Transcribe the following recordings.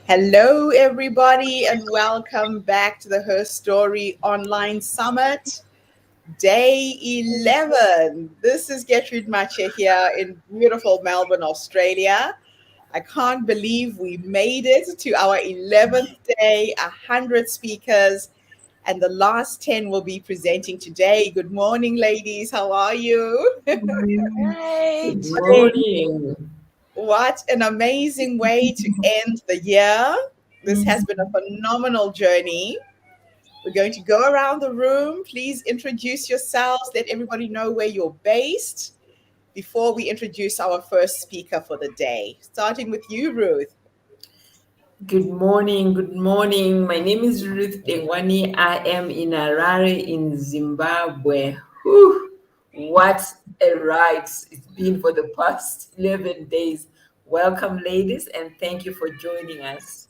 Hello, everybody, and welcome back to the Herstory Online Summit, day 11. This is Gertrude Mache here in beautiful Melbourne, Australia. I can't believe we made it to our 11th day, 100 speakers, and the last 10 will be presenting today. Good morning, ladies. How are you? Good Great. morning. What an amazing way to end the year. This has been a phenomenal journey. We're going to go around the room. Please introduce yourselves. Let everybody know where you're based before we introduce our first speaker for the day. Starting with you, Ruth. Good morning. Good morning. My name is Ruth Dengwani. I am in Harare in Zimbabwe. Whew, what a ride it's been for the past 11 days. Welcome, ladies, and thank you for joining us.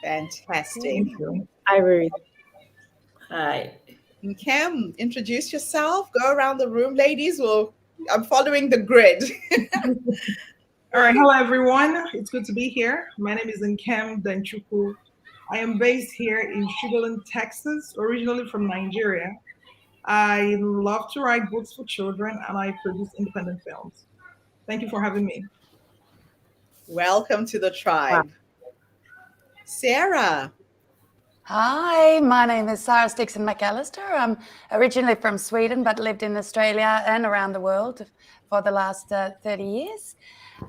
Fantastic. Thank you. Hi, Ruth. Hi. And Cam, introduce yourself. Go around the room, ladies. I'm following the grid. All right. Hello, everyone. It's good to be here. My name is Nkem Danchuku. I am based here in Sugarland, Texas, originally from Nigeria. I love to write books for children and I produce independent films. Thank you for having me. Welcome to the Wow. tribe. Sarah. Hi, my name is Sarah Stixon McAllister. I'm originally from Sweden, but lived in Australia and around the world for the last 30 years.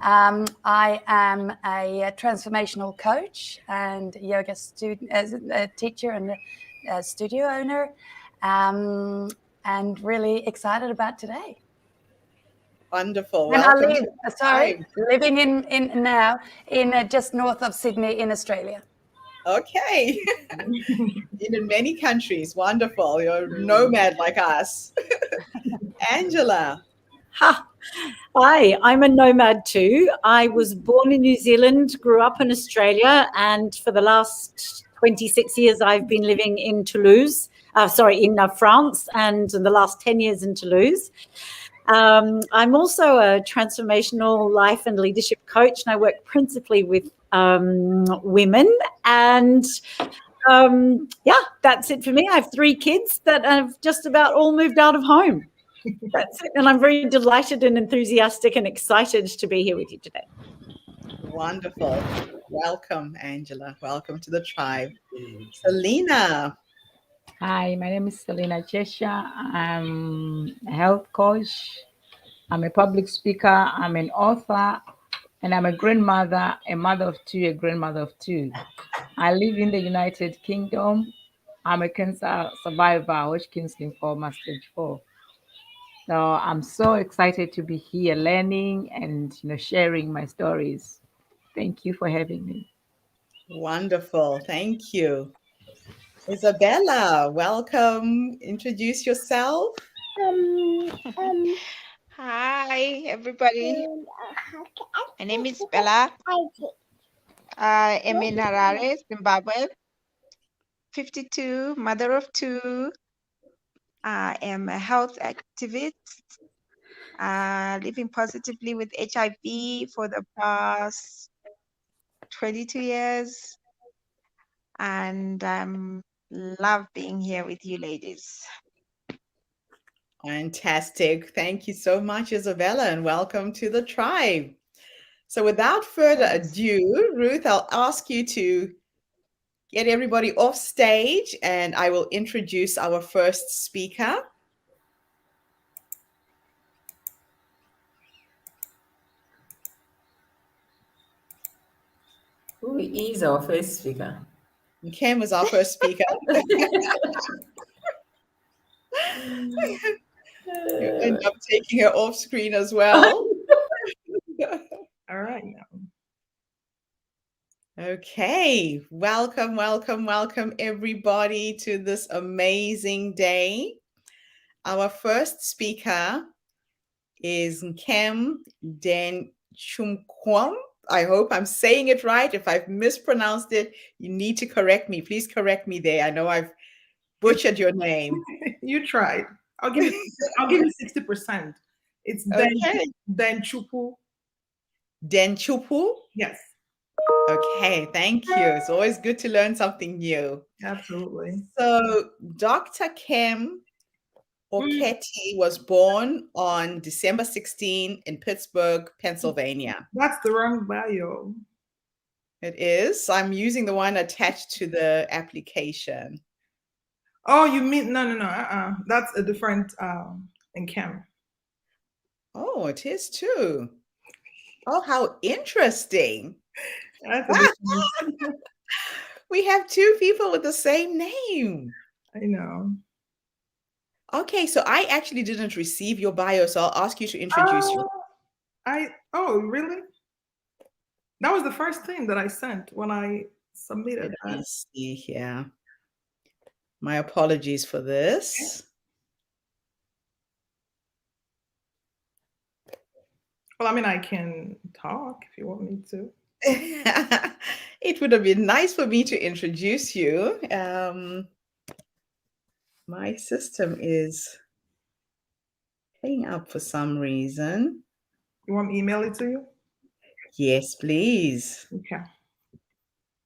I am a transformational coach and yoga student, a teacher and a studio owner, and really excited about today. Wonderful. And Welcome to the tribe. living in now in just north of Sydney in Australia. Okay. In many countries. Wonderful. You're a nomad like us. Angela. Ha. Hi, I'm a nomad too. I was born in New Zealand, grew up in Australia, and for the last 26 years, I've been living in Toulouse, in France, and in the last 10 years in Toulouse. I'm also a transformational life and leadership coach, and I work principally with women. And that's it for me. I have 3 kids that have just about all moved out of home. That's it. And I'm very delighted and enthusiastic and excited to be here with you today. Wonderful. Welcome, Angela. Welcome to the tribe. Selena. Hi, my name is Selena Chesha. I'm a health coach. I'm a public speaker. I'm an author. And I'm a grandmother, a mother of 2, a grandmother of 2. I live in the United Kingdom. I'm a cancer survivor, Hodgkin's lymphoma stage 4. So I'm so excited to be here learning and sharing my stories. Thank you for having me. Wonderful. Thank you. Isabella, welcome. Introduce yourself. Hi, everybody. My name is Bella. I am in Harare, Zimbabwe. 52, mother of 2. I am a health activist, living positively with HIV for the past 22 years. And love being here with you ladies. Fantastic. Thank you so much, Isabella, and welcome to the tribe. So without further ado, Ruth, I'll ask you to get everybody off stage and I will introduce our first speaker. Who is our first speaker? Kim was our first speaker. You end up taking her off screen as well. All right. Okay. Welcome, welcome, welcome, everybody, to this amazing day. Our first speaker is Nkem Denchumkwam. I hope I'm saying it right. If I've mispronounced it, you need to correct me. Please correct me there. I know I've butchered your name. You tried. I'll give you 60%. It's Okay. Denchuku. Denchupu. Yes. Okay, thank you. It's always good to learn something new. Absolutely. So, Dr. Kim Mm, Oketi was born on December 16 in Pittsburgh, Pennsylvania. that's the wrong bio. It is. I'm using the one attached to the application. Oh, you mean no, no, no. That's a different in Chem. Oh, it is too. Oh, how interesting. That's a different. We have two people with the same name. I know. Okay, so I actually didn't receive your bio, so I'll ask you to introduce you. Oh, oh really? That was the first thing that I sent when I Let submitted me that. see here. My apologies for this. Well, I mean, I can talk if you want me to. It would have been nice for me to introduce you. My system is playing up for some reason. You want me to email it to you? Yes, please. Okay.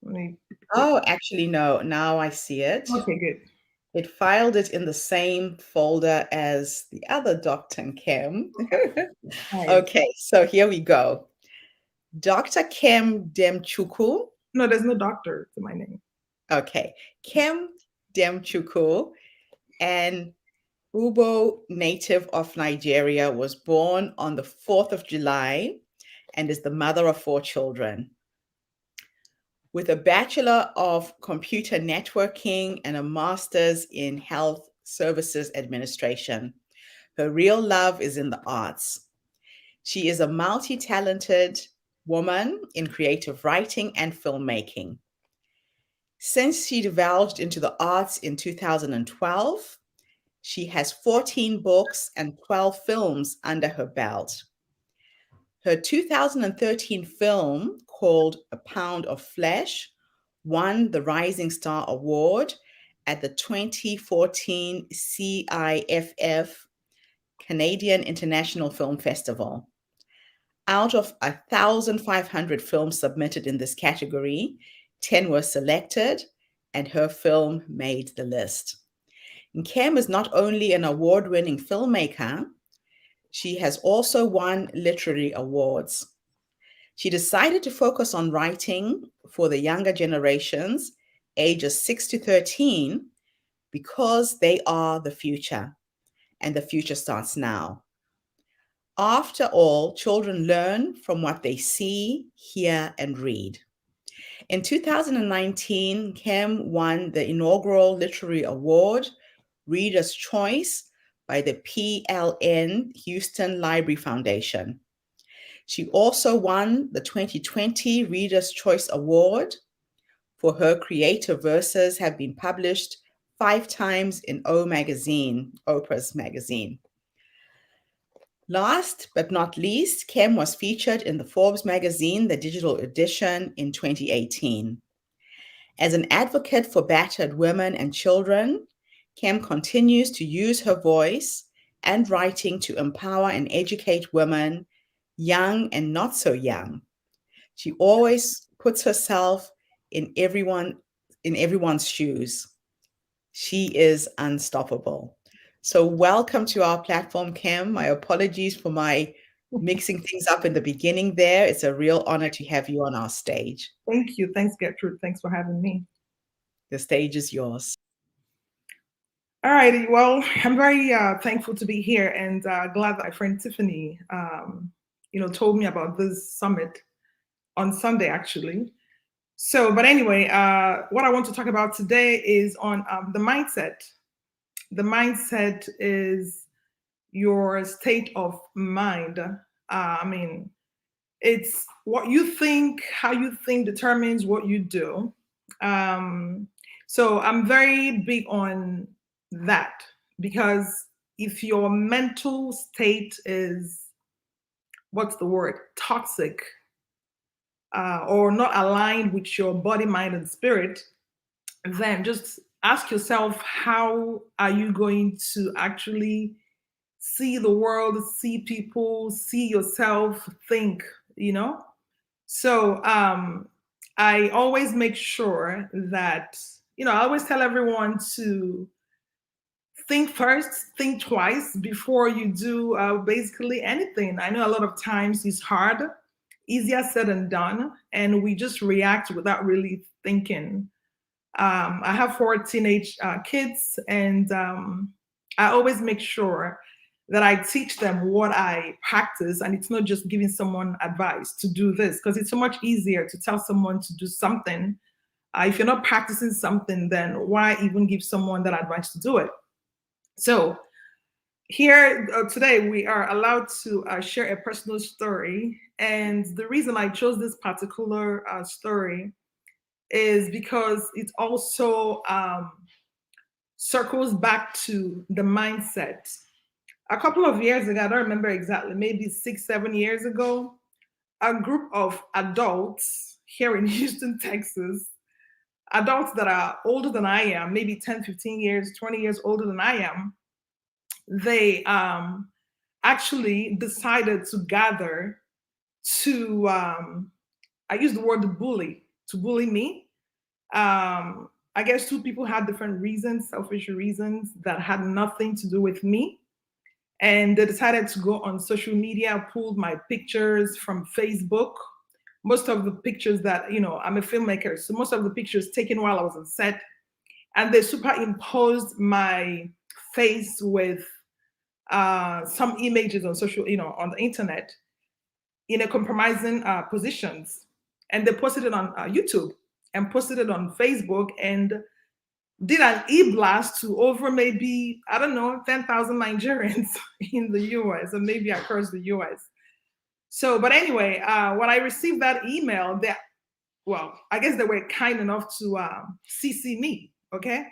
Let me. Oh, actually, no. Now I see it. Okay, good. It filed it in the same folder as the other Dr. Kim. All right. Okay, so here we go. Dr. Kim Demchukwu. No, there's no doctor to my name. Okay, Kim Demchukwu, an Ubo native of Nigeria, was born on the 4th of July and is the mother of 4 children. With a Bachelor of Computer Networking and a Master's in Health Services Administration, her real love is in the arts. She is a multi-talented woman in creative writing and filmmaking. Since she divulged into the arts in 2012, she has 14 books and 12 films under her belt. Her 2013 film, called A Pound of Flesh, won the Rising Star Award at the 2014 CIFF Canadian International Film Festival. Out of 1,500 films submitted in this category, 10 were selected, and her film made the list. Nkem is not only an award-winning filmmaker, she has also won literary awards. She decided to focus on writing for the younger generations, ages 6 to 13, because they are the future, and the future starts now. After all, children learn from what they see, hear, and read. In 2019, Kim won the inaugural literary award, Reader's Choice, by the PLN Houston Library Foundation. She also won the 2020 Reader's Choice Award for her creative verses have been published 5 times in Oprah's magazine. Last but not least, Kim was featured in the Forbes magazine, the digital edition, in 2018. As an advocate for battered women and children, Kim continues to use her voice and writing to empower and educate women, young and not so young. She always puts herself in everyone's shoes. She is unstoppable. So welcome to our platform, Kim. My apologies for my mixing things up in the beginning there. It's a real honor to have you on our stage. Thank you. Thanks, Gertrude. Thanks for having me. The stage is yours. All righty. Well, I'm very thankful to be here and glad that my friend Tiffany, told me about this summit on Sunday, actually. So, but anyway, what I want to talk about today is on the mindset. The mindset is your state of mind. It's what you think, how you think determines what you do. So I'm very big on that because if your mental state is, what's the word, toxic, or not aligned with your body, mind, and spirit, then just ask yourself, how are you going to actually see the world, see people, see yourself, think, you know? So I always make sure that, I always tell everyone to think first, think twice before you do basically anything. I know a lot of times it's hard, easier said than done, and we just react without really thinking. I have four teenage kids, and I always make sure that I teach them what I practice, and it's not just giving someone advice to do this, because it's so much easier to tell someone to do something. If you're not practicing something, then why even give someone that advice to do it? So here today, we are allowed to share a personal story. And the reason I chose this particular story is because it also circles back to the mindset. A couple of years ago, I don't remember exactly, maybe 6, 7 years ago, a group of adults here in Houston, Texas, adults that are older than I am, maybe 10, 15 years, 20 years older than I am, they actually decided to gather to, I use the word bully, to bully me. I guess two people had different reasons, selfish reasons that had nothing to do with me. And they decided to go on social media, pulled my pictures from Facebook. Most of the pictures that, I'm a filmmaker, so most of the pictures taken while I was on set, and they superimposed my face with some images on social, on the internet in a compromising positions. And they posted it on YouTube and posted it on Facebook and did an e-blast to over maybe, I don't know, 10,000 Nigerians in the US and maybe across the US. So, but anyway, when I received that email, I guess they were kind enough to CC me, okay?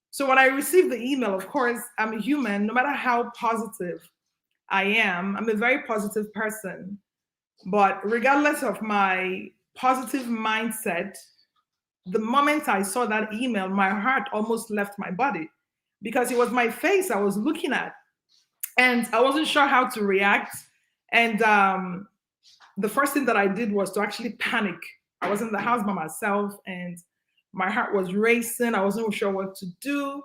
So when I received the email, of course, I'm a human. No matter how positive I am, I'm a very positive person. But regardless of my positive mindset, the moment I saw that email, my heart almost left my body because it was my face I was looking at. And I wasn't sure how to react. And the first thing that I did was to actually panic. I was in the house by myself and my heart was racing. I wasn't sure what to do.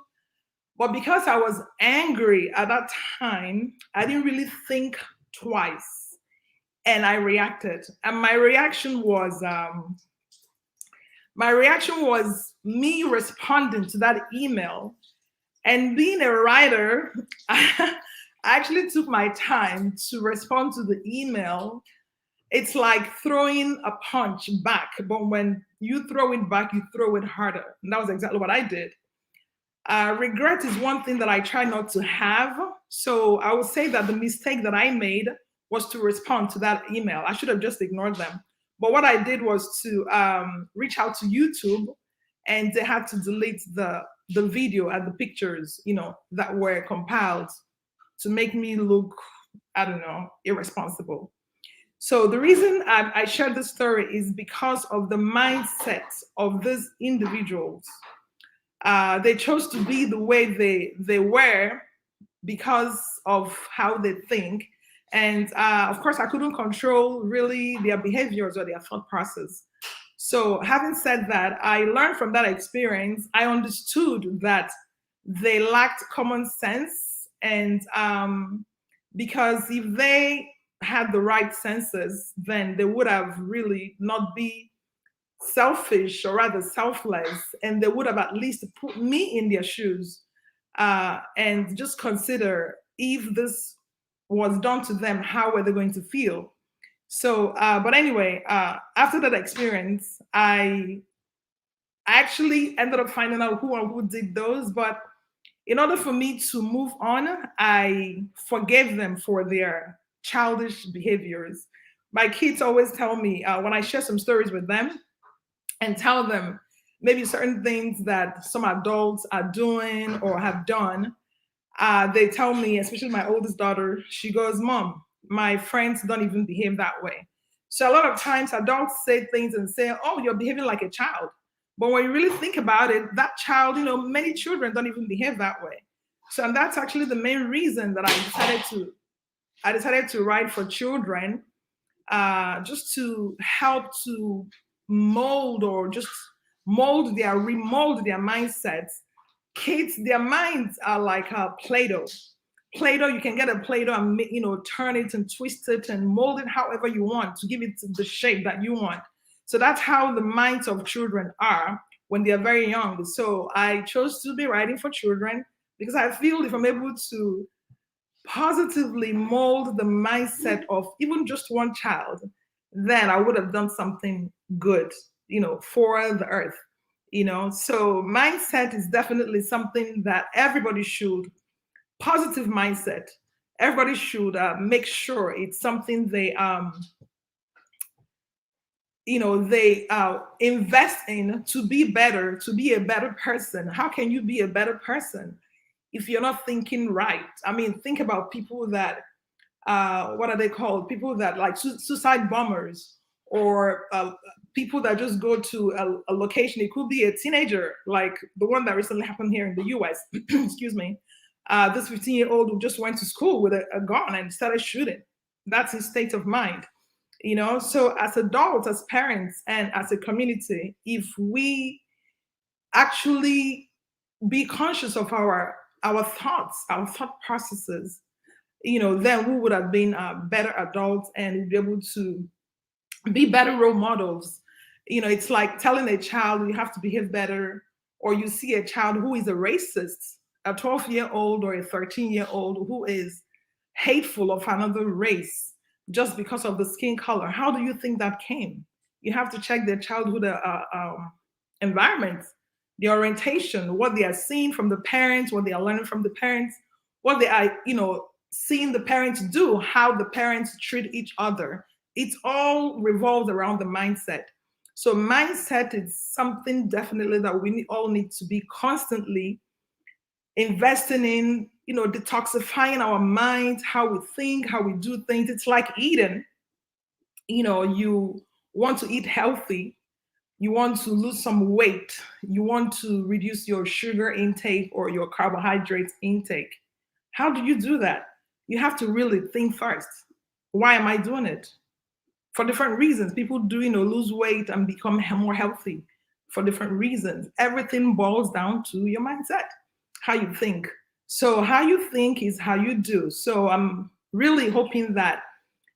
But because I was angry at that time, I didn't really think twice. And I reacted. And my reaction was me responding to that email. And being a writer, I actually took my time to respond to the email. It's like throwing a punch back, but when you throw it back, you throw it harder. And that was exactly what I did. Regret is one thing that I try not to have. So I would say that the mistake that I made was to respond to that email. I should have just ignored them. But what I did was to reach out to YouTube, and they had to delete the video and the pictures, that were compiled to make me look, I don't know, irresponsible. So the reason I shared this story is because of the mindset of these individuals. They chose to be the way they were because of how they think. And of course, I couldn't control really their behaviors or their thought process. So having said that, I learned from that experience. I understood that they lacked common sense. And because if they had the right senses, then they would have really not be selfish or rather selfless, and they would have at least put me in their shoes and just consider if this was done to them, how were they going to feel? So, but anyway, after that experience, I actually ended up finding out who did those. But in order for me to move on, I forgave them for their childish behaviors. My kids always tell me when I share some stories with them and tell them maybe certain things that some adults are doing or have done, they tell me, especially my oldest daughter, she goes, "Mom, my friends don't even behave that way." So a lot of times adults say things and say, "Oh, you're behaving like a child." But when you really think about it, that child, many children don't even behave that way. So, and that's actually the main reason that I decided to write for children, just to help to mold or just remold their mindsets. Kids, their minds are like Play-Doh. Play-Doh, you can get a Play-Doh and turn it and twist it and mold it however you want to give it the shape that you want. So that's how the minds of children are when they are very young. So I chose to be writing for children because I feel if I'm able to positively mold the mindset of even just one child, then I would have done something good, for the earth. So mindset is definitely something that everybody should, positive mindset. Everybody should make sure it's something they invest in to be better, to be a better person. How can you be a better person if you're not thinking right? I mean, think about people that what are they called? People that like suicide bombers, or people that just go to a location. It could be a teenager, like the one that recently happened here in the US. Excuse me. This 15-year-old who just went to school with a gun and started shooting. That's his state of mind. So as adults, as parents, and as a community, if we actually be conscious of our thoughts, our thought processes, then we would have been better adults and we'd be able to be better role models. It's like telling a child you have to behave better, or you see a child who is a racist, a 12-year-old or a 13-year-old who is hateful of another race just because of the skin color. How do you think that came? You have to check their childhood environment, the orientation, what they are seeing from the parents, what they are learning from the parents, what they are, seeing the parents do, how the parents treat each other. It all revolves around the mindset. So mindset is something definitely that we all need to be constantly investing in, detoxifying our minds, how we think, how we do things. It's like eating. You want to eat healthy, you want to lose some weight, you want to reduce your sugar intake or your carbohydrates intake. How do you do that? You have to really think first. Why am I doing it? For different reasons. People do, lose weight and become more healthy for different reasons. Everything boils down to your mindset, how you think. So how you think is how you do. So I'm really hoping that,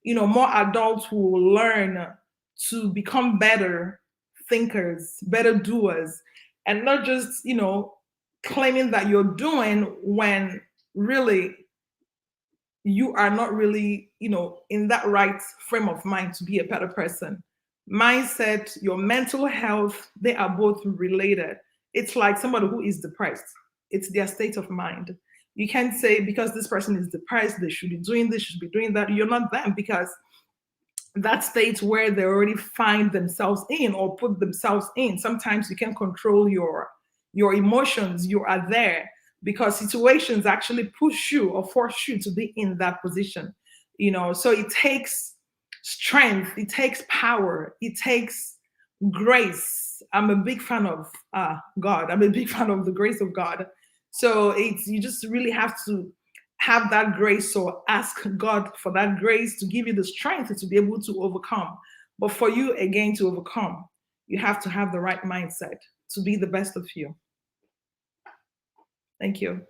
more adults will learn to become better thinkers, better doers, and not just, claiming that you're doing when really you are not really, in that right frame of mind to be a better person. Mindset, your mental health, they are both related. It's like somebody who is depressed. It's their state of mind. You can't say because this person is depressed, they should be doing this, should be doing that. You're not them, because that state where they already find themselves in or put themselves in. Sometimes you can control your emotions. You are there because situations actually push you or force you to be in that position. So it takes strength, it takes power, it takes grace. I'm a big fan of God. I'm a big fan of the grace of God. So you just really have to have that grace. So ask God for that grace to give you the strength to be able to overcome. But for you, again, to overcome, you have to have the right mindset to be the best of you. Thank you.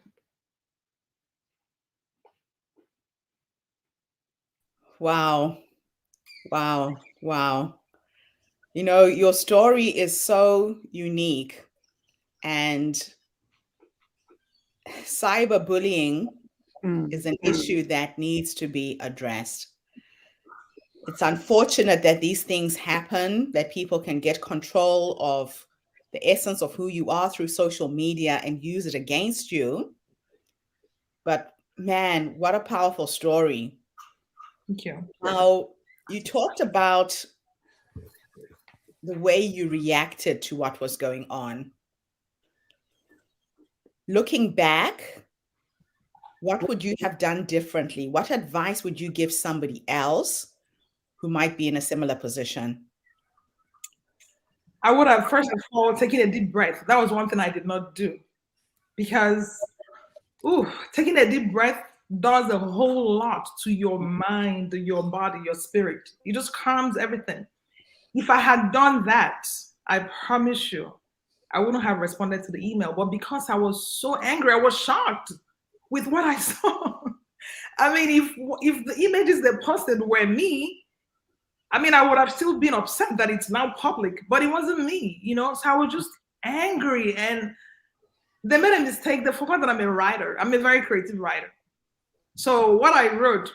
Wow. Wow. Wow. Your story is so unique, and cyberbullying is an issue that needs to be addressed. It's unfortunate that these things happen, that people can get control of the essence of who you are through social media and use it against you. But man, what a powerful story. Thank you. Now, you talked about the way you reacted to what was going on. Looking back, what would you have done differently? What advice would you give somebody else who might be in a similar position? I would have, first of all, taken a deep breath. That was one thing I did not do, because taking a deep breath does a whole lot to your mind, your body, your spirit. It just calms everything. If I had done that, I promise you, I wouldn't have responded to the email. But because I was so angry, I was shocked with what I saw. I mean, if the images they posted were me, I mean, I would have still been upset that it's now public, but it wasn't me, you know? So I was just angry, and they made a mistake. They forgot that I'm a writer. I'm a very creative writer. So what I wrote,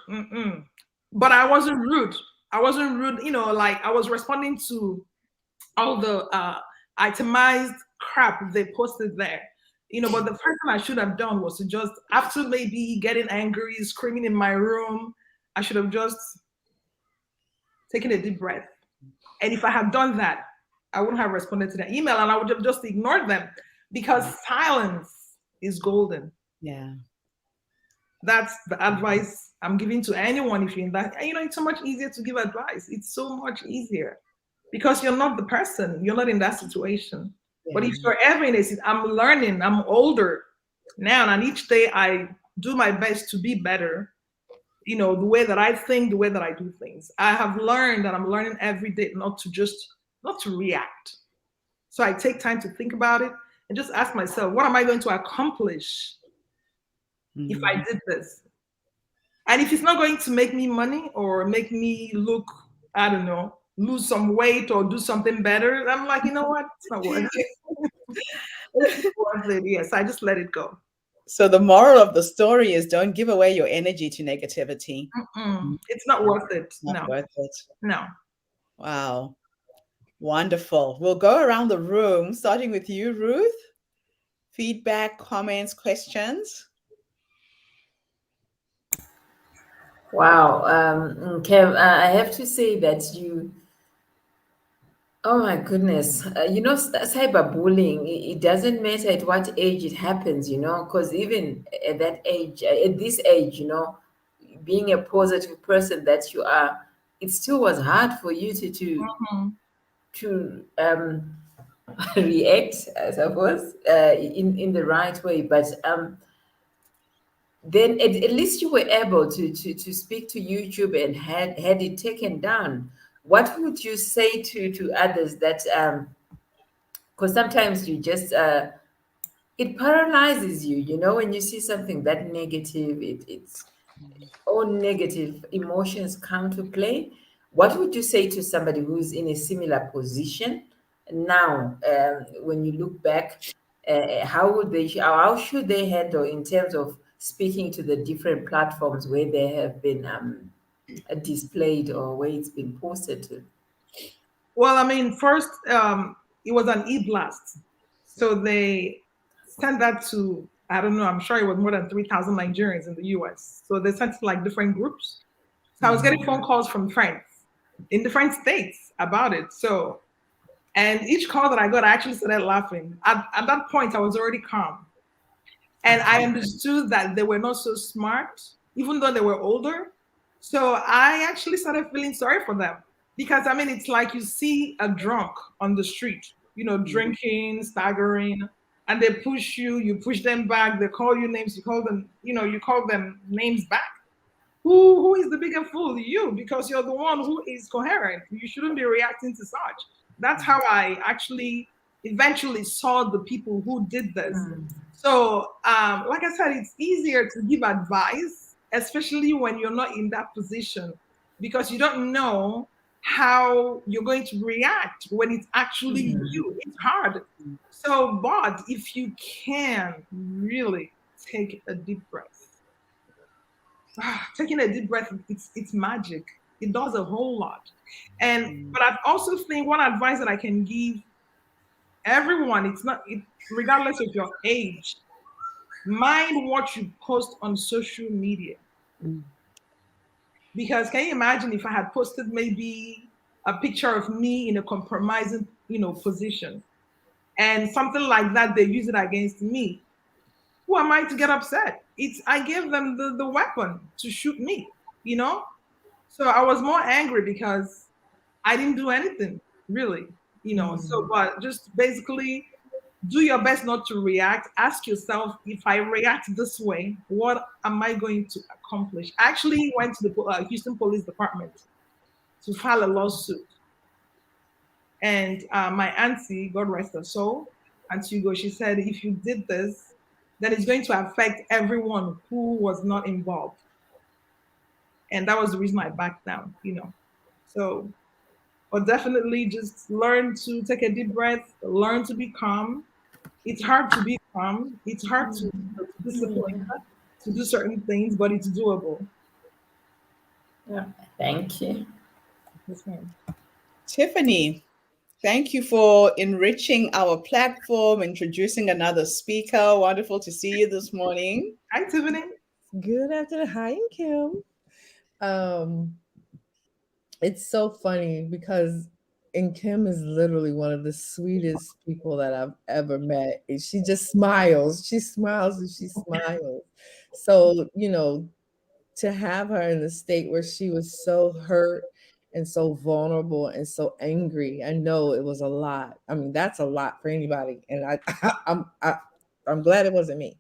but I wasn't rude. I wasn't rude, you know, like I was responding to all the itemized crap they posted there. You know, but the first thing I should have done was to just, after maybe getting angry, screaming in my room, I should have just taken a deep breath. And if I had done that, I wouldn't have responded to the email, and I would have just ignored them, because silence is golden. Yeah. That's the advice I'm giving to anyone. If you're in that, you know, it's so much easier to give advice. It's so much easier because you're not the person, you're not in that situation. Yeah. But if you're ever in a situation, I'm learning, I'm older now, and each day I do my best to be better. You know, the way that I think, the way that I do things. I have learned that I'm learning every day not to react. So I take time to think about it and just ask myself, what am I going to accomplish if I did this? And if it's not going to make me money or make me look, I don't know, lose some weight or do something better, I'm like, you know what? It's not worth it. It's not worth it. Yes, I just let it go. So the moral of the story is don't give away your energy to negativity. It's not worth it. It's not worth it. No. Wow. Wonderful. We'll go around the room, starting with you, Ruth. Feedback, comments, questions. Wow, Kev, I have to say that oh my goodness, cyberbullying, it doesn't matter at what age it happens, you know, because even at that age, at this age, you know, being a positive person that you are, it still was hard for you to react, I suppose, in the right way. But then at least you were able to speak to YouTube and had it taken down. What would you say to others that because sometimes you just it paralyzes you, you know, when you see something that negative, it's all negative emotions come to play. What would you say to somebody who's in a similar position now, when you look back, how should they handle in terms of speaking to the different platforms where they have been displayed or where it's been posted to? Well, I mean, first, it was an e-blast. So they sent that to, I don't know, I'm sure it was more than 3,000 Nigerians in the US. So they sent it to like different groups. So I was getting phone calls from friends in different states about it. So, and each call that I got, I actually started laughing. At that point, I was already calm. And I understood that they were not so smart, even though they were older. So I actually started feeling sorry for them. Because I mean, it's like you see a drunk on the street, you know, drinking, staggering, and they push you, you push them back, they call you names, you call them, you know, you call them names back. Who is the bigger fool? You, because you're the one who is coherent. You shouldn't be reacting to such. That's how I actually eventually saw the people who did this. So, like I said, it's easier to give advice, especially when you're not in that position, because you don't know how you're going to react when it's actually you. It's hard. So, but if you can really take a deep breath, taking a deep breath, it's magic. It does a whole lot. And but I also think one advice that I can give everyone, regardless of your age, mind what you post on social media. Because can you imagine if I had posted maybe a picture of me in a compromising, you know, position, and something like that, they use it against me? Who am I to get upset? I gave them the weapon to shoot me, you know? So I was more angry because I didn't do anything, really, you know. So, but just basically do your best not to react. Ask yourself, if I react this way, what am I going to accomplish? I actually went to the Houston Police Department to file a lawsuit And my auntie, God rest her soul, Auntie Hugo, she said, if you did this, then it's going to affect everyone who was not involved. And that was the reason I backed down. So, but definitely just learn to take a deep breath, learn to be calm. It's hard to be calm. It's hard to discipline, to do certain things, but it's doable. Yeah. Thank you. Yes, ma'am. Tiffany, thank you for enriching our platform, introducing another speaker. Wonderful to see you this morning. Hi, Tiffany. Good afternoon. Hi, and Kim. Um, it's so funny because and Kim is literally one of the sweetest people that I've ever met. And she just smiles. She smiles and she smiles. So, to have her in the state where she was so hurt and so vulnerable and so angry, I know it was a lot. I mean, that's a lot for anybody. And I'm glad it wasn't me.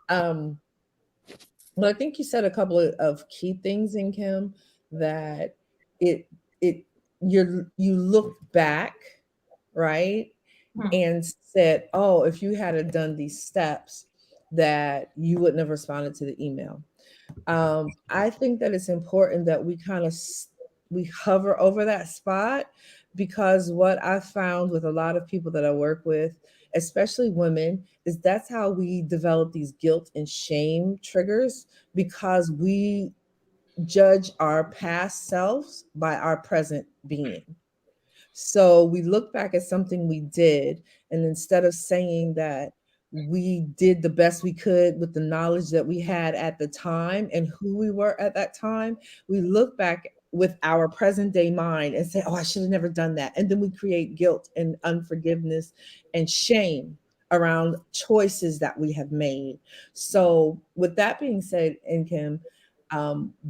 Um, Well, I think you said a couple of key things in Kim that it it you looked back, right? Hmm. And said, "Oh, if you had done these steps, that you wouldn't have responded to the email." I think that it's important that we kind of we hover over that spot because what I found with a lot of people that I work with, especially women, is that's how we develop these guilt and shame triggers because we judge our past selves by our present being. So we look back at something we did, and instead of saying that we did the best we could with the knowledge that we had at the time and who we were at that time, we look back with our present day mind and say, "Oh, I should have never done that." And then we create guilt and unforgiveness and shame around choices that we have made. So, with that being said, and Kim,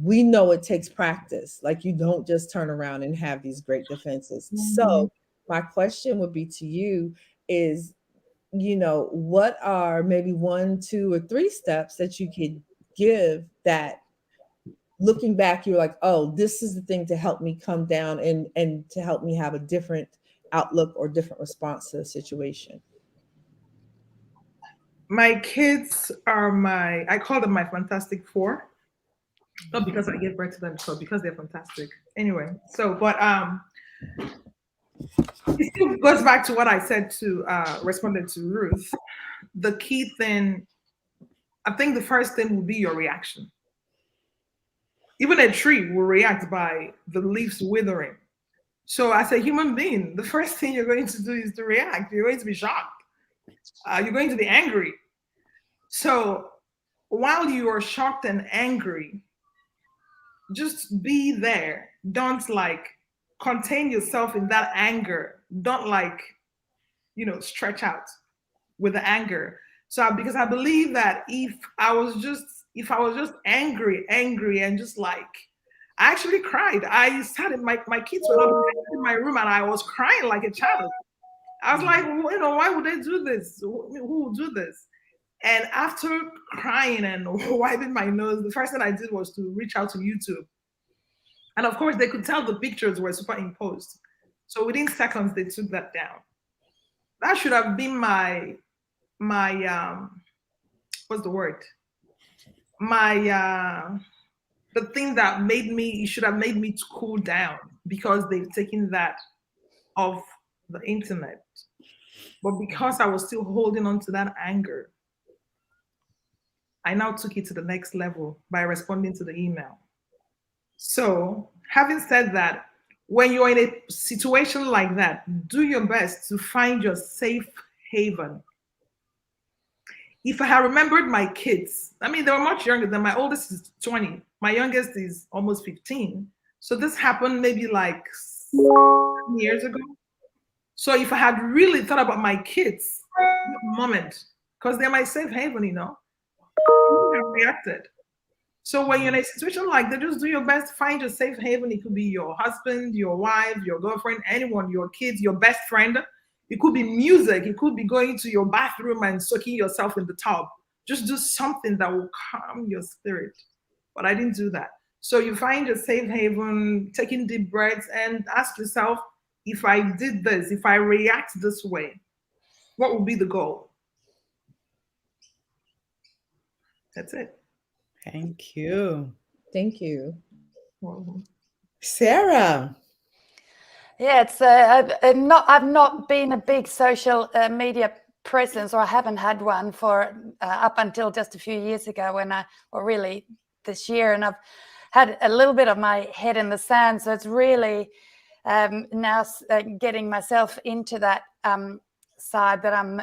we know it takes practice. Like you don't just turn around and have these great defenses. Mhm. So my question would be to you is, what are maybe one, two, or three steps that you could give that looking back, you're like, oh, this is the thing to help me come down and to help me have a different outlook or different response to the situation. My kids are I call them my fantastic four. Not because I gave birth to them, so because they're fantastic. Anyway, so, but it still goes back to what I said to responded to Ruth. The key thing, I think the first thing will be your reaction. Even a tree will react by the leaves withering. So, as a human being, the first thing you're going to do is to react. You're going to be shocked. You're going to be angry. So, while you are shocked and angry, just be there. Don't like contain yourself in that anger. Don't like, stretch out with the anger. So because I believe that if I was just angry and just like I actually cried. I started my kids were not in my room and I was crying like a child. I was like, why would they do this? Who would do this? And after crying and wiping my nose, the first thing I did was to reach out to YouTube. And of course, they could tell the pictures were superimposed. So within seconds, they took that down. That should have been my what's the word? My the thing that it should have made me to cool down because they've taken that off the internet. But because I was still holding on to that anger, I now took it to the next level by responding to the email. So, having said that, when you're in a situation like that, do your best to find your safe haven. If I had remembered my kids, I mean, they were much younger than my oldest is 20, my youngest is almost 15. So, this happened maybe like 7 years ago. So, if I had really thought about my kids in that moment, because they're my safe haven, I wouldn't have reacted. So when you're in a situation like that, just do your best to find your safe haven. It could be your husband, your wife, your girlfriend, anyone, your kids, your best friend. It could be music. It could be going to your bathroom and soaking yourself in the tub. Just do something that will calm your spirit. But I didn't do that. So you find your safe haven, taking deep breaths, and ask yourself, if I did this, if I react this way, what would be the goal? That's it. Thank you. Thank you. Mhm. Sarah. Yeah, it's I've not been a big social media presence, or I haven't had one for up until just a few years ago or really this year, and I've had a little bit of my head in the sand. So it's really now getting myself into that side that I'm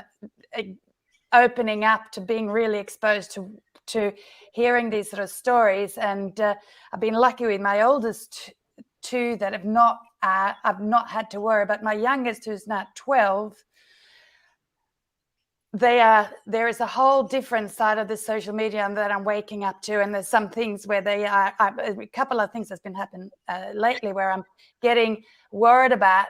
opening up to being really exposed to hearing these sort of stories. And I've been lucky with my oldest two that have not I've not had to worry. But my youngest, who's now 12, there is a whole different side of the social media that I'm waking up to, and there's some things where a couple of things that's been happening lately where I'm getting worried about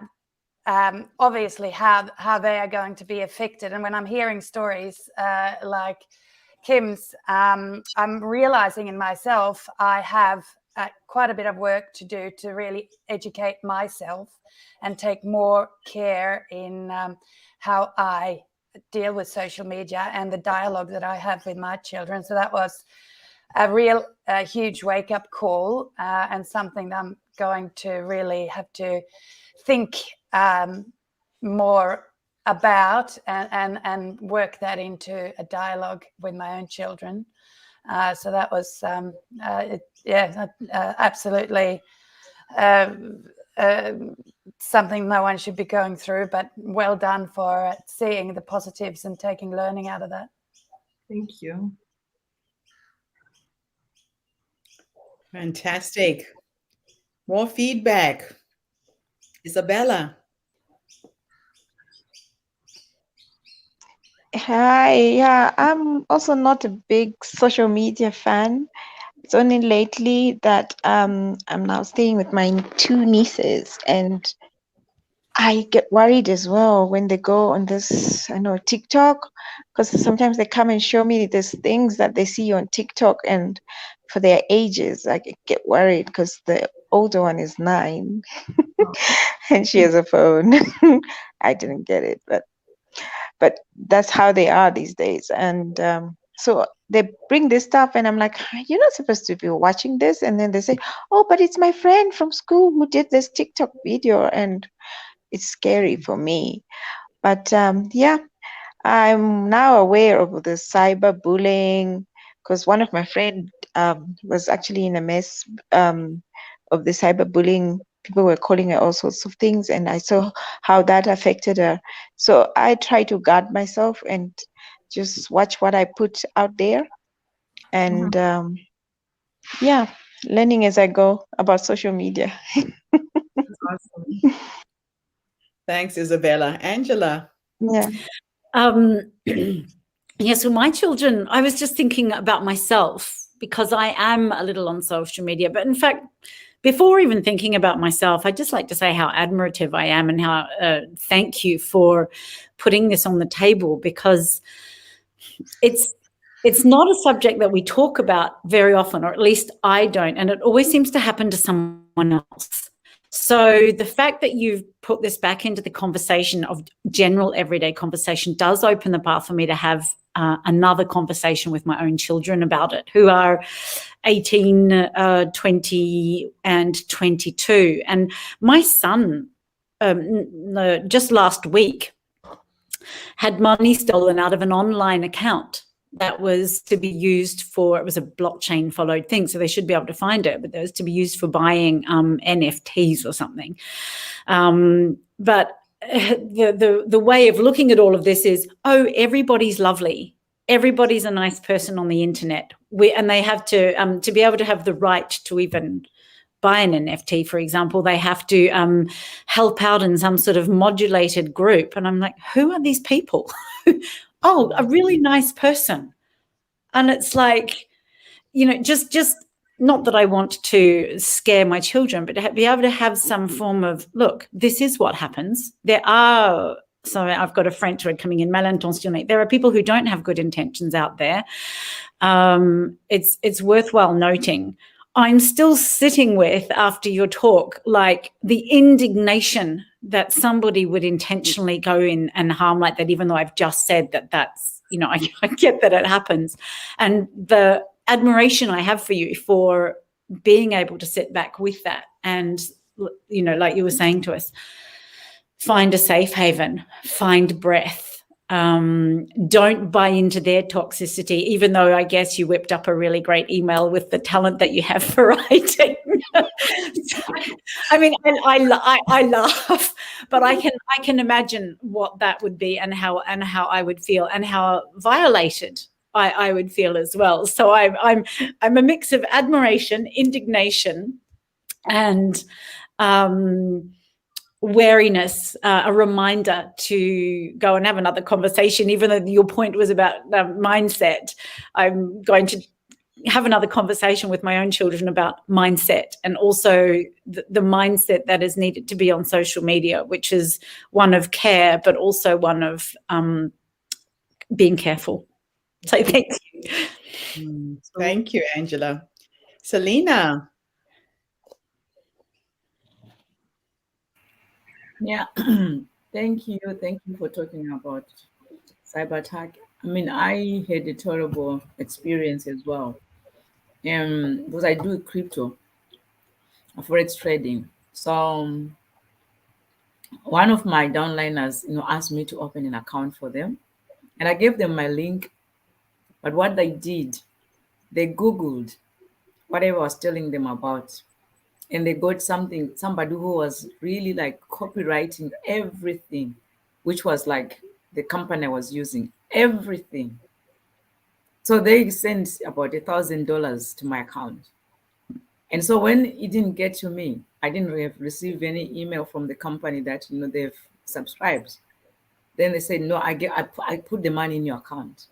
obviously how they are going to be affected. And when I'm hearing stories like Kim's, I'm realizing in myself I have quite a bit of work to do to really educate myself and take more care in how I deal with social media and the dialogue that I have with my children. So that was a real huge wake-up call, and something that I'm going to really have to think more about and work that into a dialogue with my own children. So that was absolutely something no one should be going through, but well done for seeing the positives and taking learning out of that. Thank you. Fantastic. More feedback. Isabella. Hi, yeah, I'm also not a big social media fan. It's only lately that I'm now staying with my two nieces, and I get worried as well when they go on this, I know, TikTok, because sometimes they come and show me these things that they see on TikTok, and for their ages, I get worried because the older one is 9 and she has a phone. I didn't get it, but that's how they are these days. And so they bring this stuff, and I'm like, you're not supposed to be watching this. And then they say, oh, but it's my friend from school who did this TikTok video, and it's scary for me. But yeah, I'm now aware of the cyberbullying, because one of my friend was actually in a mess of the cyberbullying. People were calling her all sorts of things, and I saw how that affected her. So I try to guard myself and just watch what I put out there, and yeah, learning as I go about social media. That's awesome. Thanks, Isabella. Angela. Yeah. Yeah, so my children, I was just thinking about myself because I am a little on social media. But in fact, before even thinking about myself, I'd just like to say how admirative I am and how thank you for putting this on the table, because it's not a subject that we talk about very often, or at least I don't, and it always seems to happen to someone else. So the fact that you've put this back into the conversation of general everyday conversation does open the path for me to have another conversation with my own children about it, who are 18, 20 and 22. And my son, just last week, had money stolen out of an online account that was to be used for, it was a blockchain followed thing, so they should be able to find it, but it was to be used for buying NFTs or something. But the way of looking at all of this is, oh, everybody's lovely. Everybody's a nice person on the internet. And they have to be able to have the right to even buy an NFT, for example, they have to help out in some sort of modulated group. And I'm like, who are these people? Oh, a really nice person. And it's like, just not that I want to scare my children, but to be able to have some form of, look, this is what happens. So I've got a French word coming in, malintentionné. There are people who don't have good intentions out there. It's worthwhile noting. I'm still sitting with, after your talk, like the indignation that somebody would intentionally go in and harm like that, even though I've just said that that's, I get that it happens. And the admiration I have for you for being able to sit back with that and, like you were saying to us, find a safe haven, find breath. Don't buy into their toxicity, even though I guess you whipped up a really great email with the talent that you have for writing. So, I mean, I laugh, but I can imagine what that would be and how I would feel and how violated I would feel as well. So I'm a mix of admiration, indignation, and wariness, a reminder to go and have another conversation. Even though your point was about mindset, I'm going to have another conversation with my own children about mindset, and also the mindset that is needed to be on social media, which is one of care, but also one of being careful. So thank you. Thank you, Angela. Selena. Yeah, thank you. Thank you for talking about cyber attack. I mean, I had a terrible experience as well. Because I do crypto, forex trading. So one of my downliners, asked me to open an account for them, and I gave them my link. But what they did, they Googled whatever I was telling them about, and they got somebody who was really like copywriting everything, which was like the company was using everything. So they sent about $1,000 to my account. And so when it didn't get to me, I didn't receive any email from the company that they've subscribed. Then they said, no, I put the money in your account.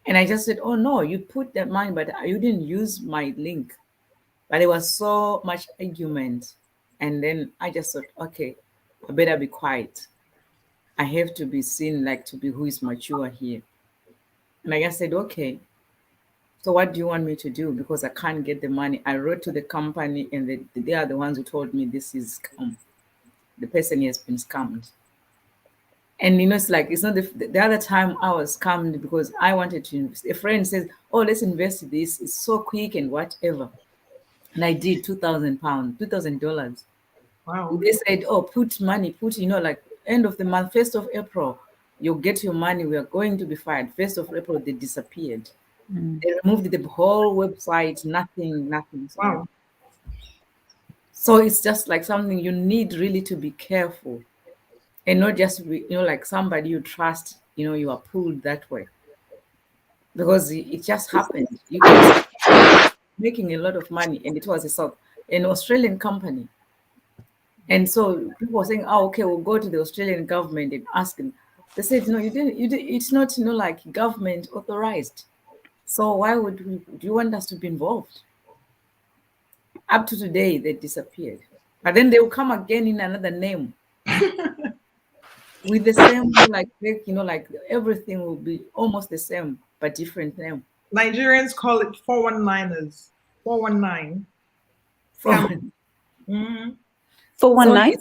And I just said, oh no, you put that money, but you didn't use my link. But there was so much argument. And then I just thought, okay, I better be quiet. I have to be seen like to be who is mature here. And I just said, okay, so what do you want me to do? Because I can't get the money. I wrote to the company, and they are the ones who told me this is scam. The person has been scammed. And it's like, it's not the other time I was scammed because I wanted to invest. A friend says, oh, let's invest in this. It's so quick and whatever. And I did £2,000, $2,000. Wow. They said, oh, put money, like end of the month, 1st of April, you'll get your money. We are going to be fired. 1st of April, they disappeared. They removed the whole website, nothing. Wow. So it's just like something you need really to be careful, and not just be, like somebody you trust, you are pulled that way, because it just happened. You can see making a lot of money, and it was an Australian company. And so people were saying, oh, okay, we'll go to the Australian government and ask them. They said, no, you didn't, it's not, like government authorized. So why do you want us to be involved? Up to today, they disappeared. But then they will come again in another name. With the same, like everything will be almost the same, but different name. Nigerians call it 419ers. 419. From, Mm-hmm. 419?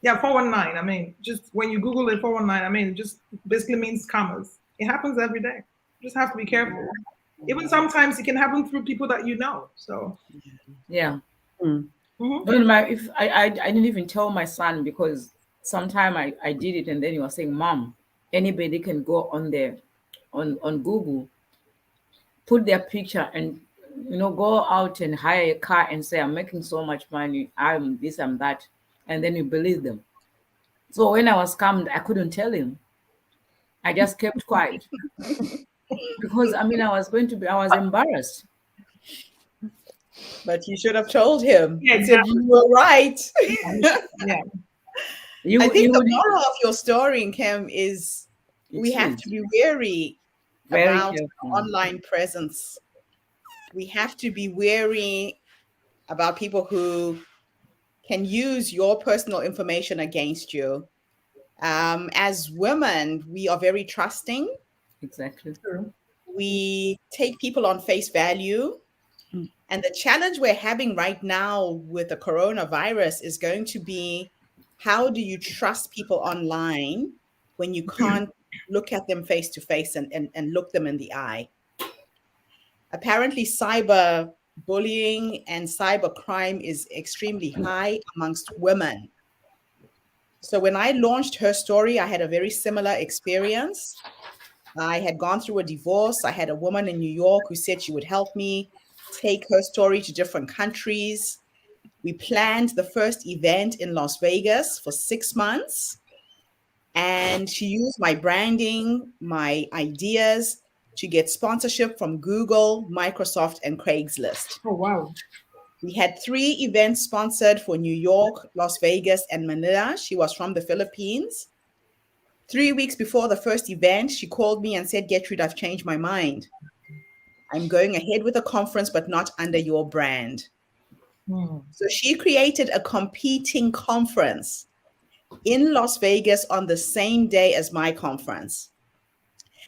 Yeah, 419. I mean, just when you Google it, 419, I mean, it just basically means scammers. It happens every day. You just have to be careful. Even sometimes it can happen through people that you know. So, yeah. mm-hmm. But if I didn't even tell my son, because sometime I did it, and then he was saying, Mom, anybody can go on there on Google, put their picture, and go out and hire a car and say, I'm making so much money, I'm this, I'm that, and then you believe them. So when I was scammed, I couldn't tell him. I just kept quiet. Because I was embarrassed. But you should have told him. Yeah, You said exactly. you were right. Yeah. I think the moral of your story, Kim, is we have to be wary Very about careful. online presence. We have to be wary about people who can use your personal information against you. As women, we are very trusting. Exactly. True. We take people on face value. And the challenge we're having right now with the coronavirus is going to be, how do you trust people online when you can't look at them face to face and look them in the eye? Apparently, cyber bullying and cyber crime is extremely high amongst women. So when I launched Herstory, I had a very similar experience. I had gone through a divorce. I had a woman in New York who said she would help me take her story to different countries. We planned the first event in Las Vegas for 6 months, and she used my branding, my ideas to get sponsorship from Google, Microsoft, and Craigslist. Oh, wow. We had 3 events sponsored for New York, Las Vegas, and Manila. She was from the Philippines. 3 weeks before the first event, she called me and said, Gertrude, I've changed my mind. I'm going ahead with a conference, but not under your brand. So she created a competing conference in Las Vegas on the same day as my conference.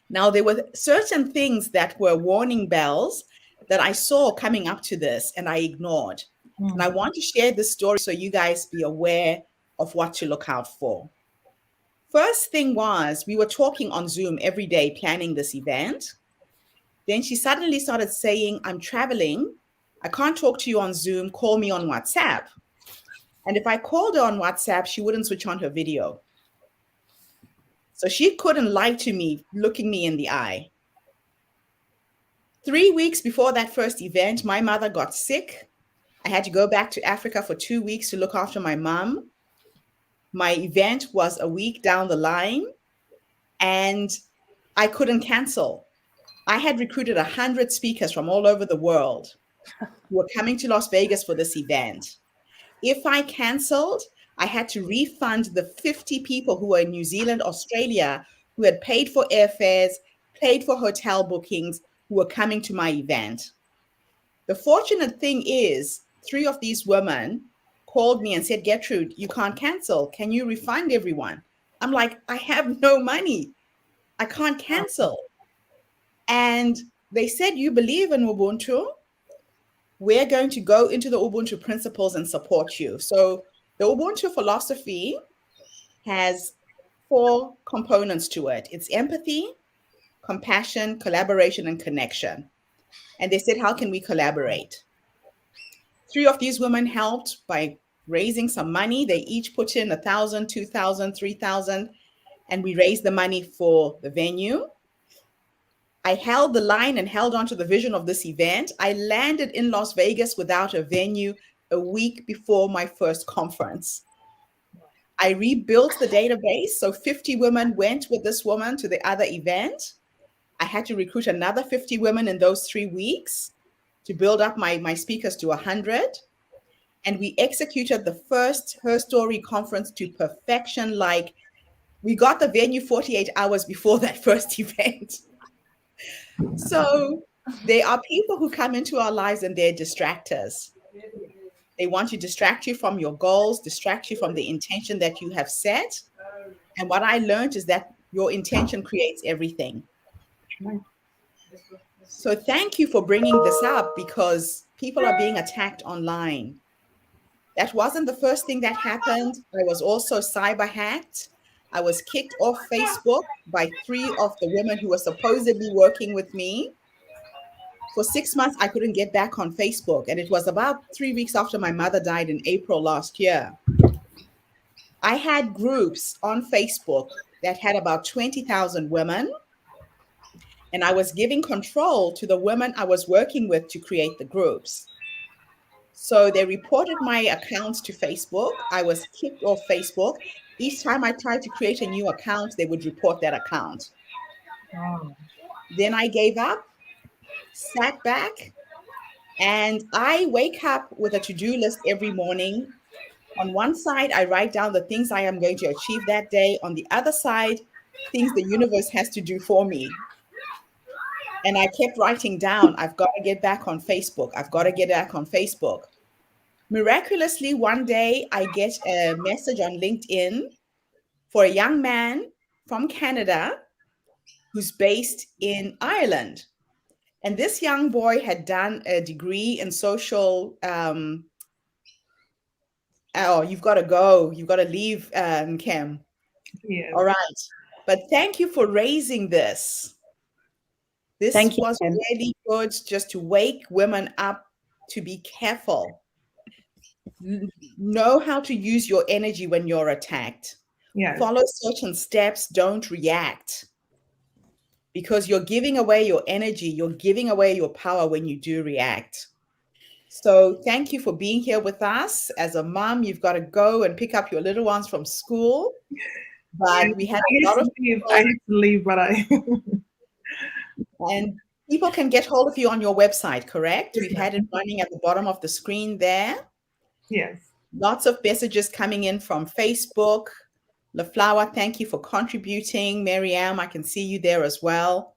Now, there were certain things that were warning bells that I saw coming up to this and I ignored. And I want to share this story so you guys be aware of what to look out for. First thing was, we were talking on Zoom every day planning this event. Then she suddenly started saying, I'm traveling. I can't talk to you on Zoom. Call me on WhatsApp. And if I called her on WhatsApp, she wouldn't switch on her video. So she couldn't lie to me, looking me in the eye. 3 weeks before that first event, my mother got sick. I had to go back to Africa for 2 weeks to look after my mom. My event was a week down the line, and I couldn't cancel. I had recruited 100 speakers from all over the world who were coming to Las Vegas for this event. If I canceled, I had to refund the 50 people who were in New Zealand, Australia, who had paid for airfares, paid for hotel bookings, who were coming to my event. The fortunate thing is, 3 of these women called me and said, Gertrude, you can't cancel. Can you refund everyone? I'm like, I have no money. I can't cancel. And they said, you believe in Ubuntu? We're going to go into the Ubuntu principles and support you. So the Ubuntu philosophy has 4 components to it. It's empathy, compassion, collaboration, and connection. And they said, how can we collaborate? 3 of these women helped by raising some money. They each put in 1,000, 2,000, 3,000, and we raised the money for the venue. I held the line and held on to the vision of this event. I landed in Las Vegas without a venue a week before my first conference. I rebuilt the database. So 50 women went with this woman to the other event. I had to recruit another 50 women in those 3 weeks to build up my speakers to 100. And we executed the first Herstory conference to perfection. Like, we got the venue 48 hours before that first event. So there are people who come into our lives and they're distractors. They want to distract you from your goals, distract you from the intention that you have set. And what I learned is that your intention creates everything. So thank you for bringing this up, because people are being attacked online. That wasn't the first thing that happened. I was also cyber hacked. I was kicked off Facebook by 3 of the women who were supposedly working with me. For 6 months, I couldn't get back on Facebook. And it was about 3 weeks after my mother died in April last year. I had groups on Facebook that had about 20,000 women. And I was giving control to the women I was working with to create the groups. So they reported my accounts to Facebook. I was kicked off Facebook. Each time I tried to create a new account, they would report that account. Then I gave up, sat back, and I wake up with a to-do list every morning. On one side, I write down the things I am going to achieve that day. On the other side, things the universe has to do for me. And I kept writing down, I've got to get back on Facebook. I've got to get back on Facebook. Miraculously, one day I get a message on LinkedIn for a young man from Canada who's based in Ireland. And this young boy had done a degree in social. Oh, you've got to go. You've got to leave, Kim. Yes. All right. But thank you for raising this. This Thank you, was Kim. really good just to wake women up to be careful. Know how to use your energy when you're attacked. Yes. Follow certain steps, don't react. Because you're giving away your energy, you're giving away your power when you do react. So thank you for being here with us. As a mom, you've got to go and pick up your little ones from school. But we had a lot of people, I hate to leave, but I and people can get hold of you on your website, correct? We've had it running at the bottom of the screen there. yes. Lots of messages coming in from Facebook. LaFlower, thank you for contributing. Mariam, I can see you there as well.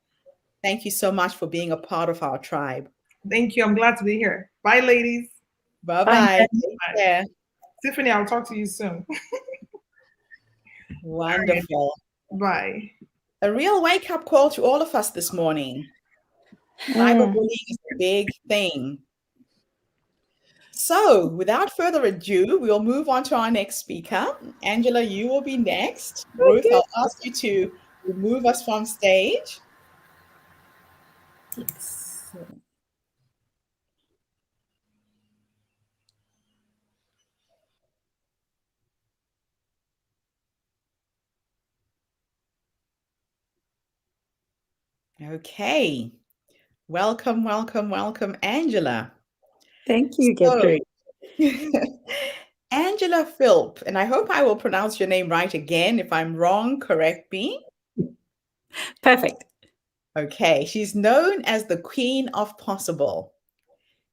Thank you so much for being a part of our tribe. Thank you. I'm glad to be here. Bye, ladies. Bye-bye. Bye. Take care. Tiffany, I'll talk to you soon. Wonderful. Bye. A real wake-up call to all of us this morning. Cyberbullying is a big thing. So without further ado, we'll move on to our next speaker. Angela, you will be next. Ruth, I'll ask you to remove us from stage. Yes. Okay. Welcome, welcome, welcome, Angela. Thank you, Gertrude. Angela Philp, and I hope I will pronounce your name right again. If I'm wrong, correct me. Perfect. Okay, she's known as the Queen of Possible.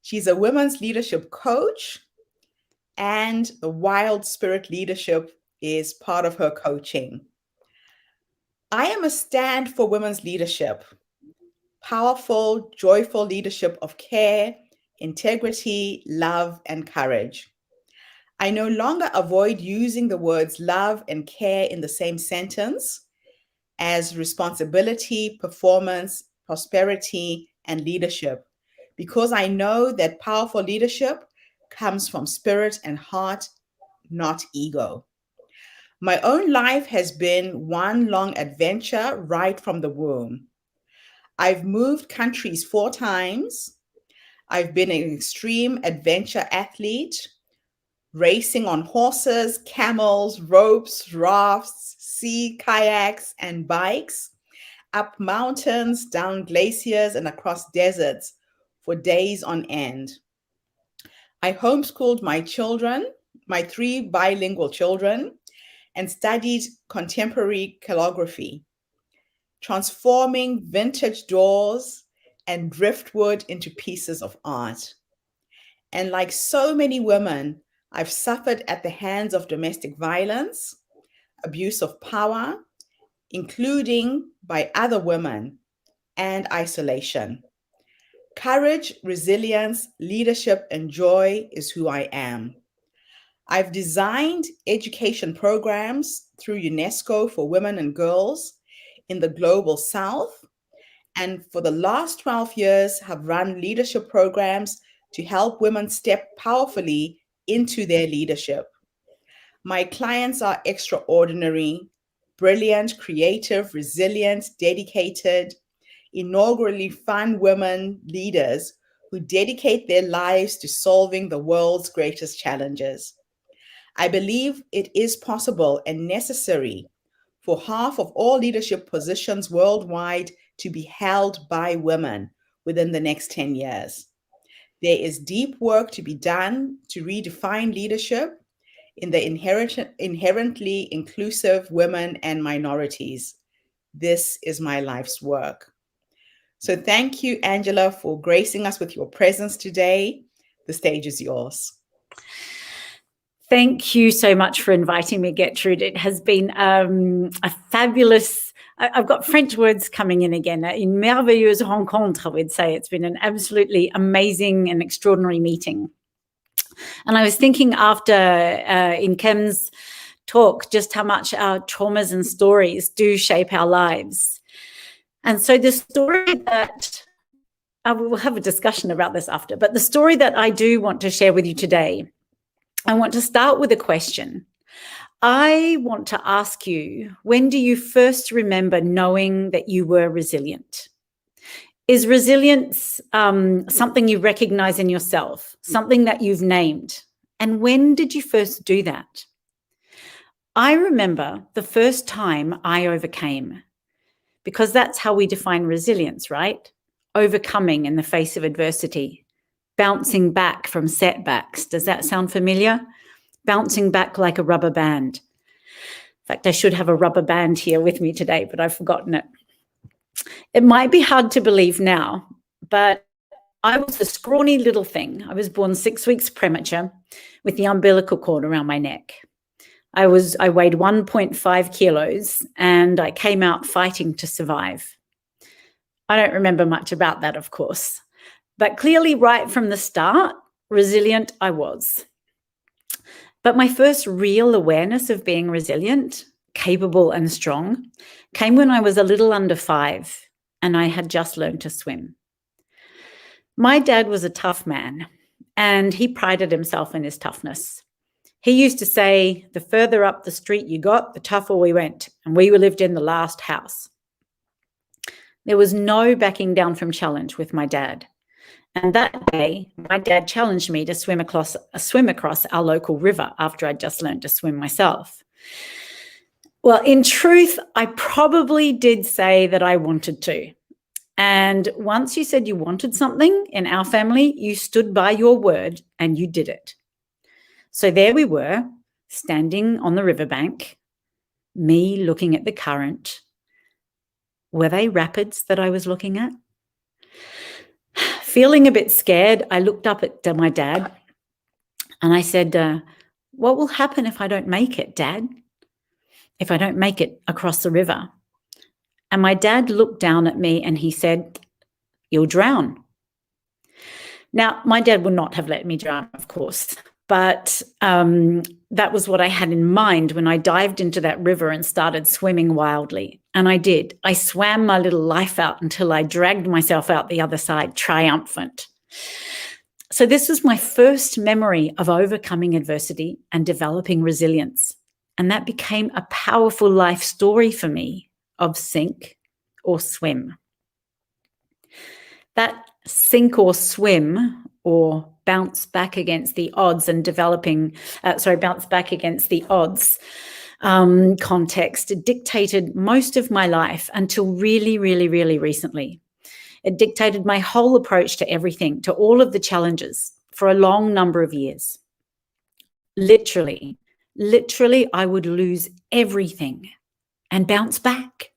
She's a women's leadership coach, and the Wild Spirit Leadership is part of her coaching. I am a stand for women's leadership, powerful, joyful leadership of care, integrity, love, and courage. I no longer avoid using the words love and care in the same sentence as responsibility, performance, prosperity, and leadership, because I know that powerful leadership comes from spirit and heart, not ego. My own life has been one long adventure right from the womb. I've moved countries 4 times. I've been an extreme adventure athlete, racing on horses, camels, ropes, rafts, sea kayaks, and bikes, up mountains, down glaciers, and across deserts for days on end. I homeschooled my children, my 3 bilingual children, and studied contemporary calligraphy, transforming vintage doors and driftwood into pieces of art. And like so many women, I've suffered at the hands of domestic violence, abuse of power, including by other women, and isolation. Courage, resilience, leadership, and joy is who I am. I've designed education programs through UNESCO for women and girls in the global south, and for the last 12 years have run leadership programs to help women step powerfully into their leadership. My clients are extraordinary, brilliant, creative, resilient, dedicated, inaugurally fun women leaders who dedicate their lives to solving the world's greatest challenges. I believe it is possible and necessary for half of all leadership positions worldwide to be held by women within the next 10 years. There is deep work to be done to redefine leadership in the inherently inclusive women and minorities. This is my life's work. So thank you, Angela, for gracing us with your presence today. The stage is yours. Thank you so much for inviting me, Gertrude. It has been a fabulous, I've got French words coming in again, une merveilleuse rencontre, I would say. It's been an absolutely amazing and extraordinary meeting. And I was thinking after in Kim's talk, just how much our traumas and stories do shape our lives. And so the story that we will have a discussion about this after. But the story that I do want to share with you today, I want to start with a question. I want to ask you, when do you first remember knowing that you were resilient? Is resilience something you recognize in yourself, something that you've named? And when did you first do that? I remember the first time I overcame, because that's how we define resilience, right? Overcoming in the face of adversity, bouncing back from setbacks. Does that sound familiar? Bouncing back like a rubber band. In fact, I should have a rubber band here with me today, but I've forgotten it. It might be hard to believe now, but I was a scrawny little thing. I was born 6 weeks premature with the umbilical cord around my neck. I weighed 1.5 kilos and I came out fighting to survive. I don't remember much about that, of course, but clearly right from the start, resilient I was. But my first real awareness of being resilient, capable and strong, came when I was a little under 5 and I had just learned to swim. My dad was a tough man and he prided himself in his toughness. He used to say, the further up the street you got, the tougher we went, and we lived in the last house. There was no backing down from challenge with my dad. And that day, my dad challenged me to swim across our local river after I'd just learned to swim myself. Well, in truth, I probably did say that I wanted to. And once you said you wanted something in our family, you stood by your word and you did it. So there we were, standing on the riverbank, me looking at the current. Were they rapids that I was looking at? Feeling a bit scared, I looked up at my dad and I said, what will happen if I don't make it, Dad? If I don't make it across the river? And my dad looked down at me and he said, you'll drown. Now, my dad would not have let me drown, of course, but that was what I had in mind when I dived into that river and started swimming wildly. And I did. I swam my little life out until I dragged myself out the other side, triumphant. So this was my first memory of overcoming adversity and developing resilience. And that became a powerful life story for me of sink or swim. That sink or swim or bounce back against the odds and bounce back against the odds context dictated most of my life until really, really, really recently. It dictated my whole approach to everything, to all of the challenges for a long number of years. Literally, I would lose everything and bounce back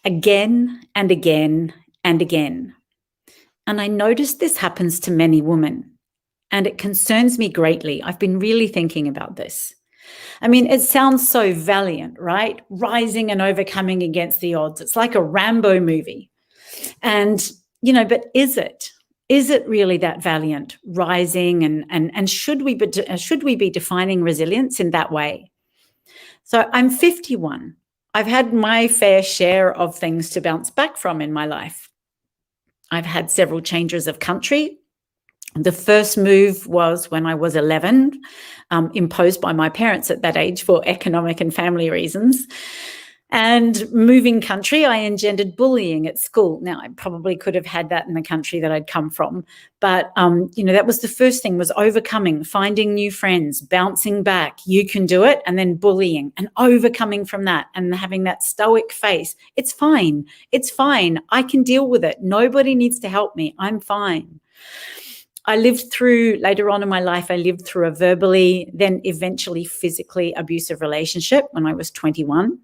again and again and again. And I noticed this happens to many women, and it concerns me greatly. I've been really thinking about this. I mean, it sounds so valiant, right? Rising and overcoming against the odds. It's like a Rambo movie. And, but is it? Is it really that valiant, rising? And should we be defining resilience in that way? So I'm 51. I've had my fair share of things to bounce back from in my life. I've had several changes of country. The first move was when I was 11, imposed by my parents at that age for economic and family reasons. And moving country, I engendered bullying at school. Now, I probably could have had that in the country that I'd come from. But, that was the first thing, was overcoming, finding new friends, bouncing back. You can do it. And then bullying and overcoming from that and having that stoic face. It's fine. It's fine. I can deal with it. Nobody needs to help me. I'm fine. Later on in my life, I lived through a verbally, then eventually physically abusive relationship when I was 21.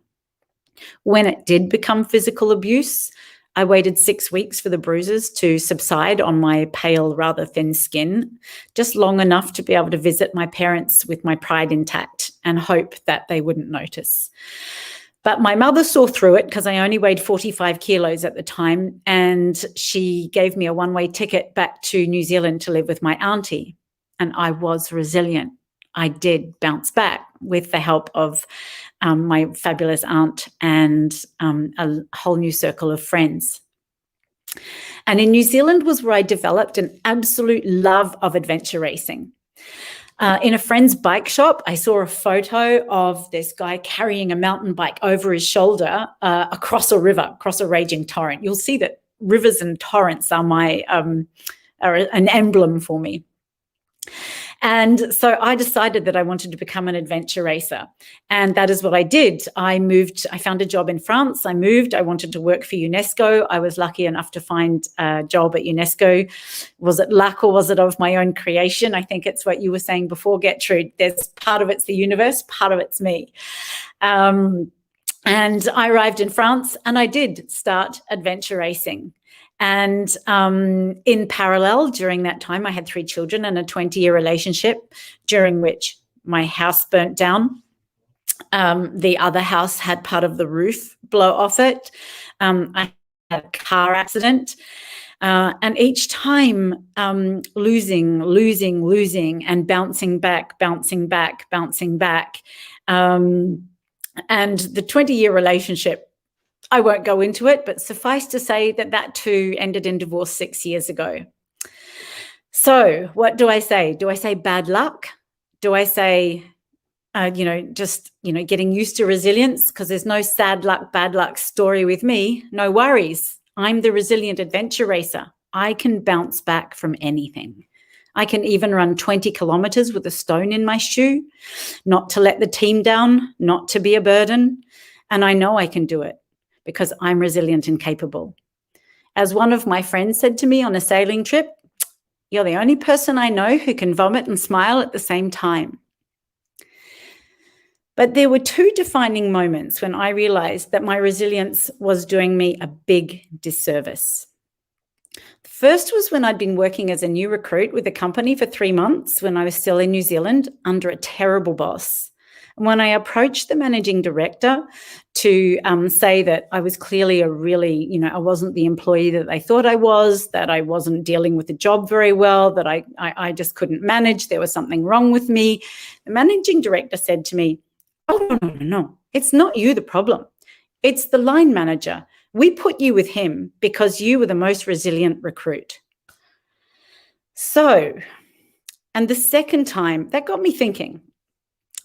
When it did become physical abuse, I waited 6 weeks for the bruises to subside on my pale, rather thin skin, just long enough to be able to visit my parents with my pride intact and hope that they wouldn't notice. But my mother saw through it because I only weighed 45 kilos at the time, and she gave me a one-way ticket back to New Zealand to live with my auntie. And I was resilient. I did bounce back with the help of my fabulous aunt and a whole new circle of friends. And in New Zealand was where I developed an absolute love of adventure racing. In a friend's bike shop, I saw a photo of this guy carrying a mountain bike over his shoulder across a river, across a raging torrent. You'll see that rivers and torrents are are an emblem for me. And so I decided that I wanted to become an adventure racer. And that is what I did. I found a job in France. I wanted to work for UNESCO. I was lucky enough to find a job at UNESCO. Was it luck or was it of my own creation? I think it's what you were saying before, Gertrude. There's part of it's the universe, part of it's me. And I arrived in France and I did start adventure racing. And in parallel, during that time, I had 3 children and a 20-year relationship during which my house burnt down. The other house had part of the roof blow off it. I had a car accident. And each time losing and bouncing back. And the 20-year relationship, I won't go into it, but suffice to say that too ended in divorce 6 years ago. So what do I say? Do I say bad luck? Do I say, getting used to resilience? Because there's no sad luck, bad luck story with me. No worries. I'm the resilient adventure racer. I can bounce back from anything. I can even run 20 kilometers with a stone in my shoe, not to let the team down, not to be a burden. And I know I can do it, because I'm resilient and capable. As one of my friends said to me on a sailing trip, you're the only person I know who can vomit and smile at the same time. But there were 2 defining moments when I realized that my resilience was doing me a big disservice. The first was when I'd been working as a new recruit with a company for 3 months when I was still in New Zealand under a terrible boss. And when I approached the managing director to say that I was clearly I wasn't the employee that they thought I was, that I wasn't dealing with the job very well, that I just couldn't manage, there was something wrong with me, the managing director said to me, "Oh, no, it's not you the problem. It's the line manager. We put you with him because you were the most resilient recruit." So, and the second time, that got me thinking.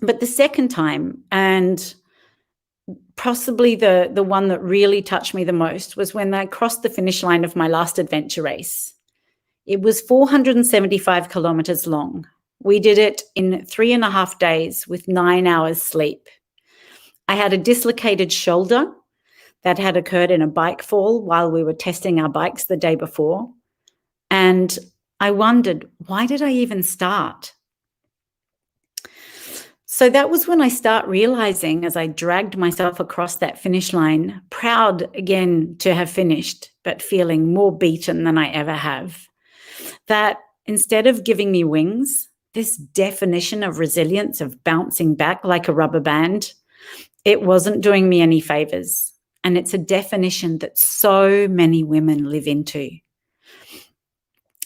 But the second time, and possibly the one that really touched me the most, was when I crossed the finish line of my last adventure race. It was 475 kilometers long. We did it in 3.5 days with 9 hours sleep. I had a dislocated shoulder that had occurred in a bike fall while we were testing our bikes the day before. And I wondered, why did I even start? So that was when I start realizing, as I dragged myself across that finish line, proud again to have finished, but feeling more beaten than I ever have, that instead of giving me wings, this definition of resilience, of bouncing back like a rubber band, it wasn't doing me any favors. And it's a definition that so many women live into.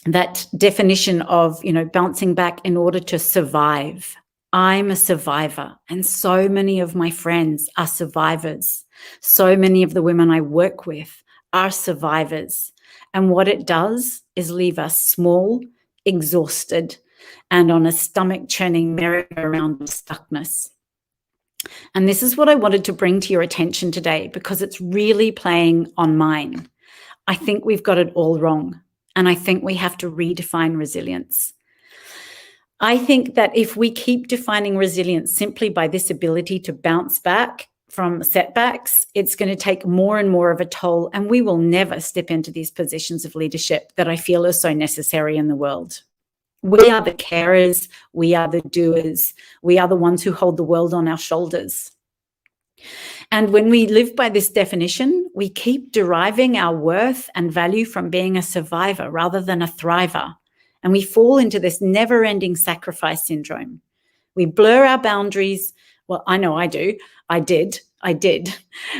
That definition of, bouncing back in order to survive. I'm a survivor, and so many of my friends are survivors. So many of the women I work with are survivors. And what it does is leave us small, exhausted, and on a stomach-churning merry-go-round of stuckness. And this is what I wanted to bring to your attention today, because it's really playing on mine. I think we've got it all wrong, and I think we have to redefine resilience. I think that if we keep defining resilience simply by this ability to bounce back from setbacks, it's going to take more and more of a toll, and we will never step into these positions of leadership that I feel are so necessary in the world. We are the carers, we are the doers, we are the ones who hold the world on our shoulders. And when we live by this definition, we keep deriving our worth and value from being a survivor rather than a thriver. And we fall into this never-ending sacrifice syndrome. We blur our boundaries. Well, I know I do. I did.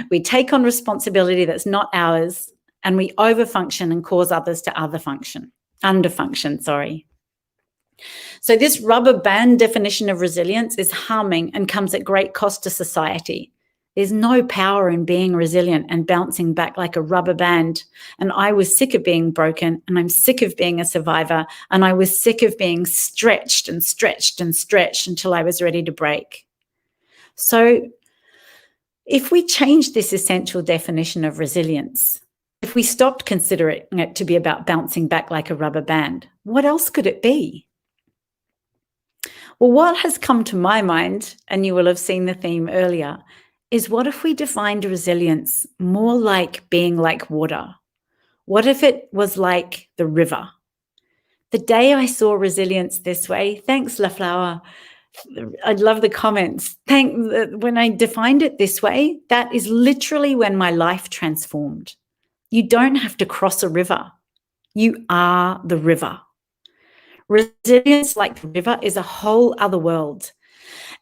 We take on responsibility that's not ours, and we overfunction and cause others to underfunction. So this rubber band definition of resilience is harming and comes at great cost to society. There's no power in being resilient and bouncing back like a rubber band. And I was sick of being broken, and I'm sick of being a survivor. And I was sick of being stretched and stretched and stretched until I was ready to break. So if we change this essential definition of resilience, if we stopped considering it to be about bouncing back like a rubber band, what else could it be? Well, what has come to my mind, and you will have seen the theme earlier, is what if we defined resilience more like being like water? What if it was like the river? The day I saw resilience this way, thanks, La Flower, I love the comments. When I defined it this way, that is literally when my life transformed. You don't have to cross a river. You are the river. Resilience, like the river, is a whole other world.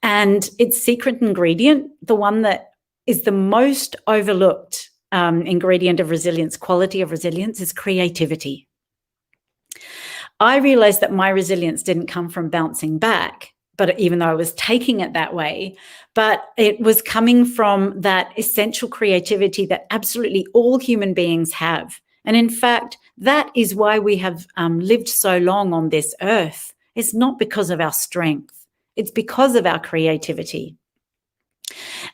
And its secret ingredient, the one that is the most overlooked ingredient of resilience, quality of resilience, is creativity. I realized that my resilience didn't come from bouncing back, but even though I was taking it that way, but it was coming from that essential creativity that absolutely all human beings have. And in fact, that is why we have lived so long on this earth. It's not because of our strength. It's because of our creativity.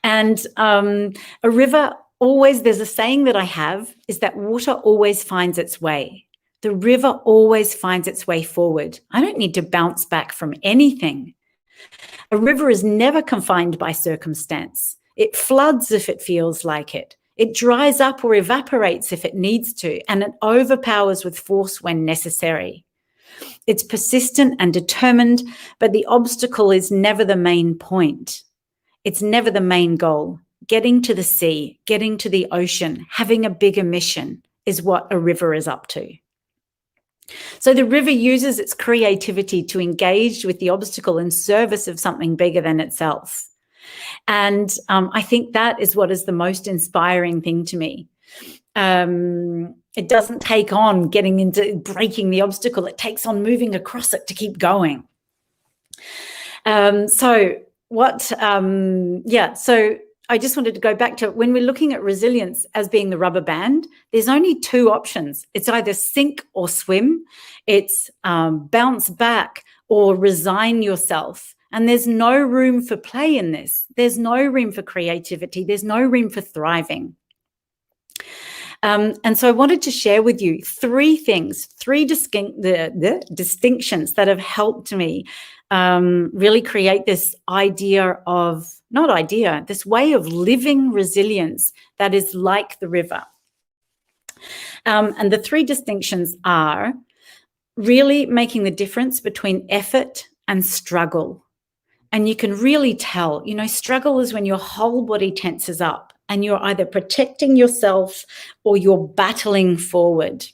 And a river always, there's a saying that I have, is that water always finds its way. The river always finds its way forward. I don't need to bounce back from anything. A river is never confined by circumstance. It floods if it feels like it. It dries up or evaporates if it needs to, and it overpowers with force when necessary. It's persistent and determined, but the obstacle is never the main point. It's never the main goal. Getting to the sea, getting to the ocean, having a bigger mission is what a river is up to. So the river uses its creativity to engage with the obstacle in service of something bigger than itself. And I think that is what is the most inspiring thing to me. It doesn't take on getting into breaking the obstacle. It takes on moving across it to keep going. So I just wanted to go back to when we're looking at resilience as being the rubber band, there's only two options. It's either sink or swim. It's bounce back or resign yourself. And there's no room for play in this. There's no room for creativity. There's no room for thriving. And so I wanted to share with you three distinctions that have helped me really create this this way of living resilience that is like the river. And the three distinctions are really making the difference between effort and struggle. And you can really tell, struggle is when your whole body tenses up and you're either protecting yourself or you're battling forward.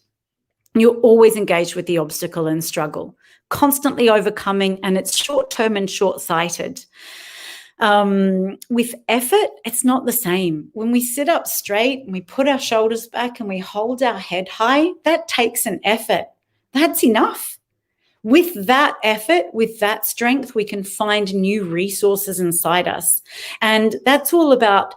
You're always engaged with the obstacle and struggle, constantly overcoming, and it's short-term and short-sighted. With effort, it's not the same. When we sit up straight and we put our shoulders back and we hold our head high, that takes an effort. That's enough. With that effort, with that strength, we can find new resources inside us. And that's all about,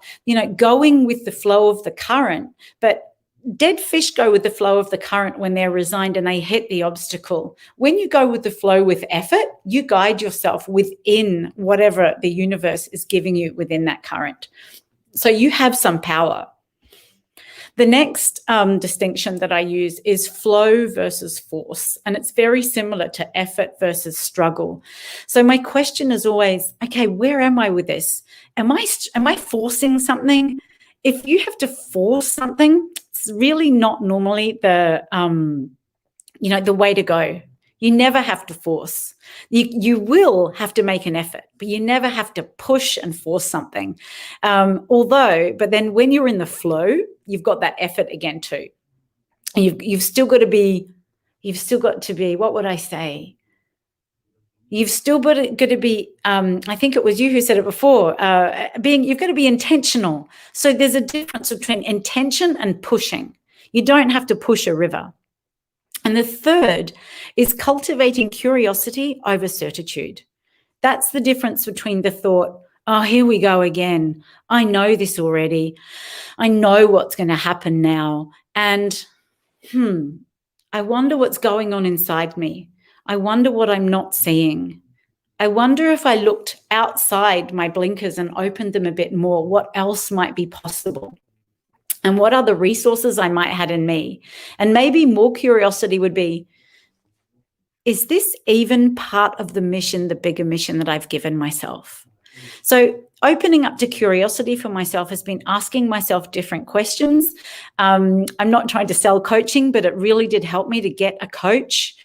going with the flow of the current. But dead fish go with the flow of the current when they're resigned and they hit the obstacle. When you go with the flow with effort, you guide yourself within whatever the universe is giving you within that current. So you have some power. The next distinction that I use is flow versus force, and it's very similar to effort versus struggle. So my question is always, okay, where am I with this? Am I forcing something? If you have to force something, it's really not normally the way to go. You never have to force. You will have to make an effort, but you never have to push and force something. But then when you're in the flow, you've got that effort again too. And you've still got to be, what would I say? You've still got to be, I think it was you who said it before, you've got to be intentional. So there's a difference between intention and pushing. You don't have to push a river. And the third is cultivating curiosity over certitude. That's the difference between the thought, oh, here we go again. I know this already. I know what's going to happen now. And I wonder what's going on inside me. I wonder what I'm not seeing. I wonder if I looked outside my blinkers and opened them a bit more, what else might be possible? And what other resources I might have in me? And maybe more curiosity would be, is this even part of the mission, the bigger mission that I've given myself? So opening up to curiosity for myself has been asking myself different questions. I'm not trying to sell coaching, but it really did help me to get a coach,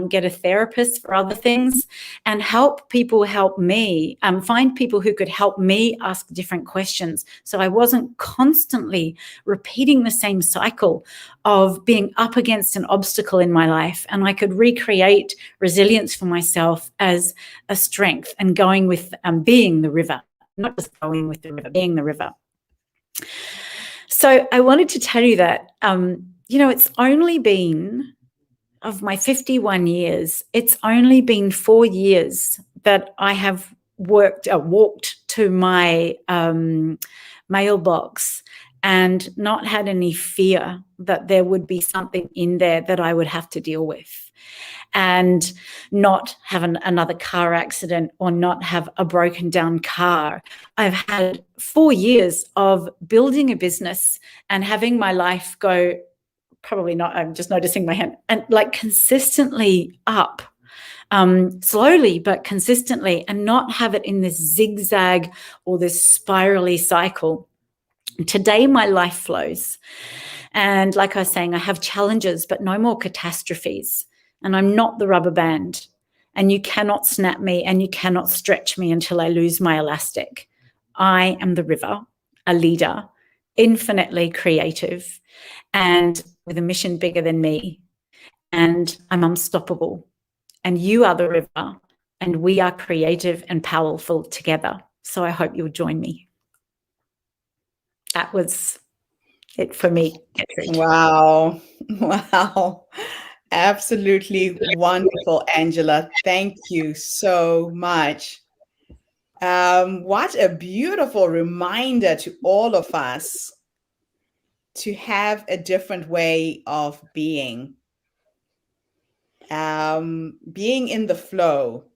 get a therapist for other things, and help people help me, find people who could help me ask different questions. So I wasn't constantly repeating the same cycle of being up against an obstacle in my life, and I could recreate resilience for myself as a strength and going with being the river, not just going with the river, being the river. So I wanted to tell you that, it's only been, of my 51 years, it's only been 4 years that I have walked to my mailbox and not had any fear that there would be something in there that I would have to deal with, and not have another car accident or not have a broken down car. I've had 4 years of building a business and having my life go, probably not, I'm just noticing my hand, and like consistently up, slowly but consistently, and not have it in this zigzag or this spirally cycle. Today, my life flows. And like I was saying, I have challenges, but no more catastrophes. And I'm not the rubber band. And you cannot snap me and you cannot stretch me until I lose my elastic. I am the river, a leader, infinitely creative, and with a mission bigger than me. And I'm unstoppable. And you are the river, and we are creative and powerful together. So I hope you'll join me. That was it for me. Wow. Wow. Absolutely wonderful, Angela. Thank you so much. What a beautiful reminder to all of us to have a different way of being. Being in the flow.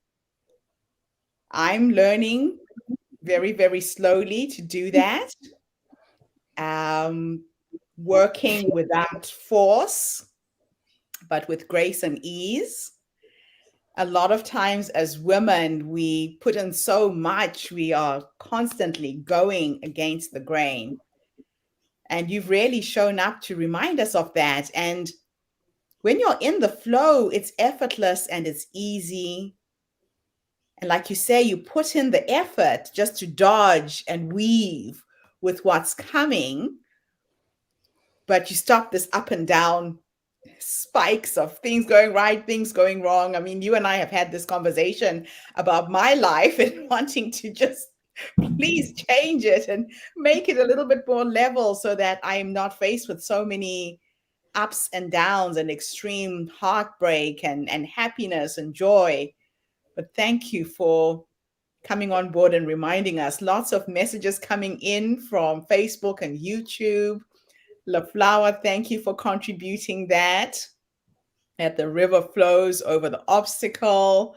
I'm learning very, very slowly to do that. Working without force, but with grace and ease. A lot of times as women, we put in so much, we are constantly going against the grain. And you've really shown up to remind us of that. And when you're in the flow, it's effortless and it's easy. And like you say, you put in the effort just to dodge and weave with what's coming, but you stop this up and down spikes of things going right, things going wrong. I mean, you and I have had this conversation about my life and wanting to just please change it and make it a little bit more level so that I am not faced with so many ups and downs and extreme heartbreak and happiness and joy. But thank you for coming on board and reminding us. Lots of messages coming in from Facebook and YouTube. La Flower, thank you for contributing that. That the river flows over the obstacle.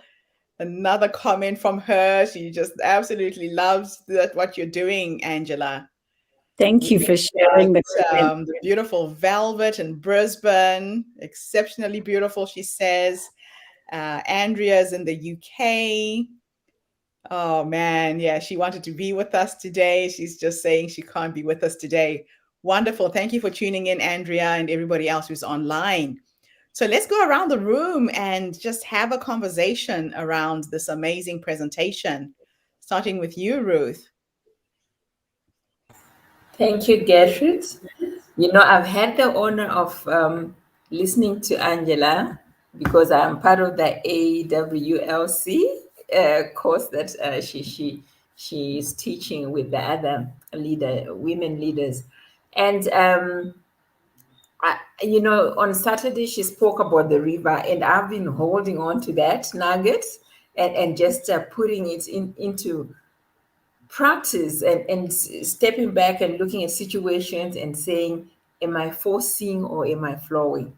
Another comment from her. She just absolutely loves that what you're doing, Angela. Thank you for sharing the beautiful velvet in Brisbane. Exceptionally beautiful, she says. Andrea's in the UK. Oh man, yeah, she wanted to be with us today. She's just saying she can't be with us today. Wonderful. Thank you for tuning in, Andrea, and everybody else who's online. So let's go around the room and just have a conversation around this amazing presentation, starting with you, Ruth. Thank you, Gertrude. I've had the honor of listening to Angela because I'm part of the AWLC course that she is teaching with the other women leaders. And on Saturday, she spoke about the river, and I've been holding on to that nugget and just putting it into practice and stepping back and looking at situations and saying, am I forcing or am I flowing?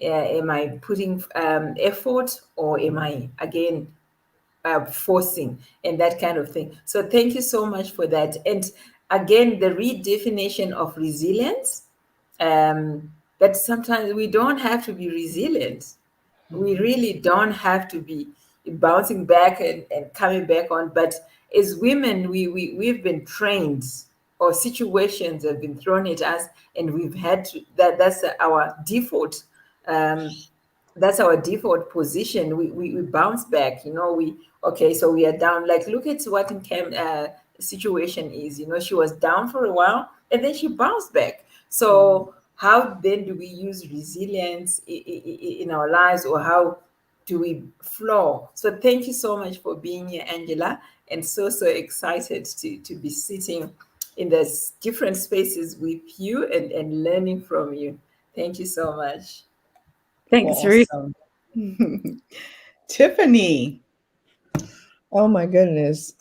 Am I putting effort or am I again forcing, and that kind of thing? So thank you so much for that. And again, the redefinition of resilience, that sometimes we don't have to be resilient. We really don't have to be bouncing back and coming back on. But as women, we've been trained, or situations have been thrown at us, and we've had to, that's our default. That's our default position. We bounce back, we, okay, so we are down. Like, look at what in Cam situation is, she was down for a while and then she bounced back. So how then do we use resilience in our lives, or how do we flow? So thank you so much for being here, Angela, and so excited to be sitting in these different spaces with you and learning from you. Thank you so much. Thanks, Ruth. Awesome. Tiffany. Oh my goodness.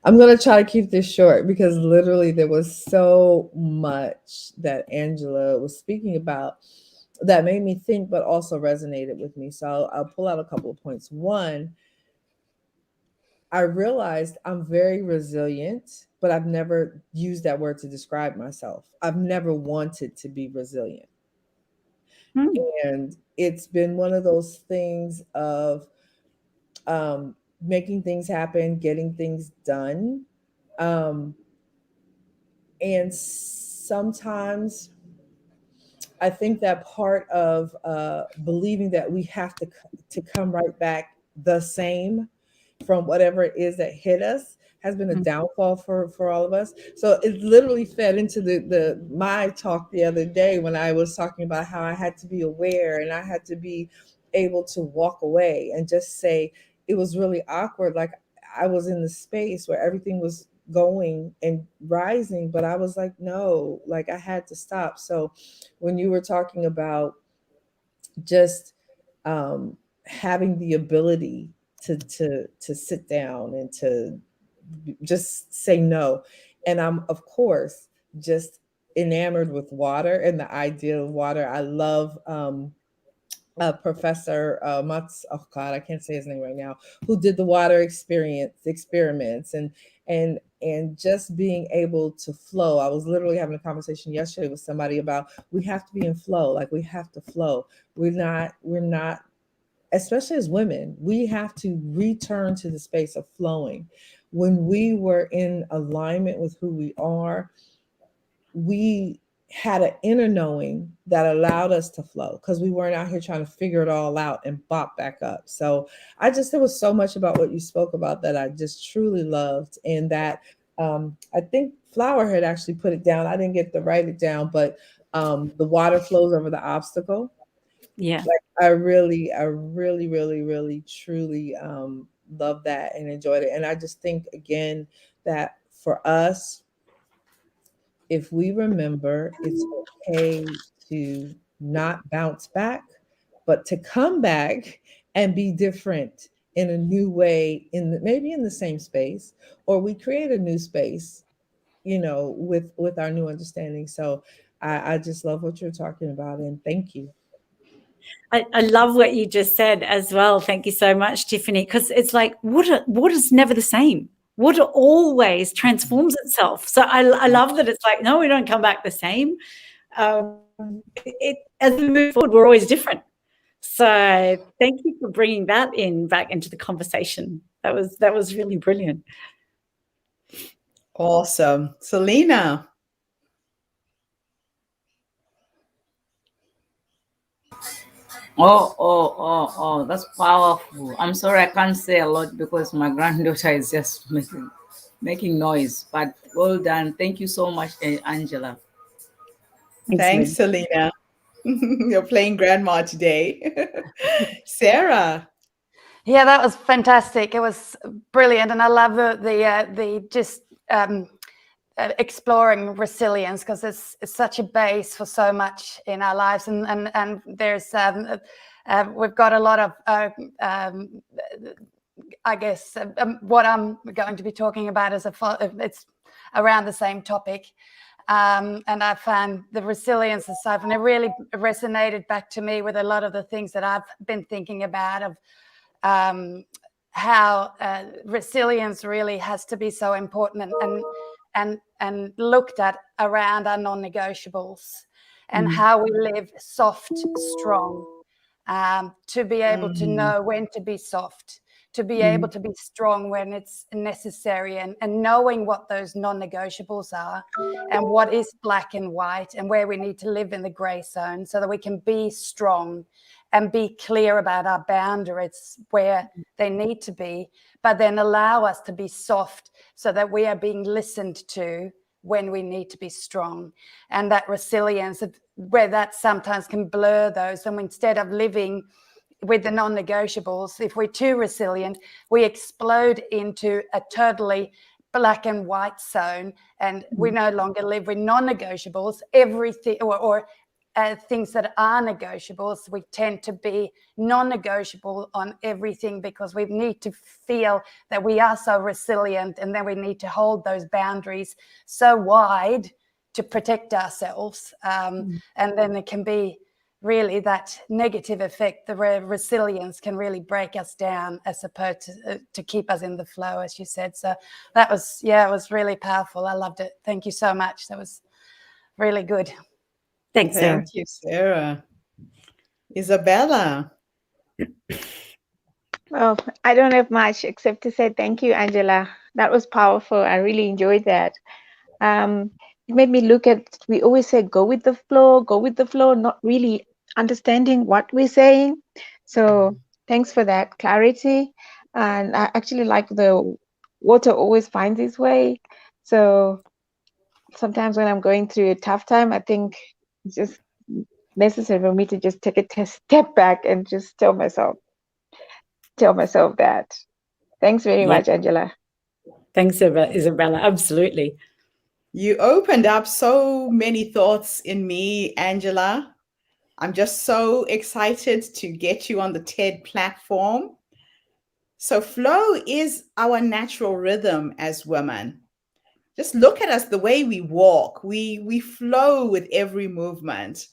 I'm gonna try to keep this short because literally there was so much that Angela was speaking about that made me think, but also resonated with me. So I'll pull out a couple of points. One, I realized I'm very resilient, but I've never used that word to describe myself. I've never wanted to be resilient. And it's been one of those things of making things happen, getting things done. Um, and sometimes I think that part of believing that we have to come right back the same from whatever it is that hit us has been a downfall for all of us. So it literally fed into the my talk the other day when I was talking about how I had to be aware and I had to be able to walk away and just say it was really awkward. Like I was in the space where everything was going and rising, but I was like, no, like I had to stop. So when you were talking about just having the ability to sit down and to just say no, and I'm of course just enamored with water and the idea of water. I love Professor Mats. Oh God, I can't say his name right now. Who did the water experiments and just being able to flow. I was literally having a conversation yesterday with somebody about we have to be in flow. Like we have to flow. We're not, especially as women, we have to return to the space of flowing. When we were in alignment with who we are, we had an inner knowing that allowed us to flow because we weren't out here trying to figure it all out and bop back up. So there was so much about what you spoke about that I just truly loved. And that I think Flower had actually put it down. I didn't get to write it down, but the water flows over the obstacle. Yeah. Like I really, really, really, truly love that and enjoyed it. And I just think again that for us, if we remember it's okay to not bounce back, but to come back and be different in a new way, maybe in the same space, or we create a new space, with our new understanding. So I just love what you're talking about, and thank you. I love what you just said as well. Thank you so much, Tiffany, because it's like water's never the same. Water always transforms itself. So I love that it's like, no, we don't come back the same. As we move forward, we're always different. So thank you for bringing that back into the conversation. That was really brilliant. Awesome. Selena. That's powerful. I'm sorry I can't say a lot because my granddaughter is just making noise. But well done. Thank you so much, Angela. Thanks, Selena. You're playing grandma today. Sarah. Yeah, that was fantastic. It was brilliant, and I love the just exploring resilience, because it's such a base for so much in our lives, and there's we've got a lot of I guess what I'm going to be talking about is it's around the same topic. And I found the resilience and stuff, and it really resonated back to me with a lot of the things that I've been thinking about of how resilience really has to be so important and looked at around our non-negotiables and how we live soft, strong, to be able to know when to be soft, to be able to be strong when it's necessary, and knowing what those non-negotiables are and what is black and white and where we need to live in the gray zone so that we can be strong and be clear about our boundaries where they need to be, but then allow us to be soft so that we are being listened to when we need to be strong. And that resilience, where that sometimes can blur those, and instead of living with the non-negotiables, if we're too resilient, we explode into a totally black and white zone, and we no longer live with non-negotiables. Everything or things that are negotiables, we tend to be non-negotiable on everything because we need to feel that we are so resilient, and then we need to hold those boundaries so wide to protect ourselves. And then it can be really that negative effect, the resilience can really break us down as opposed to keep us in the flow, as you said. So that was, it was really powerful. I loved it. Thank you so much. That was really good. Thanks, Sarah. Thank you, Sarah. Isabella. Well, I don't have much except to say thank you, Angela. That was powerful. I really enjoyed that. It made me look at, we always say, go with the flow, not really understanding what we're saying. So thanks for that clarity. And I actually like the water always finds its way. So sometimes when I'm going through a tough time, I think it's just necessary for me to just take a step back and just tell myself that. Thanks very much, Angela. Thanks, Isabella. Absolutely. You opened up so many thoughts in me, Angela. I'm just so excited to get you on the TED platform. So flow is our natural rhythm as women. Just look at us, the way we walk. We flow with every movement.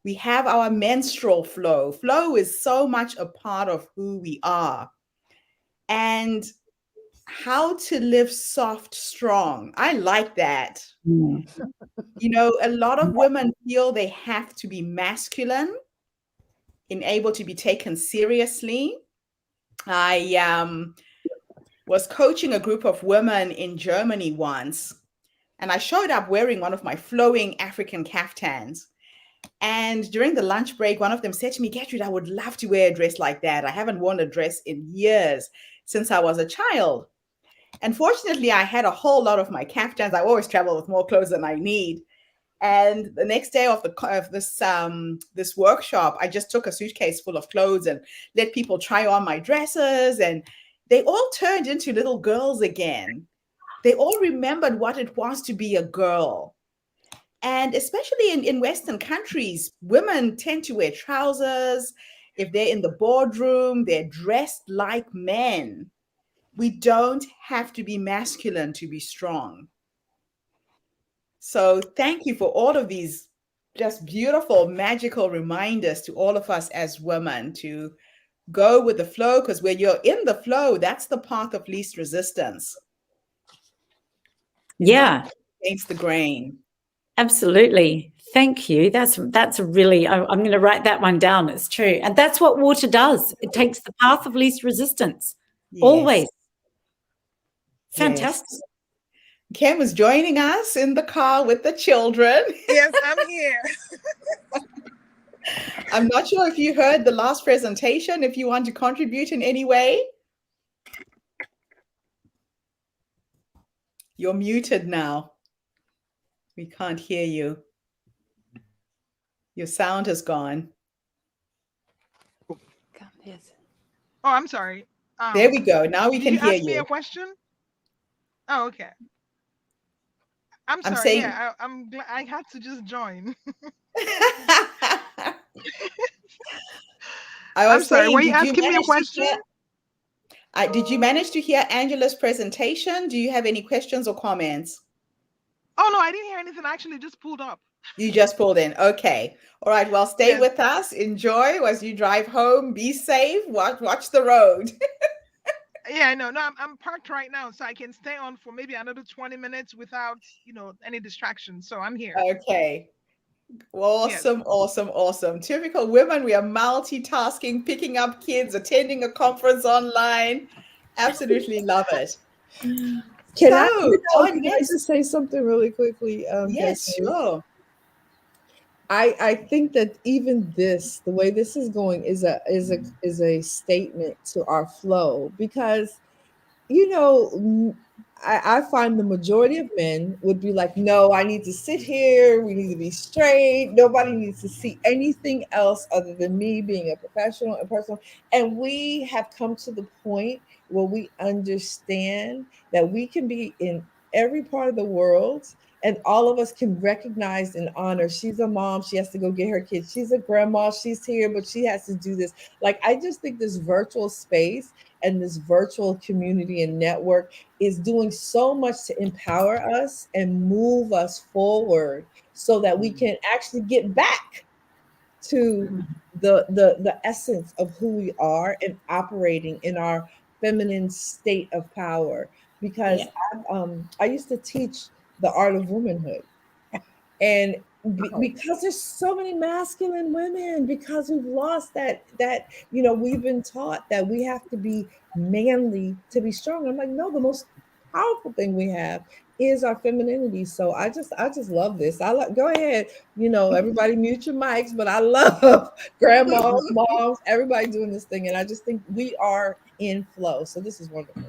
We have our menstrual flow. Flow is so much a part of who we are. And how to live soft, strong. I like that. You know, a lot of women feel they have to be masculine and able to be taken seriously. I was coaching a group of women in Germany once, and I showed up wearing one of my flowing African kaftans. And during the lunch break, one of them said to me, Gertrude, I would love to wear a dress like that. I haven't worn a dress in years, since I was a child. And fortunately, I had a whole lot of my kaftans. I always travel with more clothes than I need. And the next day of this workshop, I just took a suitcase full of clothes and let people try on my dresses. And they all turned into little girls again. They all remembered what it was to be a girl. And especially in Western countries, women tend to wear trousers. If they're in the boardroom, they're dressed like men. We don't have to be masculine to be strong. So thank you for all of these just beautiful, magical reminders to all of us as women to go with the flow, because when you're in the flow, that's the path of least resistance. Yeah. Against the grain. Absolutely. Thank you. That's a really, I'm going to write that one down. It's true. And that's what water does. It takes the path of least resistance. Yes. Always. Fantastic. Yes. Kim is joining us in the car with the children. Yes, I'm here. I'm not sure if you heard the last presentation, if you want to contribute in any way. You're muted now. We can't hear you. Your sound has gone. Yes. Oh, I'm sorry. There we go. Now we can hear you. Ask me a question? Oh, okay. I'm sorry. saying... Yeah, I'm glad I had to just join. I'm sorry. Were you asking me a question? Did you manage to hear Angela's presentation? Do you have any questions or comments? Oh no, I didn't hear anything. I actually just pulled up. You just pulled in. Okay. All right. Well, stay Yes. with us. Enjoy as you drive home. Be safe. Watch the road. Yeah, I know. No, I'm parked right now, so I can stay on for maybe another 20 minutes without, any distractions. So I'm here. Okay. Yes. Awesome, awesome, awesome. Typical women, we are multitasking, picking up kids, attending a conference online. Absolutely love it. Can I? So, John, Can I yes, just say something really quickly, yes, Gertrude? sure. I think that even this, the way this is going, is a statement to our flow, because you know, I find the majority of men would be like, no, I need to sit here. We need to be straight. Nobody needs to see anything else other than me being a professional and personal. And we have come to the point where we understand that we can be in every part of the world, and all of us can recognize and honor. She's a mom. She has to go get her kids. She's a grandma. She's here, but she has to do this. Like, I just think this virtual space and this virtual community and network is doing so much to empower us and move us forward so that we can actually get back to the essence of who we are and operating in our feminine state of power. Because Yeah. I used to teach the art of womanhood, and Oh, because there's so many masculine women, because we've lost that we've been taught that we have to be manly to be strong. I'm like, no, the most powerful thing we have is our femininity. So I just love this. Go ahead, everybody mute your mics, but I love grandmas, moms, everybody doing this thing, and I just think we are in flow. So this is wonderful.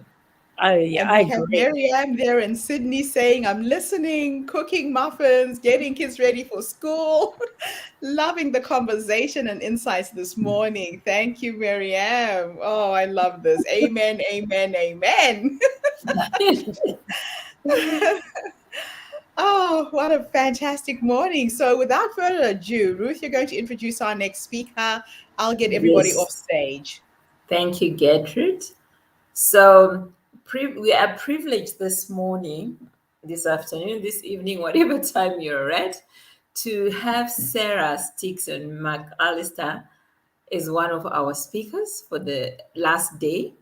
And I we have agree. Marianne there in Sydney saying, I'm listening, cooking muffins, getting kids ready for school. Loving the conversation and insights this morning. Thank you, Marianne. Oh, I love this. Amen, amen, amen. Oh, what a fantastic morning. So, without further ado, Ruth, you're going to introduce our next speaker. I'll get everybody off yes. stage. Thank you, Gertrude. So we are privileged this morning, this afternoon, this evening, whatever time you're at, to have Sarah Stixon McAllister as one of our speakers for the last day.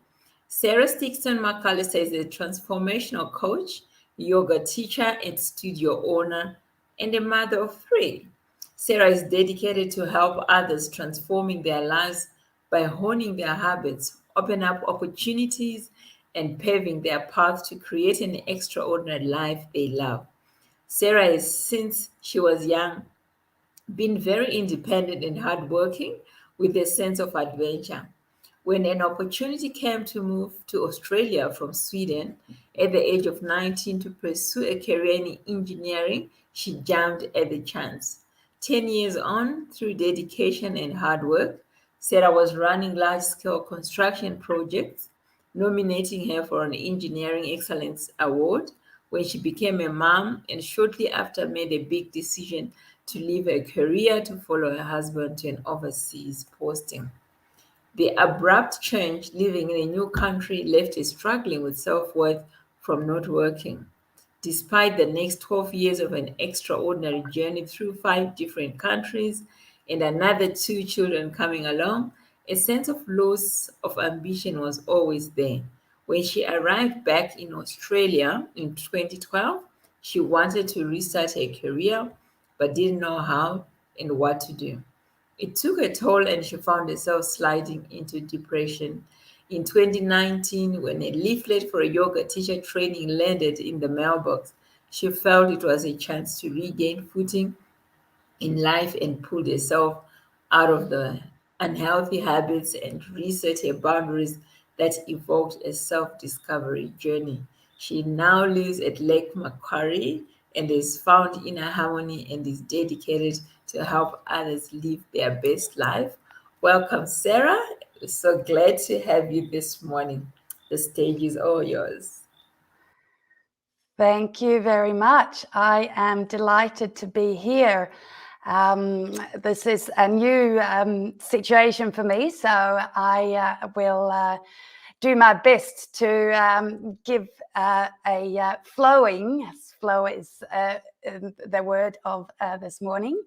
Sarah Stixon McAllister is a transformational coach, yoga teacher, and studio owner, and a mother of three. Sarah is dedicated to help others transforming their lives by honing their habits, open up opportunities, and paving their path to create an extraordinary life they love. Sarah has, since she was young, been very independent and hardworking with a sense of adventure. When an opportunity came to move to Australia from Sweden at the age of 19 to pursue a career in engineering, she jumped at the chance. 10 years on, through dedication and hard work, Sarah was running large scale construction projects, nominating her for an Engineering Excellence Award when she became a mom, and shortly after made a big decision to leave her career to follow her husband to an overseas posting. The abrupt change, living in a new country, left her struggling with self worth from not working. Despite the next 12 years of an extraordinary journey through five different countries and another two children coming along, a sense of loss of ambition was always there. When she arrived back in Australia in 2012, she wanted to restart her career but didn't know how and what to do. It took a toll and she found herself sliding into depression. In 2019, when a leaflet for a yoga teacher training landed in the mailbox, she felt it was a chance to regain footing in life and pulled herself out of the unhealthy habits and reset her boundaries that evoked a self discovery journey. She now lives at Lake Macquarie and is found inner harmony and is dedicated to help others live their best life. Welcome, Sarah. We're so glad to have you this morning. The stage is all yours. Thank you very much. I am delighted to be here. This is a new situation for me, so I will do my best to give a flowing, flow is the word of this morning,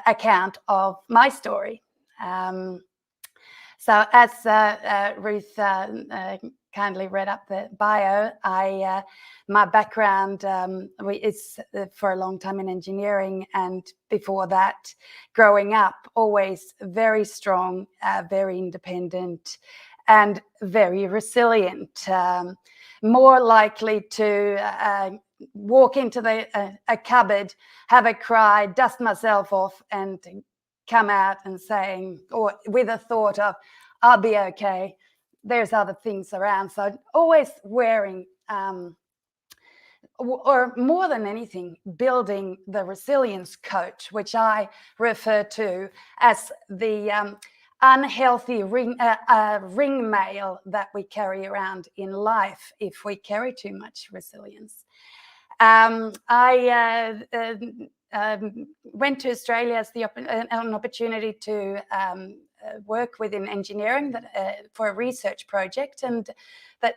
account of my story. So as Ruth kindly read up the bio, my background is for a long time in engineering, and before that, growing up, always very strong, very independent, and very resilient. More likely to walk into a cupboard, have a cry, dust myself off, and come out and saying, or with a thought of, I'll be okay. There's other things around. So always wearing, or more than anything, building the resilience coat, which I refer to as the unhealthy ring mail that we carry around in life if we carry too much resilience. I went to Australia as an opportunity to work within engineering for a research project, and that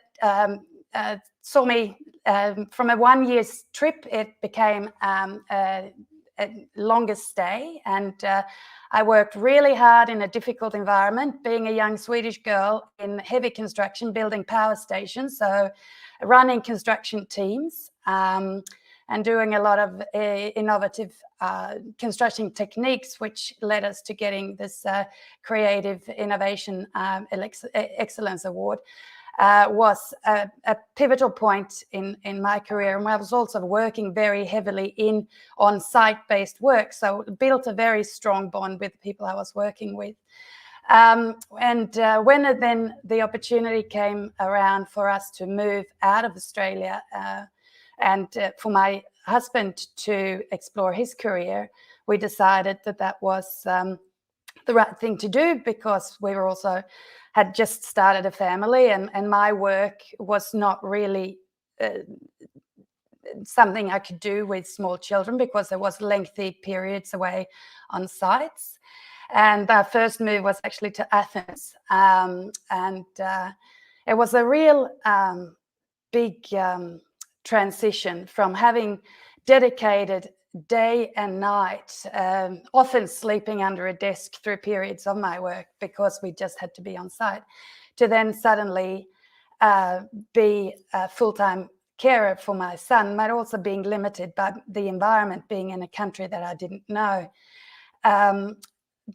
saw me from a 1 year's trip. It became a longer stay, and I worked really hard in a difficult environment, being a young Swedish girl in heavy construction, building power stations, so running construction teams. And doing a lot of innovative construction techniques, which led us to getting this Creative Innovation Excellence Award, was a pivotal point in my career. And I was also working very heavily on site-based work, so built a very strong bond with the people I was working with. And when then the opportunity came around for us to move out of Australia, and for my husband to explore his career, we decided that that was the right thing to do, because we were also had just started a family, and my work was not really something I could do with small children, because there was lengthy periods away on sites. And our first move was actually to Athens, and it was a real big transition from having dedicated day and night, often sleeping under a desk through periods of my work because we just had to be on site, to then suddenly be a full-time carer for my son, but also being limited by the environment, being in a country that I didn't know.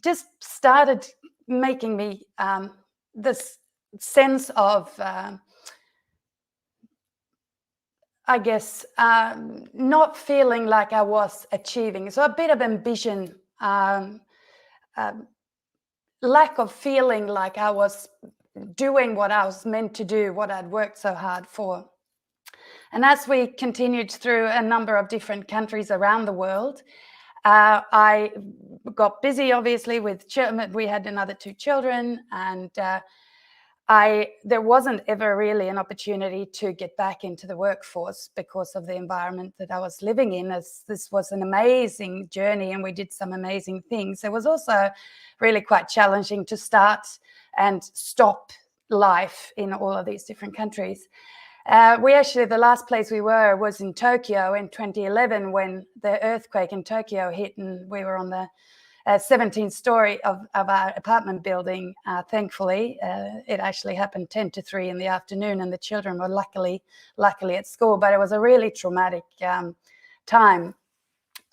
Just started making me this sense of I guess, not feeling like I was achieving. So a bit of ambition, lack of feeling like I was doing what I was meant to do, what I'd worked so hard for. And as we continued through a number of different countries around the world, I got busy, obviously, with children. We had another 2 children, and there wasn't ever really an opportunity to get back into the workforce because of the environment that I was living in. As this was an amazing journey and we did some amazing things, it was also really quite challenging to start and stop life in all of these different countries. The last place we were was in Tokyo in 2011, when the earthquake in Tokyo hit, and we were on the 17th story of our apartment building. Thankfully, it actually happened 10 to 3 in the afternoon, and the children were luckily at school. But it was a really traumatic time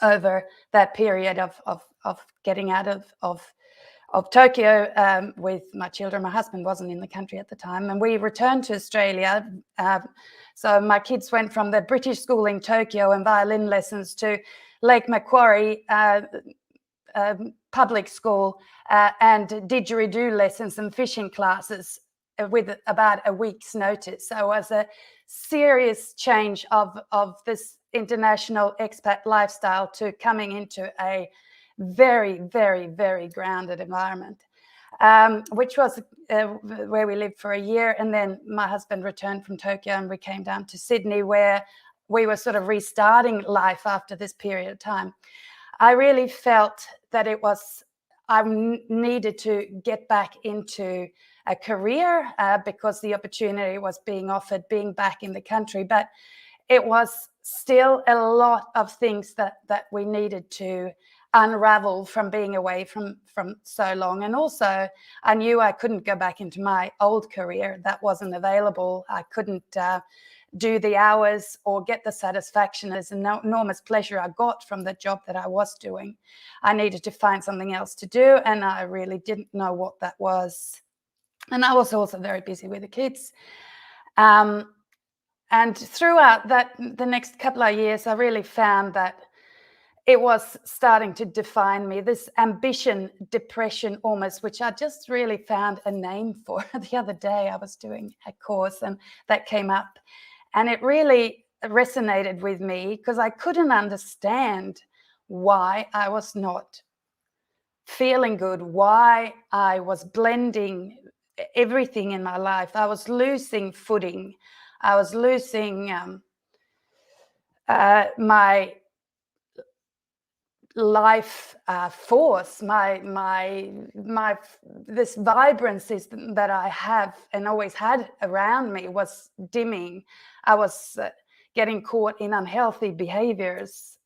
over that period of getting out of Tokyo with my children. My husband wasn't in the country at the time, and we returned to Australia. So my kids went from the British school in Tokyo and violin lessons to Lake Macquarie public school and didgeridoo lessons and fishing classes with about a week's notice. So it was a serious change of this international expat lifestyle to coming into a very, very, very grounded environment, which was where we lived for a year. And then my husband returned from Tokyo and we came down to Sydney, where we were sort of restarting life after this period of time. I really felt that I needed to get back into a career because the opportunity was being offered being back in the country. But it was still a lot of things that we needed to unravel from being away from so long. And also, I knew I couldn't go back into my old career. That wasn't available. I couldn't do the hours or get the satisfaction as an enormous pleasure I got from the job that I was doing. I needed to find something else to do, and I really didn't know what that was. And I was also very busy with the kids. And throughout the next couple of years, I really found that it was starting to define me, this ambition, depression almost, which I just really found a name for. The other day I was doing a course and that came up, and it really resonated with me because I couldn't understand why I was not feeling good, why I was blending everything in my life. I was losing footing. I was losing my life force, my this vibrancy that I have and always had around me was dimming. I was getting caught in unhealthy behaviors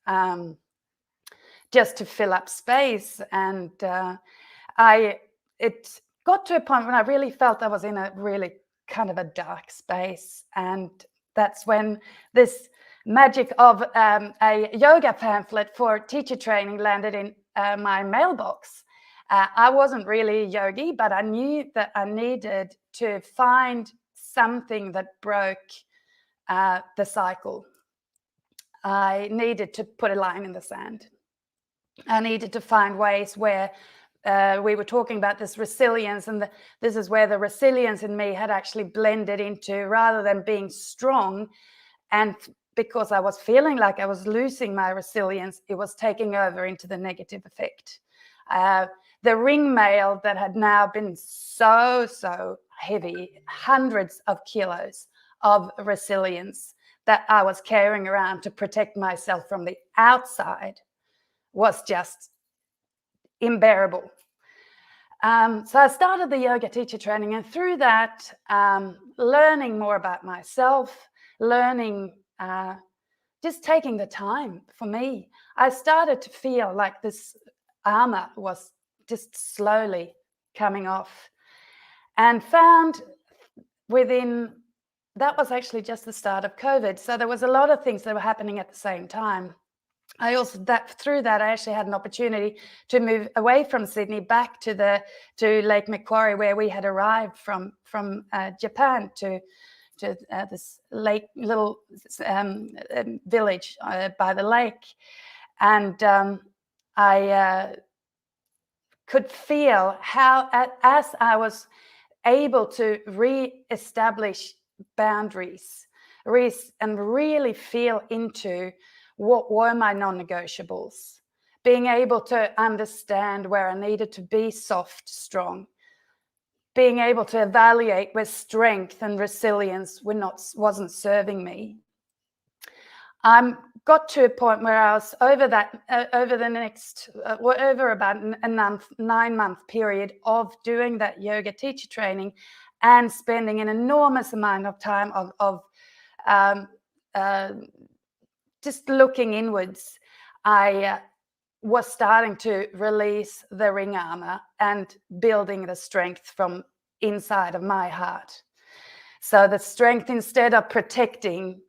just to fill up space, and it got to a point when I really felt I was in a really kind of a dark space, and that's when this magic of a yoga pamphlet for teacher training landed in my mailbox. I wasn't really a yogi, but I knew that I needed to find something that broke the cycle. I needed to put a line in the sand. I needed to find ways where we were talking about this resilience, and this is where the resilience in me had actually blended into, rather than being strong, and because I was feeling like I was losing my resilience, it was taking over into the negative effect. The ring mail that had now been so heavy, hundreds of kilos of resilience that I was carrying around to protect myself from the outside, was just unbearable. So I started the yoga teacher training, and through that, learning more about myself, learning, just taking the time for me, I started to feel like this armor was just slowly coming off, and found that was actually just the start of COVID. So there was a lot of things that were happening at the same time. I also through that I actually had an opportunity to move away from Sydney back to Lake Macquarie, where we had arrived from Japan, to this little village by the lake, and I could feel how as I was able to re-establish boundaries and really feel into what were my non-negotiables, being able to understand where I needed to be soft, strong, being able to evaluate where strength and resilience wasn't serving me. I got to a point where I was over about a 9-month period of doing that yoga teacher training and spending an enormous amount of time of just looking inwards. I was starting to release the ring armor and building the strength from inside of my heart. So the strength, instead of protecting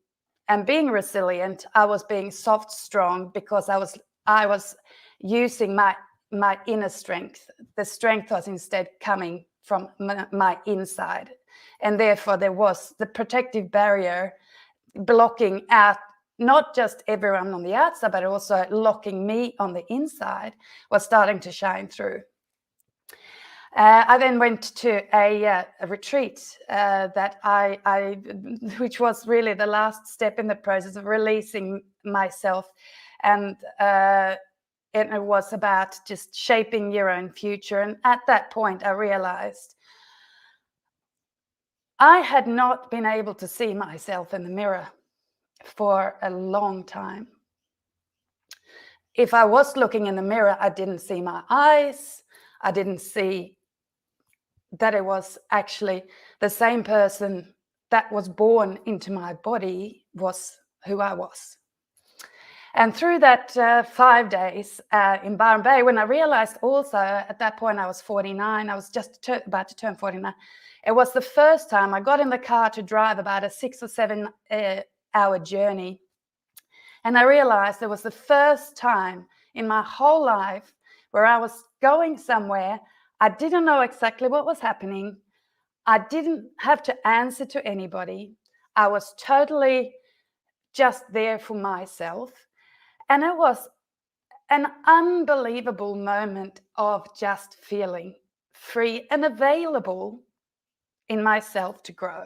and being resilient, I was being soft, strong, because I was using my inner strength. The strength was instead coming from my inside, and therefore there was the protective barrier blocking out not just everyone on the outside, but also locking me on the inside, was starting to shine through. I then went to a retreat that which was really the last step in the process of releasing myself, and it was about just shaping your own future. And at that point, I realized I had not been able to see myself in the mirror for a long time. If I was looking in the mirror, I didn't see my eyes. I didn't see that it was actually the same person that was born into my body was who I was. And through that 5 days in Byron Bay, when I realized also at that point I was 49, I was just about to turn 49. It was the first time I got in the car to drive about a 6 or 7 hour journey. And I realized it was the first time in my whole life where I was going somewhere. I didn't know exactly what was happening. I didn't have to answer to anybody. I was totally just there for myself. And it was an unbelievable moment of just feeling free and available in myself to grow.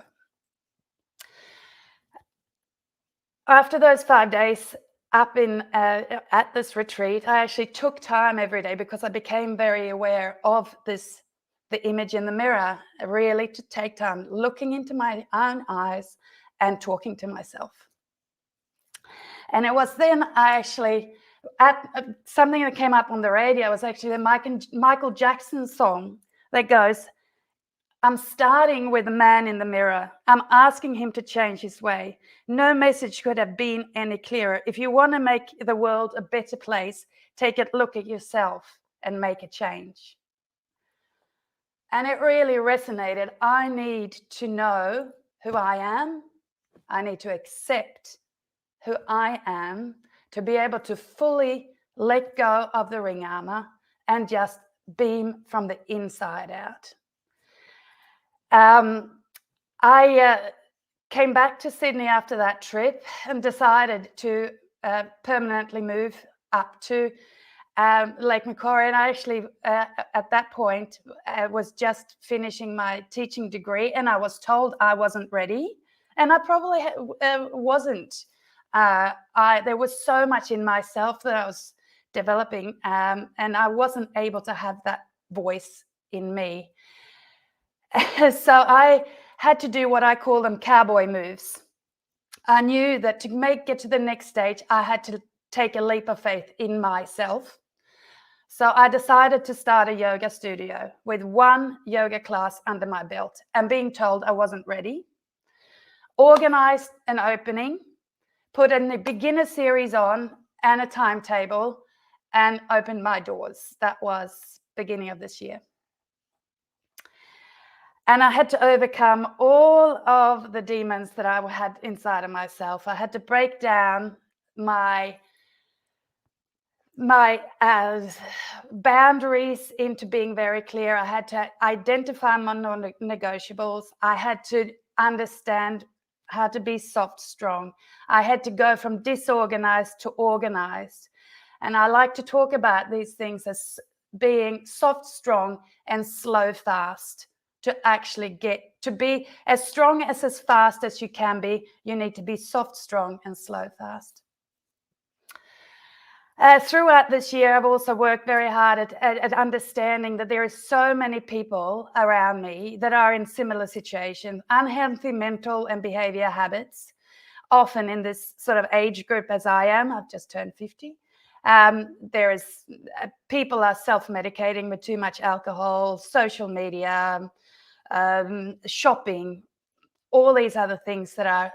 After those 5 days up in at this retreat, I actually took time every day because I became very aware of this, the image in the mirror, really to take time looking into my own eyes and talking to myself. And it was then I actually, at something that came up on the radio was actually the Michael Jackson song that goes, I'm starting with the man in the mirror. I'm asking him to change his way. No message could have been any clearer. If you want to make the world a better place, take a look at yourself and make a change. And it really resonated. I need to know who I am. I need to accept who I am to be able to fully let go of the ring armor and just beam from the inside out. I came back to Sydney after that trip and decided to permanently move up to Lake Macquarie. And I actually, at that point, was just finishing my teaching degree, and I was told I wasn't ready. And I probably wasn't. There was so much in myself that I was developing, and I wasn't able to have that voice in me. So I had to do what I call them cowboy moves. I knew that to get to the next stage, I had to take a leap of faith in myself. So I decided to start a yoga studio with 1 yoga class under my belt and being told I wasn't ready. Organized an opening, put a beginner series on and a timetable, and opened my doors. That was beginning of this year. And I had to overcome all of the demons that I had inside of myself. I had to break down my boundaries into being very clear. I had to identify my non-negotiables. I had to understand how to be soft, strong. I had to go from disorganized to organized. And I like to talk about these things as being soft, strong, and slow, fast. To actually get to be as strong as fast as you can be, you need to be soft, strong, and slow, fast. Throughout this year, I've also worked very hard at understanding that there are so many people around me that are in similar situations, unhealthy mental and behavior habits, often in this sort of age group as I am. I've just turned 50. There is people are self-medicating with too much alcohol, social media, shopping, all these other things that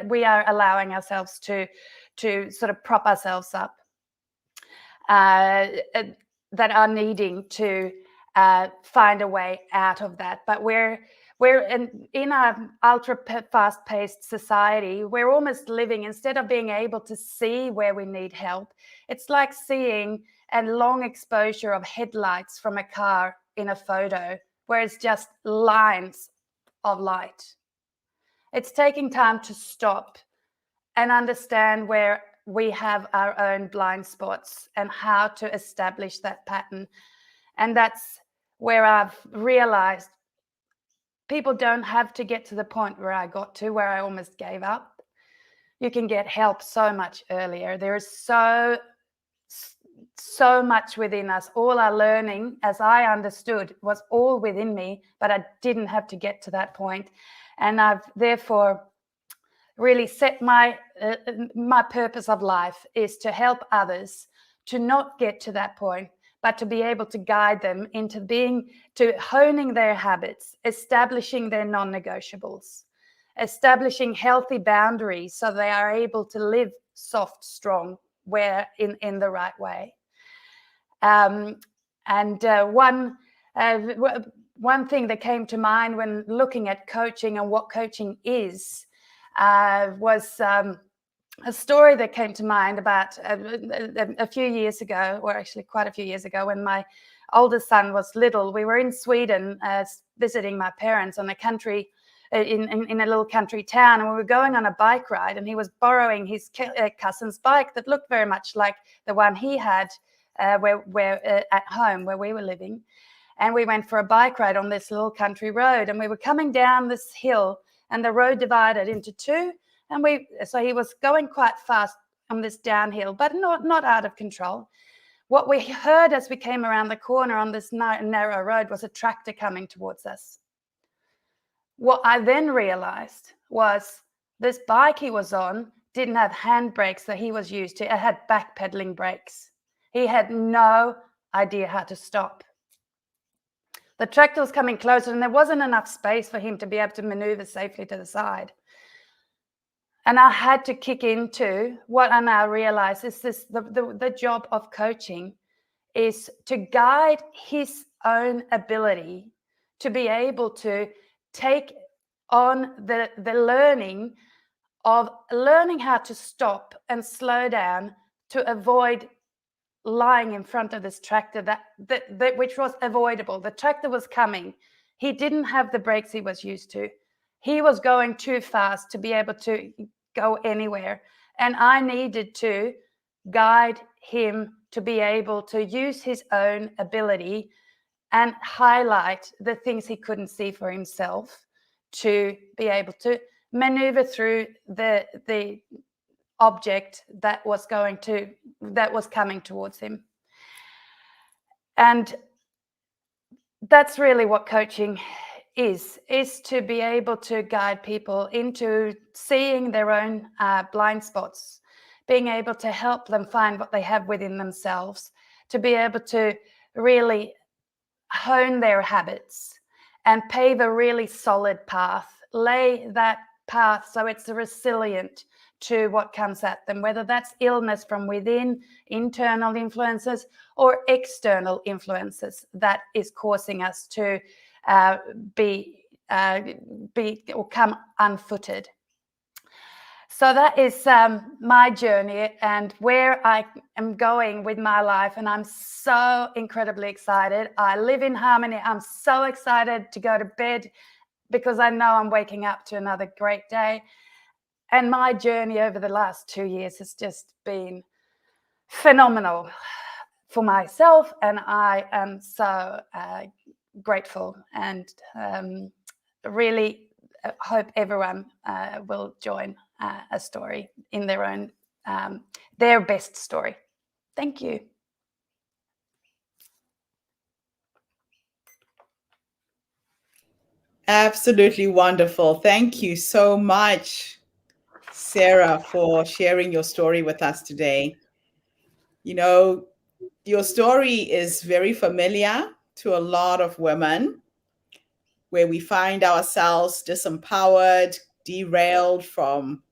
we are allowing ourselves to sort of prop ourselves up, that are needing to find a way out of that. But we're in our ultra fast-paced society, we're almost living, instead of being able to see where we need help, it's like seeing a long exposure of headlights from a car in a photo, where it's just lines of light. It's taking time to stop and understand where we have our own blind spots and how to establish that pattern. And that's where I've realized people don't have to get to the point where I got to, where I almost gave up. You can get help so much earlier. There is so much within us. All our learning, as I understood, was all within me, but I didn't have to get to that point. And I've therefore really set my purpose of life is to help others to not get to that point, but to be able to guide them into to honing their habits, establishing their non-negotiables, establishing healthy boundaries so they are able to live soft, strong, where in the right way. And one thing that came to mind when looking at coaching and what coaching is was a story that came to mind about a few years ago, or actually quite a few years ago, when my oldest son was little. We were in Sweden visiting my parents on a country in a little country town, and we were going on a bike ride, and he was borrowing his cousin's bike that looked very much like the one he had where at home where we were living. And we went for a bike ride on this little country road, and we were coming down this hill, and the road divided into two. And so he was going quite fast on this downhill, but not out of control. What we heard as we came around the corner on this narrow road was a tractor coming towards us. What I then realized was this bike he was on didn't have handbrakes that he was used to. It had backpedaling brakes. He had no idea how to stop. The tractor was coming closer, and there wasn't enough space for him to be able to maneuver safely to the side. And I had to kick into what I now realize is the job of coaching is to guide his own ability to be able to take on the learning of learning how to stop and slow down to avoid lying in front of this tractor that which was avoidable. The tractor was coming. He didn't have the brakes he was used to. He was going too fast to be able to go anywhere. And I needed to guide him to be able to use his own ability and highlight the things he couldn't see for himself to be able to maneuver through the object that was coming towards him. And that's really what coaching is to be able to guide people into seeing their own blind spots, being able to help them find what they have within themselves, to be able to really hone their habits and pave a really solid path, lay that path so it's resilient to what comes at them, whether that's illness from within, internal influences, or external influences that is causing us to be or come unfooted. So that is my journey and where I am going with my life, and I'm so incredibly excited. I live in harmony. I'm so excited to go to bed because I know I'm waking up to another great day. And my journey over the last 2 years has just been phenomenal for myself, and I am so grateful and really hope everyone will join a story in their own, their best story. Thank you. Absolutely wonderful. Thank you so much, Sarah, for sharing your story with us today. You know, your story is very familiar to a lot of women, where we find ourselves disempowered, derailed from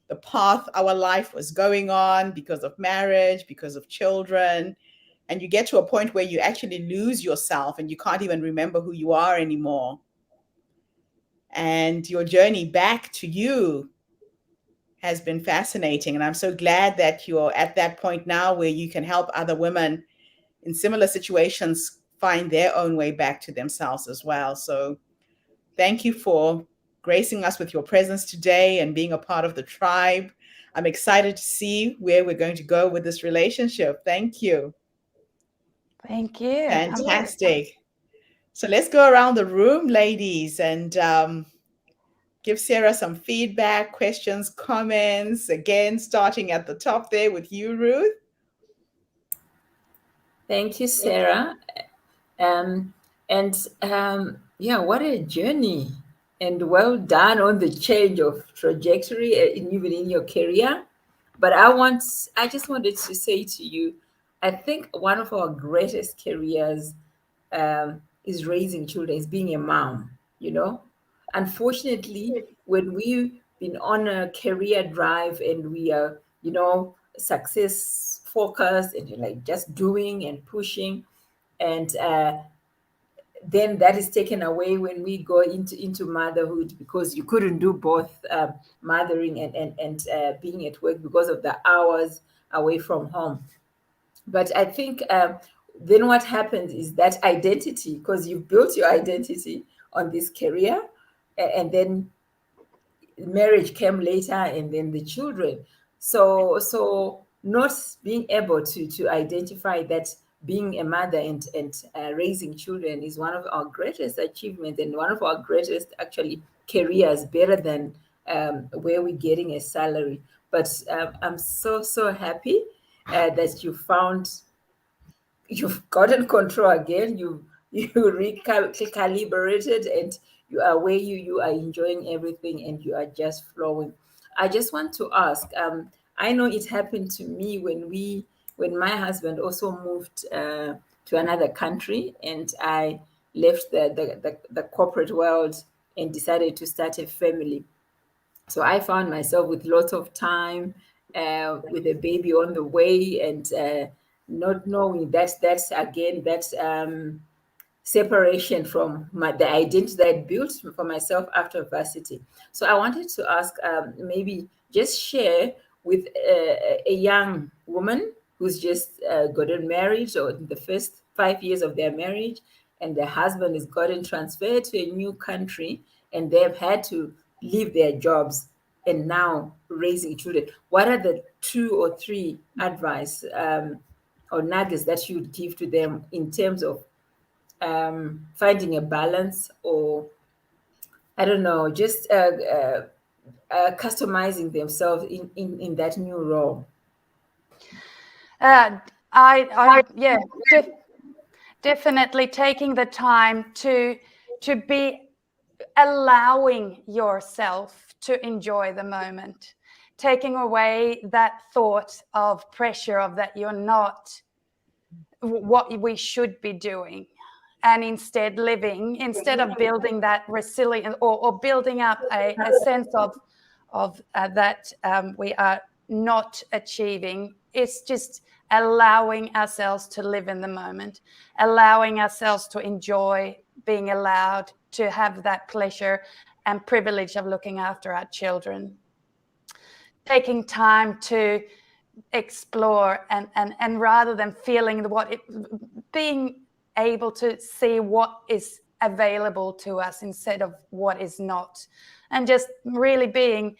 the path our life was going on because of marriage, because of children. And you get to a point where you actually lose yourself and you can't even remember who you are anymore. And your journey back to you has been fascinating. And I'm so glad that you're at that point now where you can help other women in similar situations find their own way back to themselves as well. So thank you for gracing us with your presence today and being a part of the tribe. I'm excited to see where we're going to go with this relationship. Thank you. Thank you. Fantastic. So let's go around the room, ladies, and give Sarah some feedback, questions, comments. Again, starting at the top there with you, Ruth. Thank you, Sarah. Yeah, what a journey. And well done on the change of trajectory even in your career. But I just wanted to say to you, I think one of our greatest careers is raising children, is being a mom, you know. Unfortunately, when we've been on a career drive and we are, you know, success focused and you're like just doing and pushing, and then that is taken away when we go into motherhood, because you couldn't do both, mothering and being at work because of the hours away from home. But I think then what happens is that identity, because you've built your identity on this career, and then marriage came later, and then the children. So not being able to identify that being a mother and raising children is one of our greatest achievements and one of our greatest actually careers, better than where we're getting a salary. But I'm so happy that you found, you've gotten control again. You recalibrated, and you are where you are enjoying everything, and you are just flowing. I just want to ask. I know it happened to me when my husband also moved to another country, and I left the corporate world and decided to start a family. So I found myself with lots of time, with a baby on the way, and not knowing that's again that separation from the identity that I built for myself after varsity. So I wanted to ask, maybe just share with a young woman who's just gotten married, or in the first 5 years of their marriage, and their husband has gotten transferred to a new country, and they've had to leave their jobs and now raising children. What are the two or three advice, or nuggets that you would give to them in terms of finding a balance, or I don't know, just customizing themselves in that new role? Yeah, definitely taking the time to be allowing yourself to enjoy the moment, taking away that thought of pressure of that you're not what we should be doing, and instead living, instead of building that resilience, or building up a sense of that we are not achieving. It's just allowing ourselves to live in the moment, allowing ourselves to enjoy, being allowed to have that pleasure and privilege of looking after our children, taking time to explore, and rather than feeling being able to see what is available to us instead of what is not, and just really being,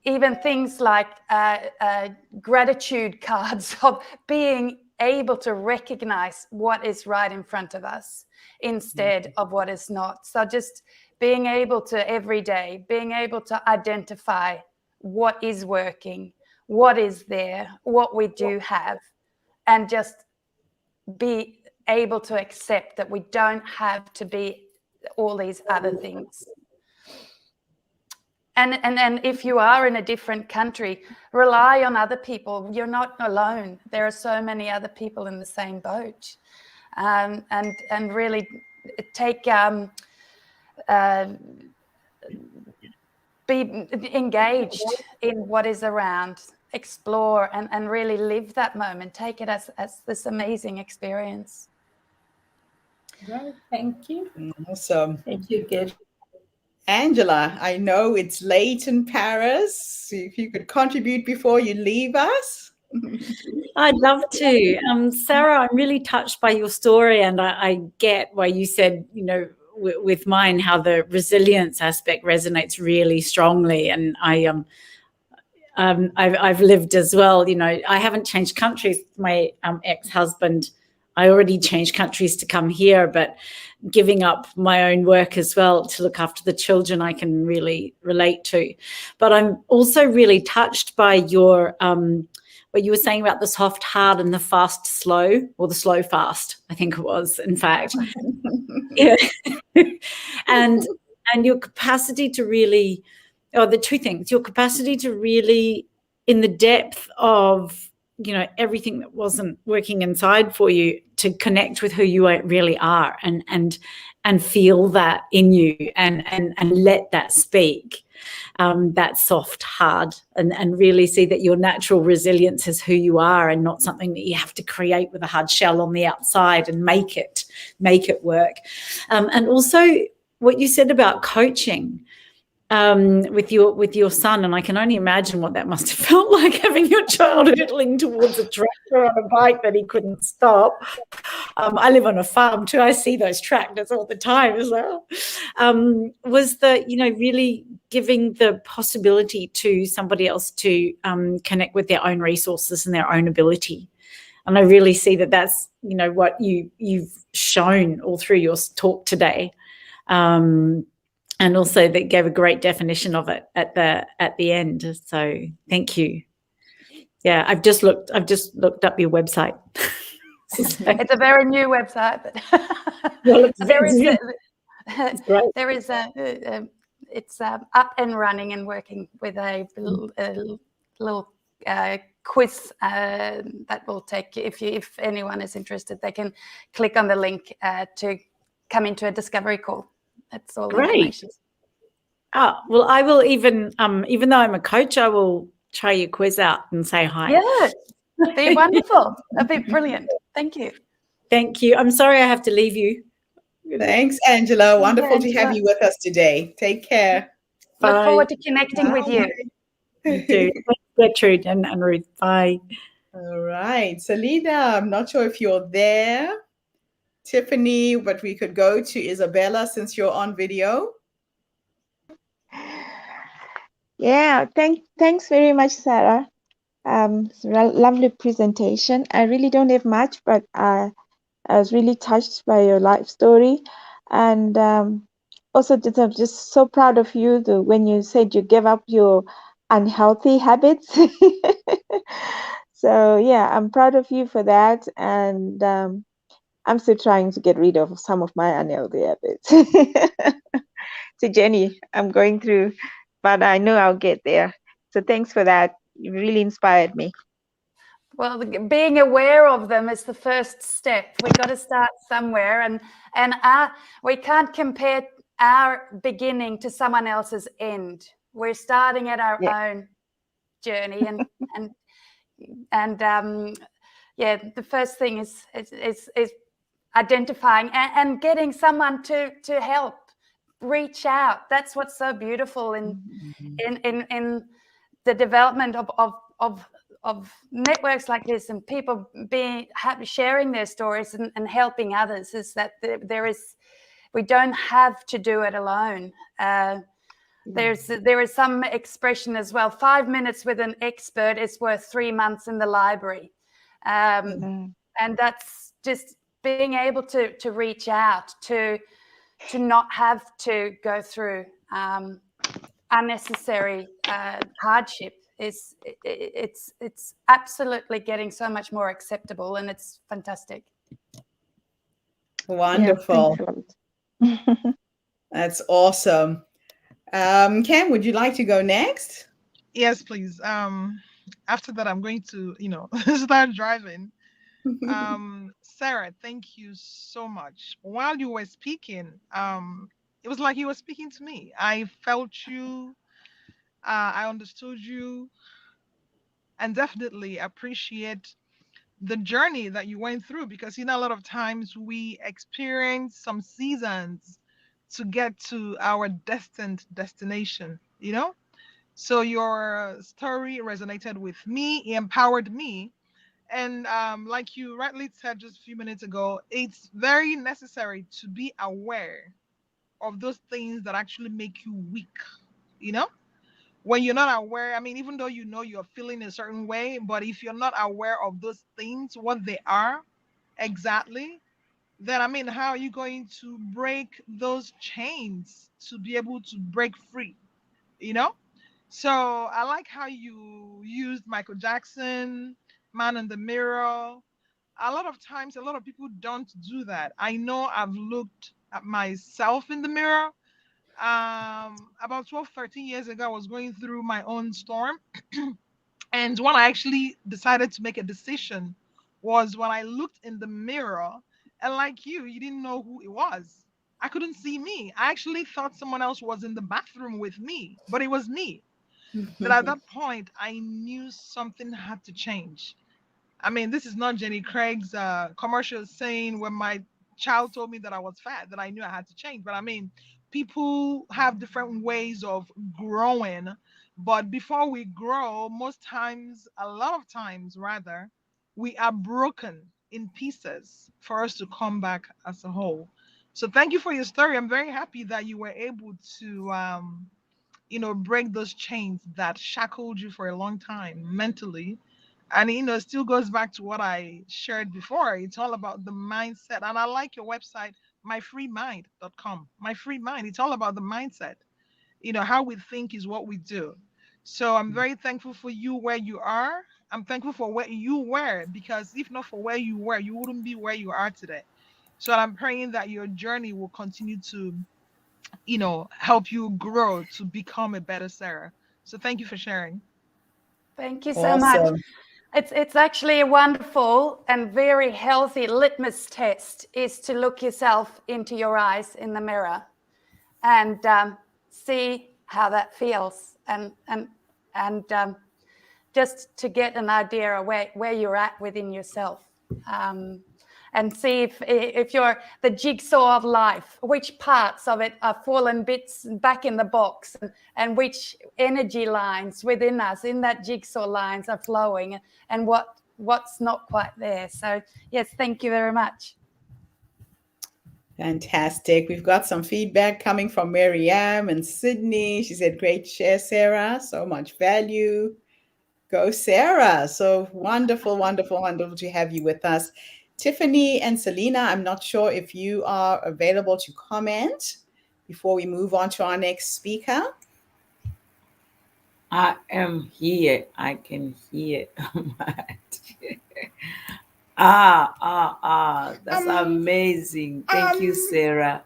even things like gratitude cards, of being able to recognize what is right in front of us instead of what is not. So just being able to, every day, being able to identify what is working, what is there, what we do have, and just be able to accept that we don't have to be all these other things. And if you are in a different country, rely on other people. You're not alone. There are so many other people in the same boat, and really take be engaged in what is around, explore, and really live that moment. Take it as this amazing experience. Right. Thank you. Awesome. Thank you, Gertrude. Angela, I know it's late in Paris. If you could contribute before you leave us. I'd love to. Sarah, I'm really touched by your story, and I get why you said, you know, with mine, how the resilience aspect resonates really strongly. And I've lived as well. You know, I haven't changed countries. My ex-husband, I already changed countries to come here, but giving up my own work as well to look after the children, I can really relate to. But I'm also really touched by your what you were saying about the soft hard and the fast slow, or the slow fast, I think it was, in fact. Yeah. and your capacity to really, or the two things, your capacity to really, in the depth of everything that wasn't working inside for you, to connect with who you really are, and feel that in you, and let that speak, that soft, hard, and really see that your natural resilience is who you are, and not something that you have to create with a hard shell on the outside and make it work. And also what you said about coaching, with your son, and I can only imagine what that must have felt like, having your child hurtling towards a tractor on a bike that he couldn't stop. I live on a farm too. I see those tractors all the time as well. Was that, really giving the possibility to somebody else to connect with their own resources and their own ability. And I really see that that's, what you've shown all through your talk today. And also that gave a great definition of it at the end. So thank you. Yeah, I've just looked up your website. It's a very new website, but it's up and running and working with a little quiz that will take, if anyone is interested, they can click on the link to come into a discovery call. That's all the information. Oh, well, I will even though I'm a coach, I will try your quiz out and say hi. Yeah, that'd be wonderful. That'd be brilliant. Thank you. Thank you. I'm sorry I have to leave you. Thanks, Angela. Wonderful to have you with us today. Take care. Bye. Look forward to connecting with you. You too. Gertrude and Ruth. Bye. All right. Selena, I'm not sure if you're there. Tiffany, but we could go to Isabella since you're on video. Yeah, thanks very much, Sarah. It's a lovely presentation. I really don't have much, but I was really touched by your life story, and also I'm just so proud of you when you said you gave up your unhealthy habits. So yeah, I'm proud of you for that, and I'm still trying to get rid of some of my unhealthy habits. It's a journey I'm going through, but I know I'll get there. So thanks for that. You really inspired me. Well, being aware of them is the first step. We've got to start somewhere, and we can't compare our beginning to someone else's end. We're starting at our own journey, and the first thing is identifying and getting someone to help. Reach out. That's what's so beautiful in the development of networks like this, and people sharing their stories and helping others, is that we don't have to do it alone. There is some expression as well. 5 minutes with an expert is worth 3 months in the library, and that's just being able to reach out, to not have to go through unnecessary hardship. It's absolutely getting so much more acceptable, and it's fantastic. Wonderful. Yeah, that's awesome. Cam, would you like to go next? Yes, please. After that, I'm going to, start driving. Sarah, thank you so much. While you were speaking, it was like you were speaking to me. I felt you, I understood you, and definitely appreciate the journey that you went through, because a lot of times we experience some seasons to get to our destined destination. So your story resonated with me, it empowered me. And like you rightly said just a few minutes ago, it's very necessary to be aware of those things that actually make you weak. When you're not aware, even though you're feeling a certain way, but if you're not aware of those things, what they are exactly, then how are you going to break those chains to be able to break free? So I like how you used Michael Jackson, Man in the Mirror. A lot of times, a lot of people don't do that. I know I've looked at myself in the mirror. About 12, 13 years ago, I was going through my own storm. And when I actually decided to make a decision was when I looked in the mirror, and like you didn't know who it was. I couldn't see me. I actually thought someone else was in the bathroom with me, but it was me. That at that point, I knew something had to change. I mean, this is not Jenny Craig's commercial saying when my child told me that I was fat, that I knew I had to change. But I mean, people have different ways of growing. But before we grow, most times, a lot of times rather, we are broken in pieces for us to come back as a whole. So thank you for your story. I'm very happy that you were able to break those chains that shackled you for a long time mentally. And it still goes back to what I shared before. It's all about the mindset. And I like your website, myfreemind.com. My Free Mind. It's all about the mindset. How we think is what we do. So I'm very thankful for you where you are. I'm thankful for where you were, because if not for where you were, you wouldn't be where you are today. So I'm praying that your journey will continue to help you grow to become a better Sarah. So thank you for sharing. Thank you so much. Awesome. It's actually a wonderful and very healthy litmus test is to look yourself into your eyes in the mirror and see how that feels, and just to get an idea of where you're at within yourself. And see if you're the jigsaw of life, which parts of it are fallen bits back in the box, and which energy lines within us in that jigsaw lines are flowing, and what's not quite there. So yes, thank you very much. Fantastic. We've got some feedback coming from Maryam and Sydney. She said, great share, Sarah. So much value. Go, Sarah. So wonderful, wonderful, wonderful to have you with us. Tiffany and Selena, I'm not sure if you are available to comment before we move on to our next speaker. I am here. I can hear. That's amazing. Thank you, Sarah.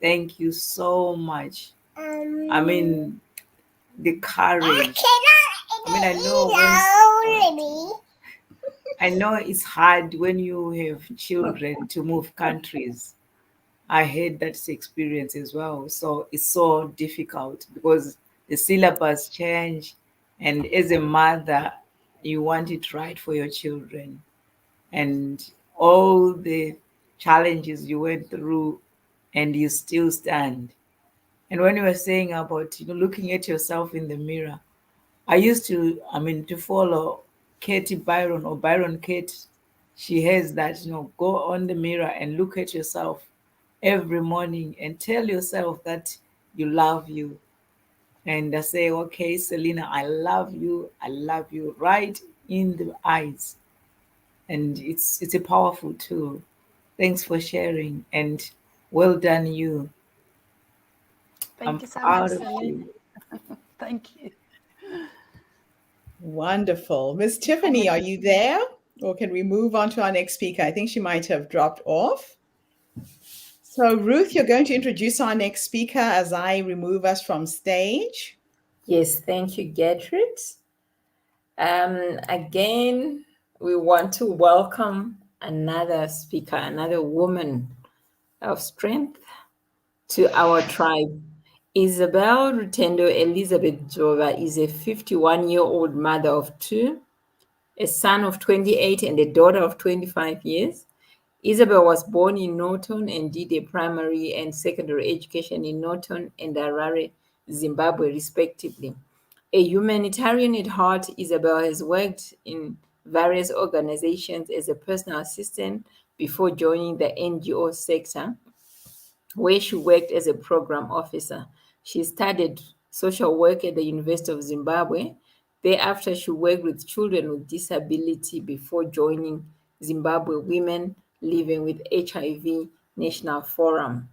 Thank you so much. I mean, the courage. I mean, I know it's hard when you have children to move countries. I had that experience as well. So it's so difficult because the syllabus change, and as a mother, you want it right for your children, and all the challenges you went through, and you still stand. And when you were saying about looking at yourself in the mirror, I used to, to follow Katie Byron, or Byron Kate. She has that, go on the mirror and look at yourself every morning and tell yourself that you love you. And I say, okay, Selena, I love you. I love you right in the eyes. And it's a powerful tool. Thanks for sharing, and well done you. Thank I'm you so much, proud of Selena. you. Thank you. Wonderful. Miss Tiffany, are you there? Or can we move on to our next speaker? I think she might have dropped off. So, Ruth, you're going to introduce our next speaker as I remove us from stage. Yes, thank you, Gertrude. Again, we want to welcome another speaker, another woman of strength to our tribe. Isabel Rutendo Elizabeth Jova is a 51-year-old mother of two, a son of 28 and a daughter of 25 years. Isabel was born in Norton and did a primary and secondary education in Norton and Harare, Zimbabwe, respectively. A humanitarian at heart, Isabel has worked in various organizations as a personal assistant before joining the NGO sector, where she worked as a program officer. She studied social work at the University of Zimbabwe. Thereafter, she worked with children with disability before joining Zimbabwe Women Living with HIV National Forum.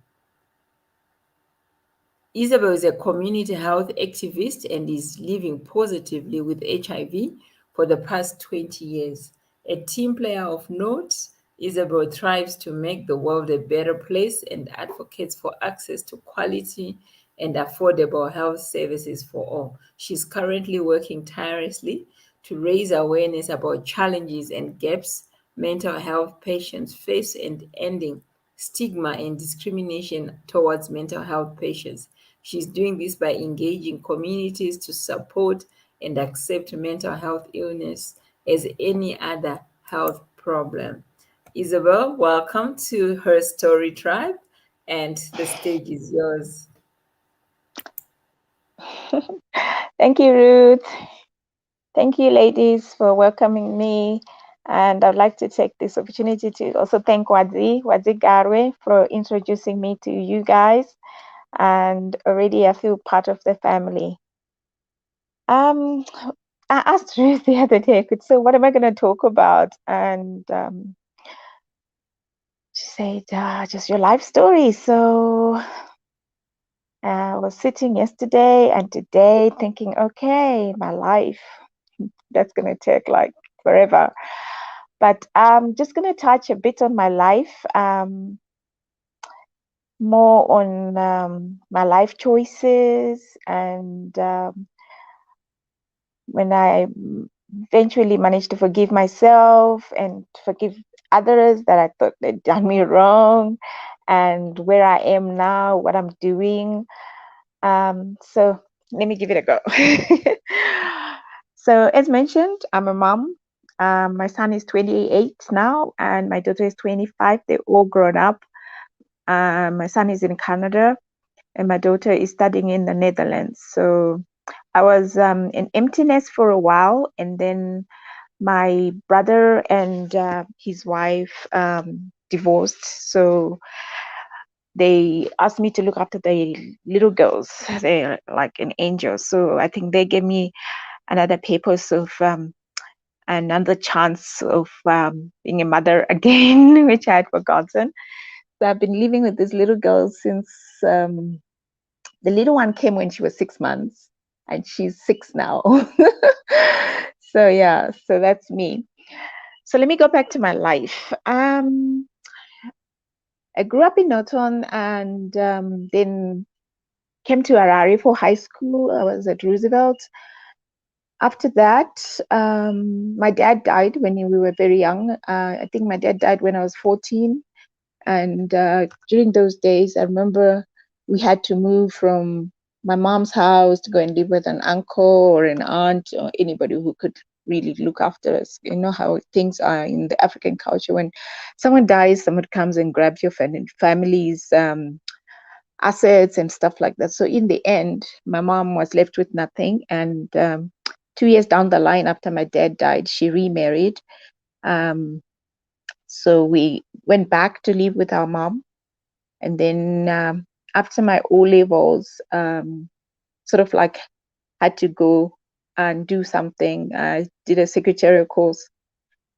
Isabel is a community health activist and is living positively with HIV for the past 20 years. A team player of note, Isabel thrives to make the world a better place and advocates for access to quality and affordable health services for all. She's currently working tirelessly to raise awareness about challenges and gaps mental health patients face and ending stigma and discrimination towards mental health patients. She's doing this by engaging communities to support and accept mental health illness as any other health problem. Isabel, welcome to Herstory Tribe, and the stage is yours. Thank you, Ruth. Thank you, ladies, for welcoming me. And I'd like to take this opportunity to also thank Wadzi Garwe, for introducing me to you guys. And already I feel part of the family. I asked Ruth the other day, so what am I going to talk about? And she said, just your life story. So I was sitting yesterday and today thinking, okay, my life, that's going to take like forever. But I'm just going to touch a bit on my life, more on my life choices, and when I eventually managed to forgive myself and forgive others that I thought they'd done me wrong, and where I am now, what I'm doing. So let me give it a go. So as mentioned, I'm a mom. My son is 28 now, and my daughter is 25. They're all grown up. My son is in Canada, and my daughter is studying in the Netherlands. So I was in emptiness for a while, and then my brother and his wife divorced. So they asked me to look after the little girls. They're like an angel. So I think they gave me another purpose of another chance of being a mother again, which I had forgotten. So I've been living with these little girls since the little one came when she was 6 months, and she's 6 now. So yeah, so that's me. So let me go back to my life. I grew up in Norton, and then came to Harare for high school. I was at Roosevelt. After that, my dad died when we were very young. I think my dad died when I was 14. And during those days, I remember we had to move from my mom's house to go and live with an uncle or an aunt or anybody who could really look after us. You know how things are in the African culture. When someone dies, someone comes and grabs your family's assets and stuff like that. So in the end, my mom was left with nothing. And 2 years down the line, after my dad died, she remarried. So we went back to live with our mom. And then after my O levels, sort of like had to go and do something. I did a secretarial course.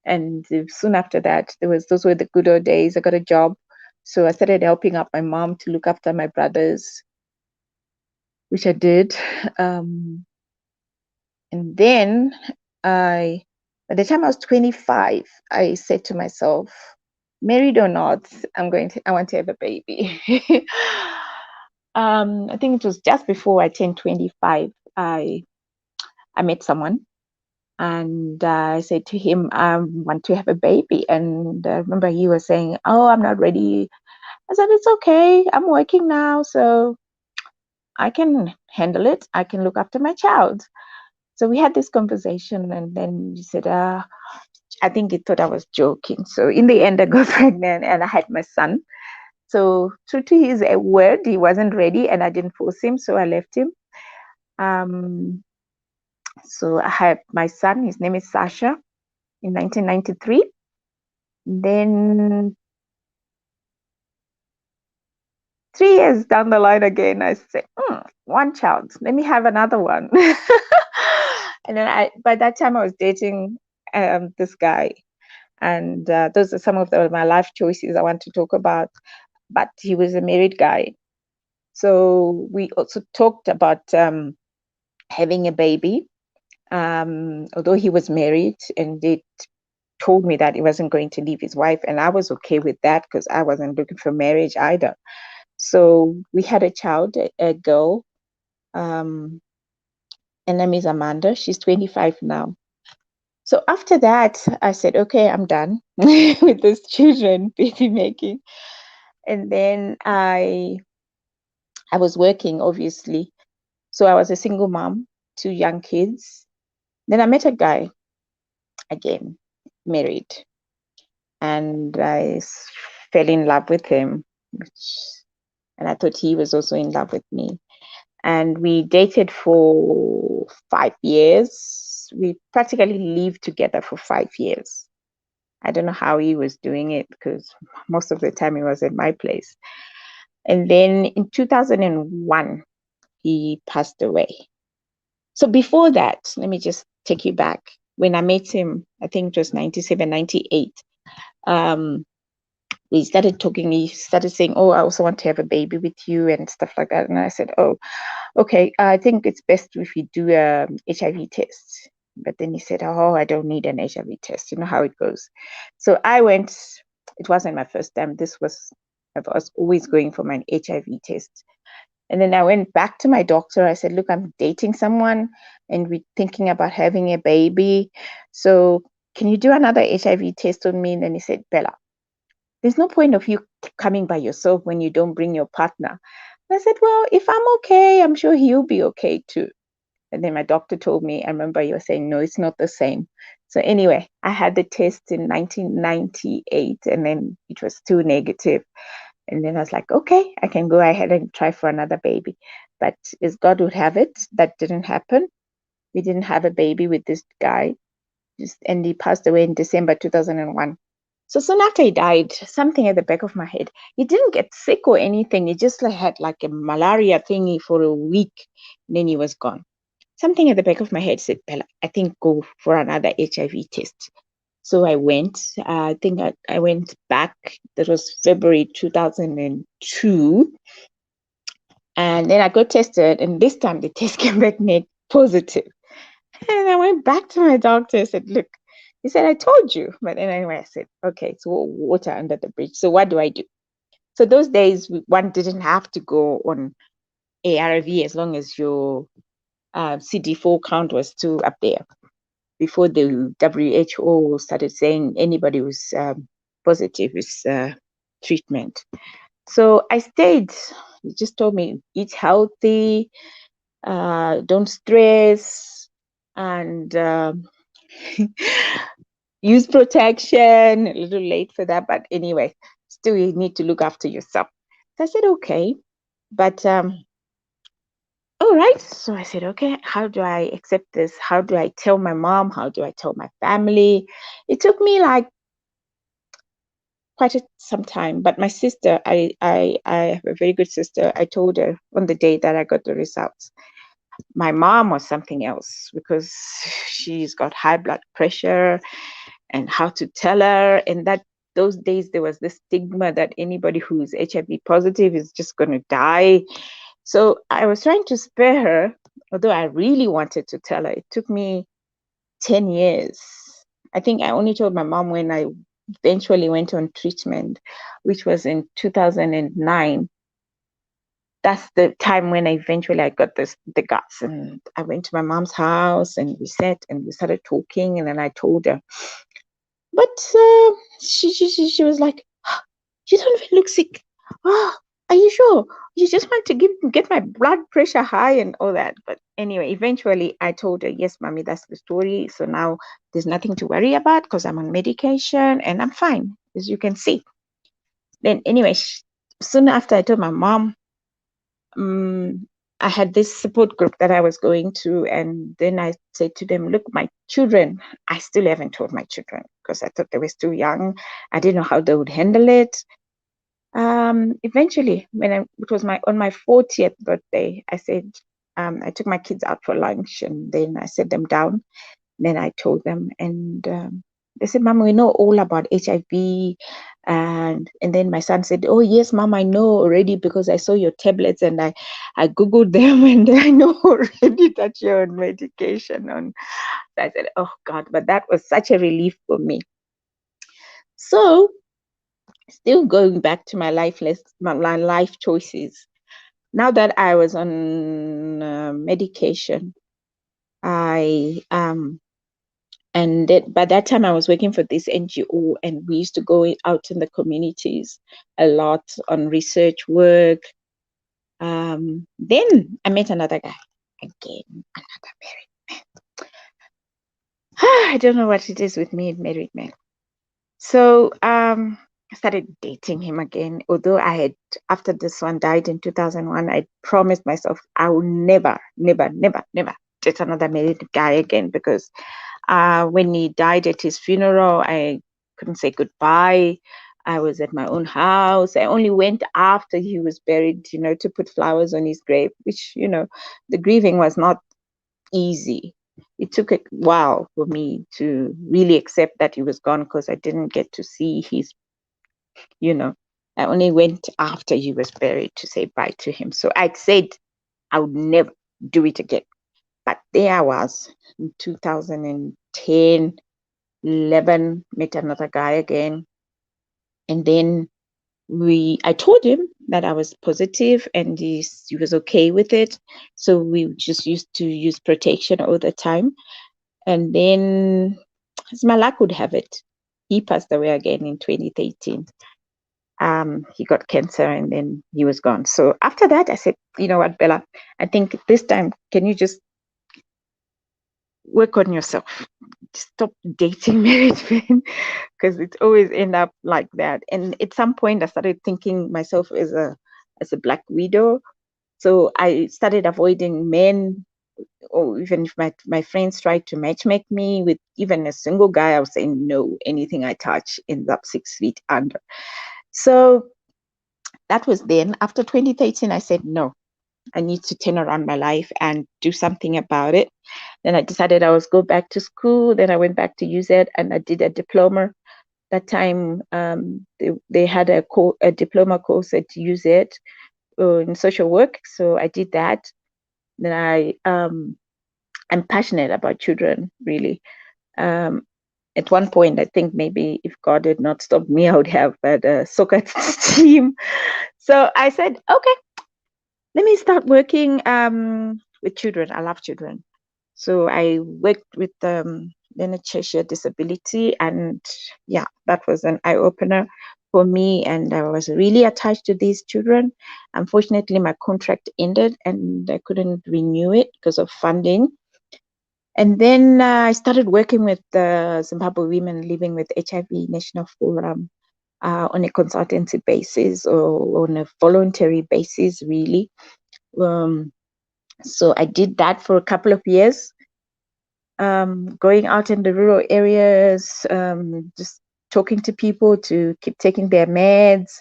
And soon after that, those were the good old days. I got a job. So I started helping out my mom to look after my brothers, which I did. And then by the time I was 25, I said to myself, married or not, I want to have a baby. I think it was just before I turned 25, I met someone, and I said to him, I want to have a baby. And I remember he was saying, oh, I'm not ready. I said, it's okay. I'm working now, so I can handle it. I can look after my child. So we had this conversation, and then he said, I think he thought I was joking. So in the end, I got pregnant and I had my son. So true to his word, he wasn't ready, and I didn't force him, so I left him. So I had my son, his name is Sasha, in 1993. Then 3 years down the line again, I said, one child, let me have another one. And then by that time I was dating this guy. And those are some of my life choices I want to talk about. But he was a married guy. So we also talked about having a baby, although he was married, and they told me that he wasn't going to leave his wife. And I was okay with that because I wasn't looking for marriage either. So we had a child, a girl. Her name is Amanda. She's 25 now. So after that, I said, okay, I'm done with this children baby making. And then I was working, obviously. So I was a single mom, 2 young kids. Then I met a guy again, married, and fell in love with him, and I thought he was also in love with me. And we dated for 5 years. We practically lived together for 5 years. I don't know how he was doing it because most of the time he was at my place. And then in 2001, he passed away. So before that, let me just take you back. When I met him, I think it was 97, 98. We started talking. He started saying, oh, I also want to have a baby with you and stuff like that. And I said, oh, okay, I think it's best if we do a HIV test. But then he said, oh, I don't need an HIV test. You know how it goes. So I went. It wasn't my first time. I was always going for my HIV test. And then I went back to my doctor. I said, look, I'm dating someone and we're thinking about having a baby. So can you do another HIV test on me? And then he said, Bella, there's no point of you coming by yourself when you don't bring your partner. And I said, well, if I'm okay, I'm sure he'll be okay too. And then my doctor told me, I remember you were saying, no, it's not the same. So anyway, I had the test in 1998 and then it was still negative. And then I was like, okay, I can go ahead and try for another baby. But as God would have it, that didn't happen. We didn't have a baby with this guy. And he passed away in December 2001. So soon after he died, something at the back of my head, he didn't get sick or anything. He just had like a malaria thingy for a week. And then he was gone. Something at the back of my head said, Bella, I think go for another HIV test. So I went. I think I went back. That was February 2002. And then I got tested. And this time the test came back net positive. And I went back to my doctor and said, look, he said, I told you. But then anyway, I said, okay, it's water under the bridge. So what do I do? So those days, one didn't have to go on ARV as long as your CD4 count was still up there. Before the WHO started saying anybody who's positive is treatment. So I stayed. He just told me, eat healthy, don't stress, and use protection. A little late for that, but anyway, still you need to look after yourself. So I said, okay, but all right. So I said, okay, how do I accept this? How do I tell my mom? How do I tell my family? It took me like quite some time, but my sister, I have a very good sister. I told her on the day that I got the results. My mom was something else because she's got high blood pressure, and how to tell her. And that those days there was this stigma that anybody who's HIV positive is just going to die. So I was trying to spare her, although I really wanted to tell her. It took me 10 years. I think I only told my mom when I eventually went on treatment, which was in 2009. That's the time when I got the guts, and I went to my mom's house and we sat and we started talking, and then I told her. But she was like, "Oh, you don't even look sick. Oh, are you sure? You just want to get my blood pressure high and all that." But anyway, eventually I told her, yes, mommy, that's the story. So now there's nothing to worry about because I'm on medication and I'm fine, as you can see. Then anyway, soon after I told my mom, I had this support group that I was going to, and then I said to them, look, my children, I still haven't told my children because I thought they were still young. I didn't know how they would handle it. Eventually, it was on my 40th birthday, I said, I took my kids out for lunch and then I set them down. Then I told them, and they said, Mom, we know all about HIV. And then my son said, oh, yes, Mom, I know already because I saw your tablets and I Googled them and I know already that you're on medication. And I said, oh, God, but that was such a relief for me. So still going back to my life choices. Now that I was on medication, I And that, by that time, I was working for this NGO, and we used to go out in the communities a lot on research work. Then I met another guy again, another married man. I don't know what it is with me and married men. So I started dating him again. Although I had, after this one died in 2001, I promised myself I will never, never, never, never date another married guy again, because when he died at his funeral, I couldn't say goodbye. I was at my own house. I only went after he was buried, to put flowers on his grave, which, the grieving was not easy. It took a while for me to really accept that he was gone, because I didn't get to see his, I only went after he was buried to say bye to him. So I said I would never do it again. But there I was in 2010, 11, met another guy again. And then I told him that I was positive, and he was okay with it. So we just used to use protection all the time. And then, as my luck would have it, he passed away again in 2013. He got cancer, and then he was gone. So after that, I said, you know what, Bella, I think this time, can you just work on yourself? Stop dating married men, because it always end up like that. And at some point, I started thinking myself as a black widow. So I started avoiding men, or even if my friends tried to matchmake me with even a single guy, I was saying no. Anything I touch ends up 6 feet under. So that was then. After 2013, I said no. I need to turn around my life and do something about it. Then I decided I was go back to school. Then I went back to UZ and I did a diploma. That time they had a diploma course at UZ in social work. So I did that. Then I'm passionate about children, really. At one point, I think maybe if God had not stopped me, I would have had a soccer team. So I said, okay, let me start working with children. I love children. So I worked with Learner Cheshire Disability, and yeah, that was an eye-opener for me, and I was really attached to these children. Unfortunately, my contract ended and I couldn't renew it because of funding. And then I started working with the Zimbabwe Women Living with HIV National Forum on a consultancy basis, or on a voluntary basis, really. So I did that for a couple of years, going out in the rural areas, just talking to people to keep taking their meds,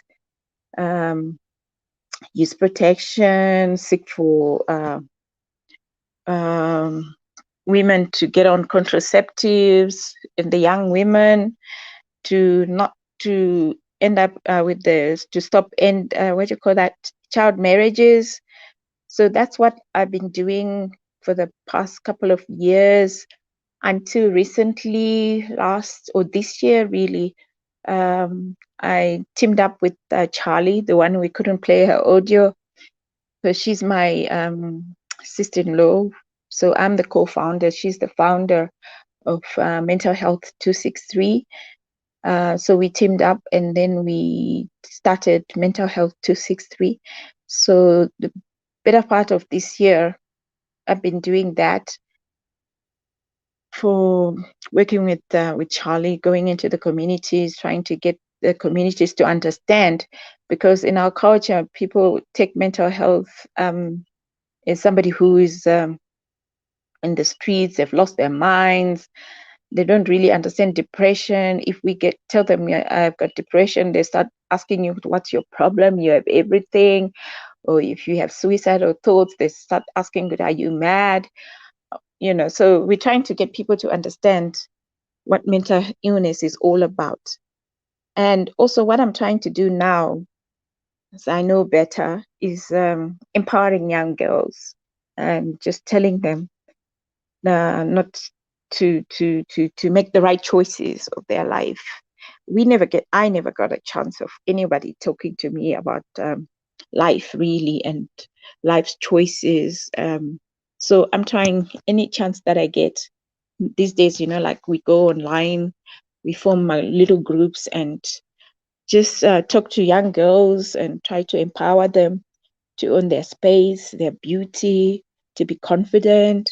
use protection, seek for women to get on contraceptives, and the young women to not to end up with to stop what do you call that, child marriages. So that's what I've been doing for the past couple of years, until recently, this year really. I teamed up with Charlie, the one we couldn't play her audio, because she's my sister-in-law. So I'm the co-founder. She's the founder of Mental Health 263. So we teamed up, and then we started Mental Health 263. So the better part of this year, I've been doing that, for working with Charlie, going into the communities, trying to get the communities to understand, because in our culture, people take mental health as somebody who is in the streets, they've lost their minds. They don't really understand depression. If we tell them, yeah, I've got depression, they start asking you, what's your problem? You have everything. Or if you have suicidal thoughts, they start asking, are you mad? So we're trying to get people to understand what mental illness is all about. And also what I'm trying to do now, as I know better, is empowering young girls and just telling them not to make the right choices of their life. I never got a chance of anybody talking to me about life, really, and life's choices. So I'm trying any chance that I get these days, like we go online, we form my little groups and just talk to young girls and try to empower them to own their space, their beauty, to be confident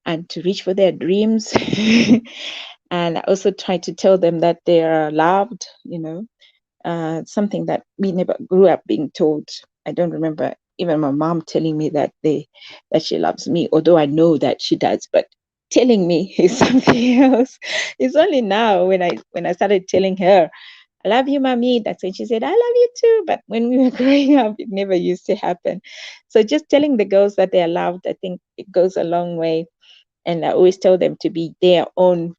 and to reach for their dreams. And I also try to tell them that they are loved, something that we never grew up being told. I don't remember even my mom telling me that she loves me, although I know that she does, but telling me is something else. It's only now when I started telling her, I love you, mommy. That's when she said, I love you too. But when we were growing up, it never used to happen. So just telling the girls that they are loved, I think it goes a long way. And I always tell them to be their own,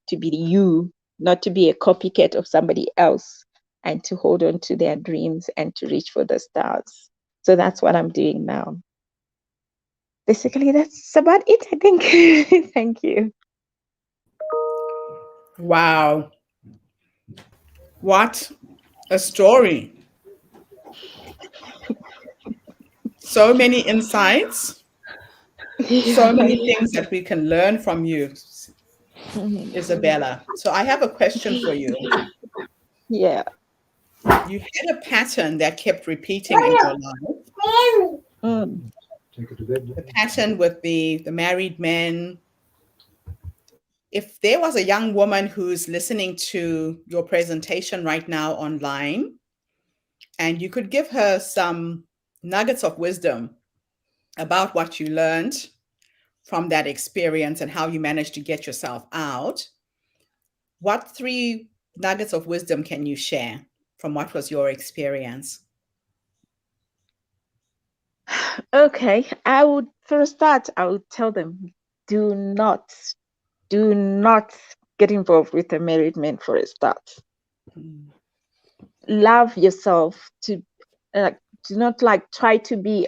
to be you, not to be a copycat of somebody else, and to hold on to their dreams and to reach for the stars. So that's what I'm doing now. Basically, that's about it, I think. Thank you. Wow. What a story. So many insights, so many things that we can learn from you, Isabella. So I have a question for you. Yeah. You had a pattern that kept repeating in your life. Mm. The pattern with the married men. If there was a young woman who's listening to your presentation right now online, and you could give her some nuggets of wisdom about what you learned from that experience and how you managed to get yourself out, what three nuggets of wisdom can you share from what was your experience? Okay. I would tell them, do not, do not get involved with a married man for a start. Mm. Love yourself. Uh, do not try to be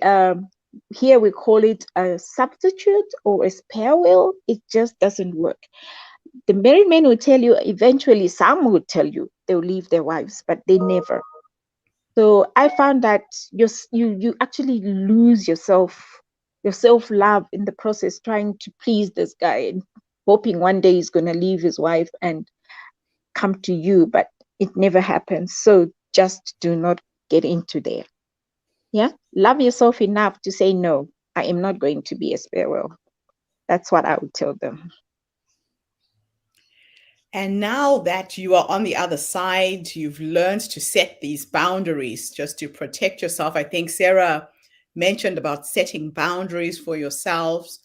here we call it a substitute or a spare wheel. It just doesn't work. The married men will tell you, eventually some will tell you they'll leave their wives, but they never. So I found that you actually lose your self-love in the process, trying to please this guy and hoping one day he's going to leave his wife and come to you, but it never happens. So just do not get into there. Yeah. Love yourself enough to say, no, I am not going to be a spare wheel. That's what I would tell them. And now that you are on the other side, you've learned to set these boundaries just to protect yourself. I think Sarah mentioned about setting boundaries for yourselves.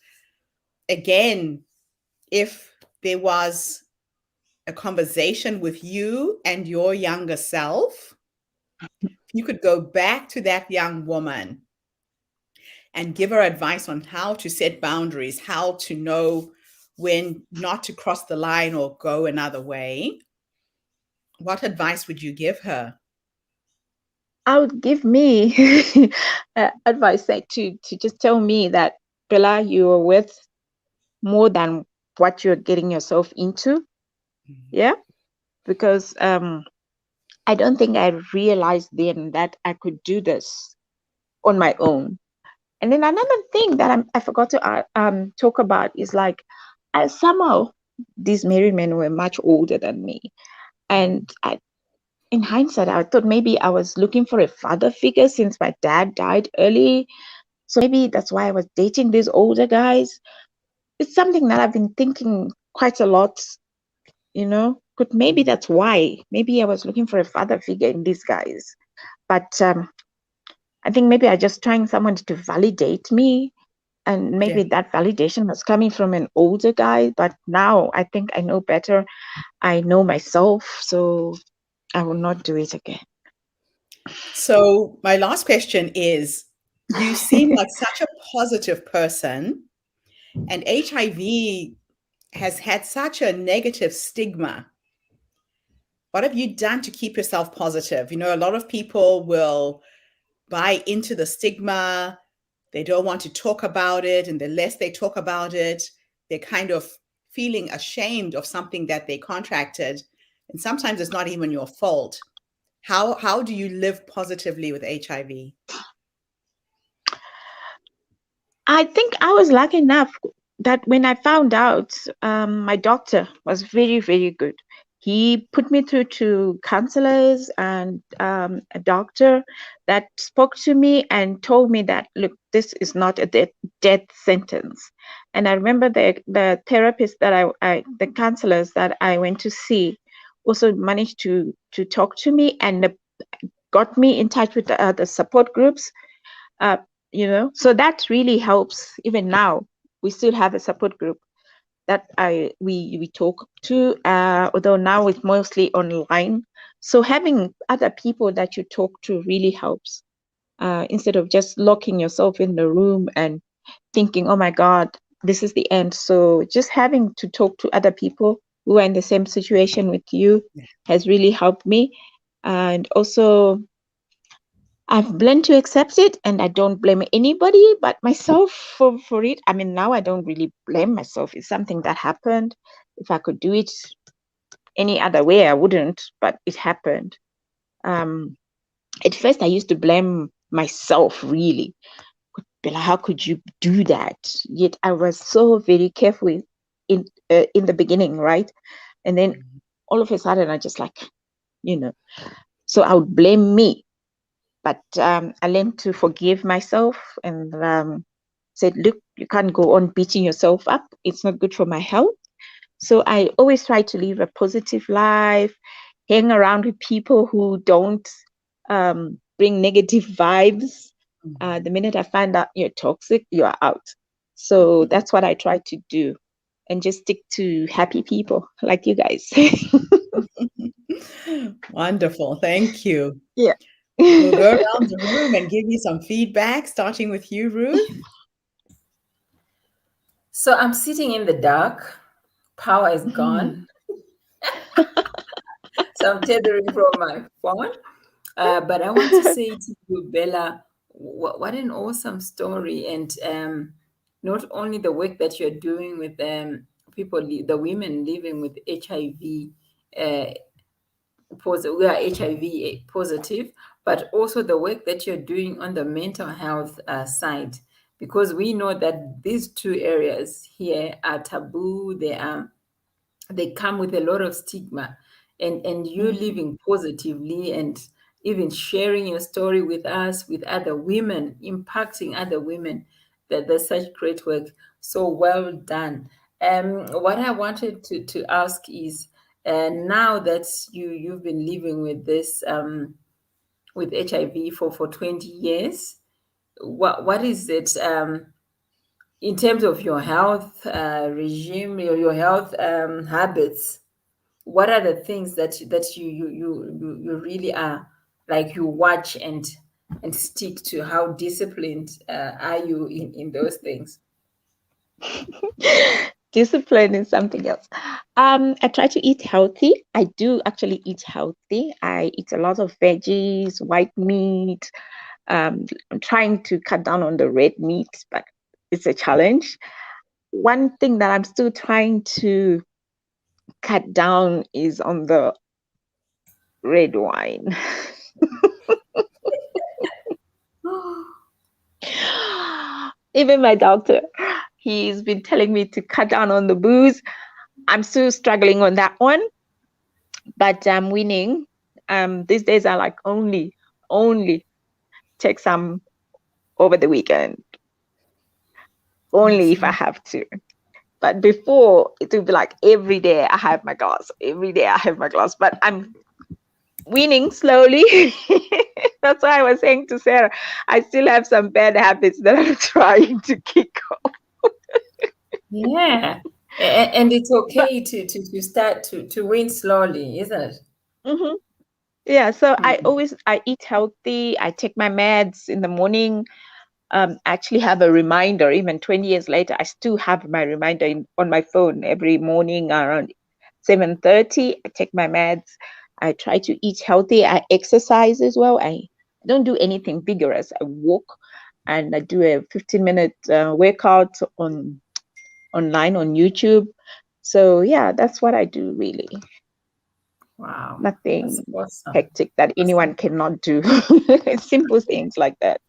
Again, if there was a conversation with you and your younger self, you could go back to that young woman and give her advice on how to set boundaries, how to know when not to cross the line or go another way. What advice would you give her? I would give me advice to just tell me that, Bella, you are worth more than what you're getting yourself into. Yeah. Because I don't think I realized then that I could do this on my own. And then another thing that I forgot to talk about is somehow these married men were much older than me. And in hindsight, I thought maybe I was looking for a father figure since my dad died early. So maybe that's why I was dating these older guys. It's something that I've been thinking quite a lot, But maybe that's why. Maybe I was looking for a father figure in these guys. But I think maybe I just trying someone to validate me. And Yeah. maybe that validation was coming from an older guy. But now I think I know better. I know myself. So I will not do it again. So, my last question is, you seem like such a positive person, and HIV has had such a negative stigma. What have you done to keep yourself positive? A lot of people will buy into the stigma. They don't want to talk about it. And the less they talk about it, they're kind of feeling ashamed of something that they contracted. And sometimes it's not even your fault. How do you live positively with HIV? I think I was lucky enough that when I found out, my doctor was very, very good. He put me through to counselors and a doctor that spoke to me and told me that, look, this is not a death sentence. And I remember the therapist that the counselors that I went to see also managed to talk to me and got me in touch with the support groups. Uh, so that really helps. Even now, we still have a support group that we talk to, although now it's mostly online. So having other people that you talk to really helps, instead of just locking yourself in the room and thinking, oh my God, this is the end. So just having to talk to other people who are in the same situation with you has really helped me. And also, I've learned to accept it, and I don't blame anybody but myself for it. I mean, now I don't really blame myself. It's something that happened. If I could do it any other way, I wouldn't, but it happened. At first, I used to blame myself, really. Bella, how could you do that? Yet I was so very careful in the beginning, right? And then all of a sudden, I just like, so I would blame me. But I learned to forgive myself and said, look, you can't go on beating yourself up. It's not good for my health. So I always try to live a positive life, hang around with people who don't bring negative vibes. The minute I find out you're toxic, you're out. So that's what I try to do, and just stick to happy people like you guys. Wonderful. Thank you. Yeah. We'll go around the room and give you some feedback, starting with you, Ruth. So I'm sitting in the dark. Power is gone. So I'm tethering from my phone. But I want to say to you, Bella, what an awesome story. And not only the work that you're doing with people, the women living with HIV, we are HIV positive, but also the work that you're doing on the mental health side, because we know that these two areas here are taboo. They come with a lot of stigma, and you living positively and even sharing your story with us, with other women, impacting other women, there's such great work. So well done. What I wanted to ask is, now that you've been living with this with HIV for 20 years, what is it in terms of your health regime, your health habits? What are the things that you really are, like, you watch and stick to? How disciplined are you in those things? Discipline is something else. I try to eat healthy. I do actually eat healthy. I eat a lot of veggies, white meat. I'm trying to cut down on the red meat, but it's a challenge. One thing that I'm still trying to cut down is on the red wine. Even my doctor, he's been telling me to cut down on the booze. I'm still struggling on that one, but I'm winning. These days I like only take some over the weekend, only if I have to. But before, it would be like every day I have my glass, every day I have my glass. But I'm winning slowly. That's why I was saying to Sarah, I still have some bad habits that I'm trying to kick off. Yeah, and it's okay to start to win slowly, isn't it? Mm-hmm. Yeah, so Mm. I eat healthy. I take my meds in the morning. I actually have a reminder. Even 20 years later, I still have my reminder on my phone every morning around 7:30. I take my meds. I try to eat healthy. I exercise as well. I don't do anything vigorous. I walk and I do a 15-minute workout online on YouTube. So yeah, that's what I do really. Wow, that's Nothing awesome. hectic that Awesome. anyone cannot do. Simple things like that.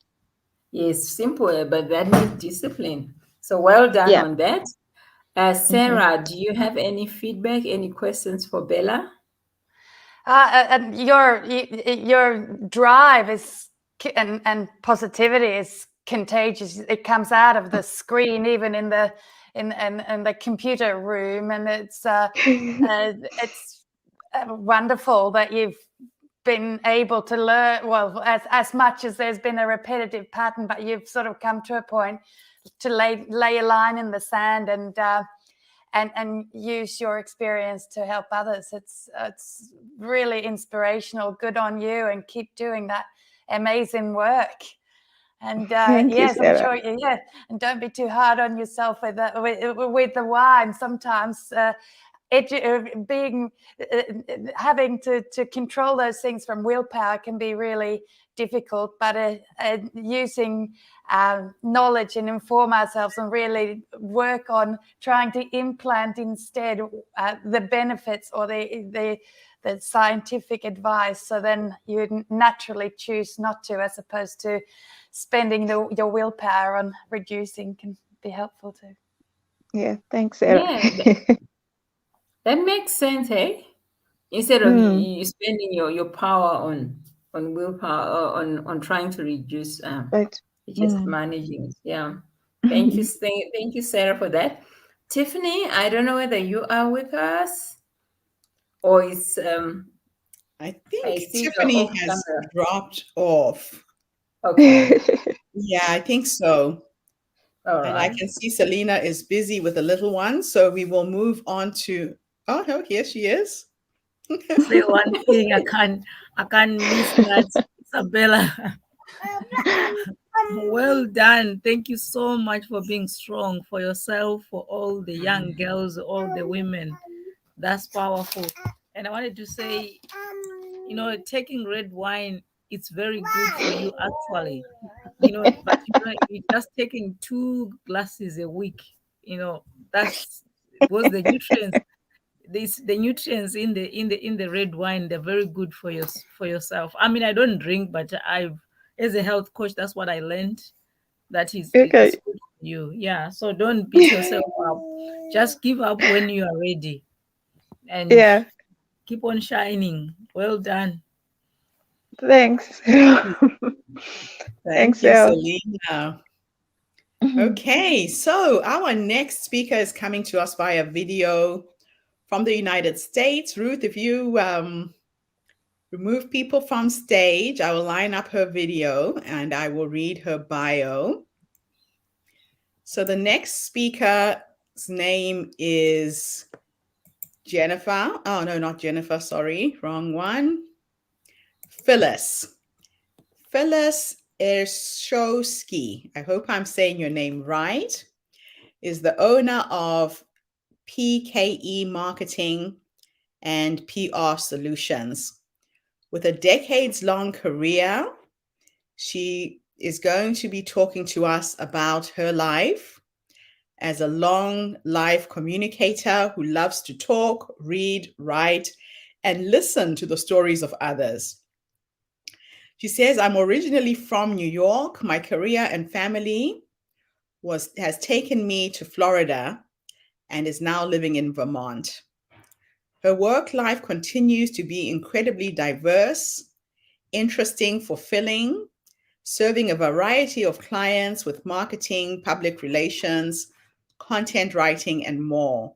Yes, simple, but that needs discipline. So well done Yeah. on that. Sarah, do you have any feedback, any questions for Bella? And your drive is and positivity is contagious. It comes out of the screen, even in the in the computer room, and it's wonderful that you've been able to learn, well, as much as there's been a repetitive pattern, but you've sort of come to a point to lay a line in the sand and use your experience to help others. It's really inspirational. Good on you, and keep doing that amazing work. And Thank you, yes, I'm Sarah. sure. Yeah, and don't be too hard on yourself with the wine. Sometimes being having to control those things from willpower can be really difficult, but using knowledge and inform ourselves and really work on trying to implant instead the benefits or the scientific advice, so then you naturally choose not to, as opposed to spending your willpower on reducing, can be helpful too. Yeah, thanks, Sarah. Yeah, that makes sense, hey? Instead of you spending your power on willpower or on trying to reduce, Right. you're just managing it. Yeah. Thank you, Sarah, for that. Tiffany, I don't know whether you are with us or is I think I see you're Tiffany off has camera. dropped off. Okay. Yeah, I think so. All And I right. can see Selena is busy with the little one, so we will move on to. Oh no, here she is. Say one thing, I can't miss that, Isabella. Well done. Thank you so much for being strong for yourself, for all the young girls, all the women. That's powerful. And I wanted to say, taking red wine, it's very good for you actually. But you're just taking 2 glasses a week. That's because the nutrients in the red wine, they're very good for yourself. I mean, I don't drink, but I've as a health coach, that's what I learned. That is Okay. it's good for you. Yeah. So don't beat yourself up. Just give up when you are ready and Yeah, keep on shining. Well done. thanks. Thanks, Thank you, Sarah. Selena. Okay, so our next speaker is coming to us via video from the United States. Ruth, if you remove people from stage, I will line up her video and I will read her bio. So the next speaker's name is Jennifer. Oh, no, not Jennifer. Sorry, wrong one. Phyllis. Phyllis Ershowski. I hope I'm saying your name right. Is the owner of PKE Marketing and PR Solutions. With a decades-long career, she is going to be talking to us about her life as a long life communicator who loves to talk, read, write, and listen to the stories of others. She says, I'm originally from New York. My career and family has taken me to Florida and is now living in Vermont. Her work life continues to be incredibly diverse, interesting, fulfilling, serving a variety of clients with marketing, public relations, content writing, and more.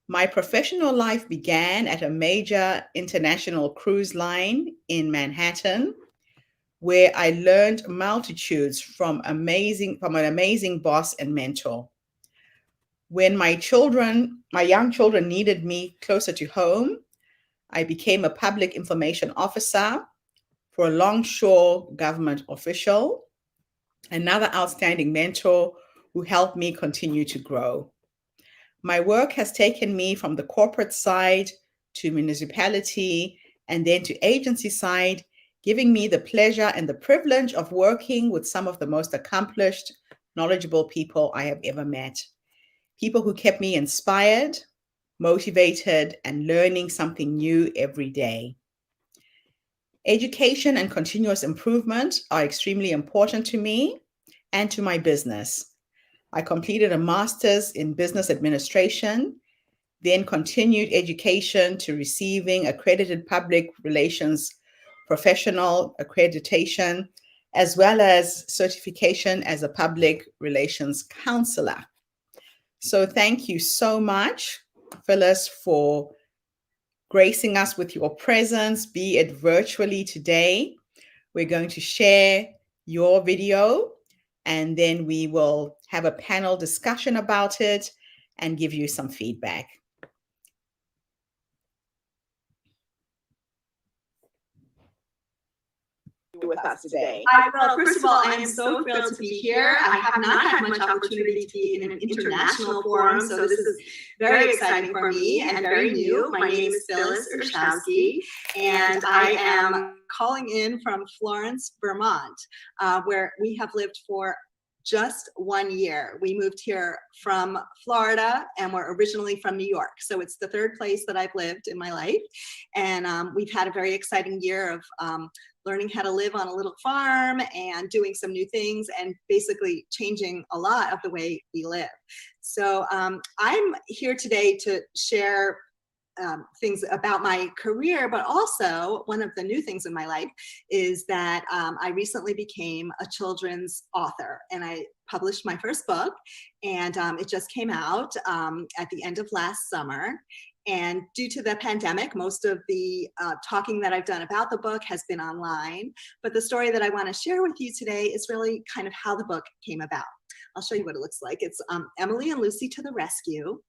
My professional life began at a major international cruise line in Manhattan, where I learned multitudes from an amazing boss and mentor. When my young children needed me closer to home, I became a public information officer for a longshore government official, another outstanding mentor who helped me continue to grow. My work has taken me from the corporate side to municipality and then to agency side, giving me the pleasure and the privilege of working with some of the most accomplished, knowledgeable people I have ever met. People who kept me inspired, motivated, and learning something new every day. Education and continuous improvement are extremely important to me and to my business. I completed a master's in business administration, then continued education to receiving accredited public relations professional accreditation, as well as certification as a public relations counselor. So thank you so much, Phyllis, for gracing us with your presence, be it virtually today. We're going to share your video, and then we will have a panel discussion about it and give you some feedback. With us today. Well, first of all, I am so thrilled to be here. I have not had much opportunity to be in an international forum, so this is very exciting for me and very new. My name is Phyllis Urshowski, and I am calling in from Florence, Vermont, where we have lived for just 1 year. We moved here from Florida and we're originally from New York. So it's the third place that I've lived in my life. And we've had a very exciting year of learning how to live on a little farm and doing some new things and basically changing a lot of the way we live. So I'm here today to share things about my career, but also one of the new things in my life is that I recently became a children's author, and I published my first book, and it just came out at the end of last summer. And due to the pandemic, most of the talking that I've done about the book has been online, but the story that I want to share with you today is really kind of how the book came about. I'll show you what it looks like. It's Emily and Lucy to the Rescue.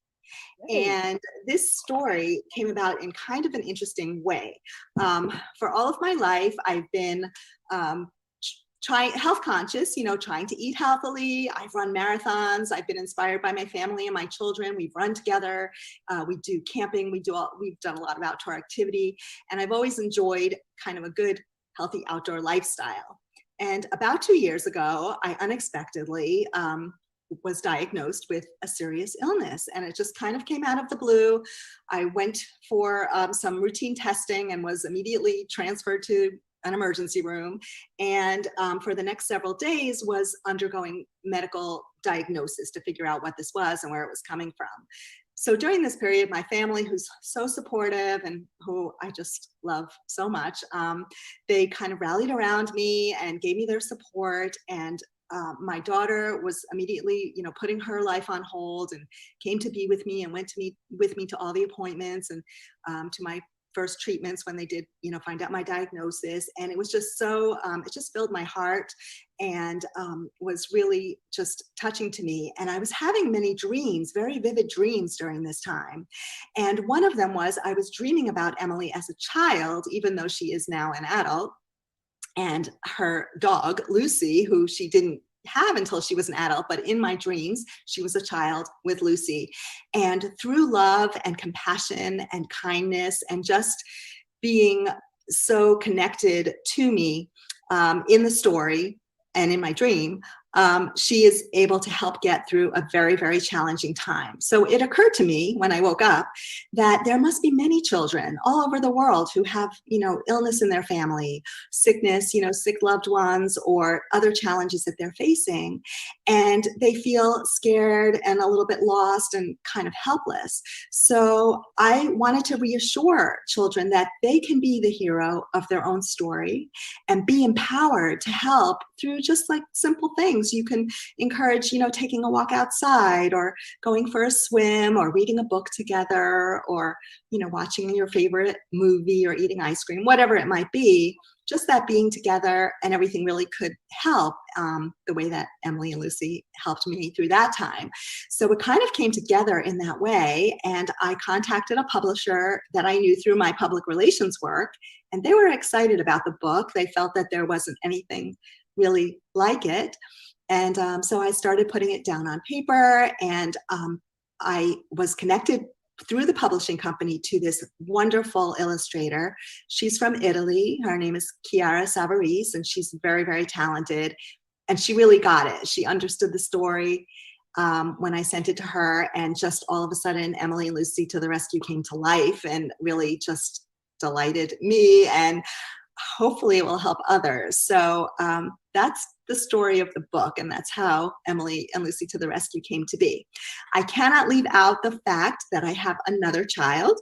And this story came about in kind of an interesting way. For all of my life, I've been health conscious, trying to eat healthily. I've run marathons. I've been inspired by my family and my children. We've run together. We do camping. We've done a lot of outdoor activity. And I've always enjoyed kind of a good, healthy outdoor lifestyle. And about 2 years ago, I unexpectedly was diagnosed with a serious illness, and it just kind of came out of the blue. I went for some routine testing and was immediately transferred to an emergency room, and for the next several days was undergoing medical diagnosis to figure out what this was and where it was coming from. So during this period, my family, who's so supportive and who I just love so much, they kind of rallied around me and gave me their support. And my daughter was immediately, putting her life on hold and came to be with me and went to meet with me to all the appointments and to my first treatments when they did, find out my diagnosis. And it was just so, it just filled my heart and was really just touching to me. And I was having many dreams, very vivid dreams during this time. And one of them was I was dreaming about Emily as a child, even though she is now an adult. And her dog, Lucy, who she didn't have until she was an adult, but in my dreams, she was a child with Lucy. And through love and compassion and kindness and just being so connected to me in the story and in my dream, she is able to help get through a very, very challenging time. So it occurred to me when I woke up that there must be many children all over the world who have, illness in their family, sickness, sick loved ones, or other challenges that they're facing. And they feel scared and a little bit lost and kind of helpless. So I wanted to reassure children that they can be the hero of their own story and be empowered to help through just like simple things. You can encourage, taking a walk outside or going for a swim or reading a book together or, watching your favorite movie or eating ice cream, whatever it might be. Just that being together and everything really could help the way that Emily and Lucy helped me through that time. So it kind of came together in that way. And I contacted a publisher that I knew through my public relations work, and they were excited about the book. They felt that there wasn't anything really like it. And so I started putting it down on paper, and I was connected through the publishing company to this wonderful illustrator. She's from Italy. Her name is Chiara Savarese, and she's very, very talented. And she really got it. She understood the story when I sent it to her, and just all of a sudden, Emily and Lucy to the Rescue came to life and really just delighted me. And hopefully it will help others. So that's the story of the book, and that's how Emily and Lucy to the Rescue came to be. I cannot leave out the fact that I have another child.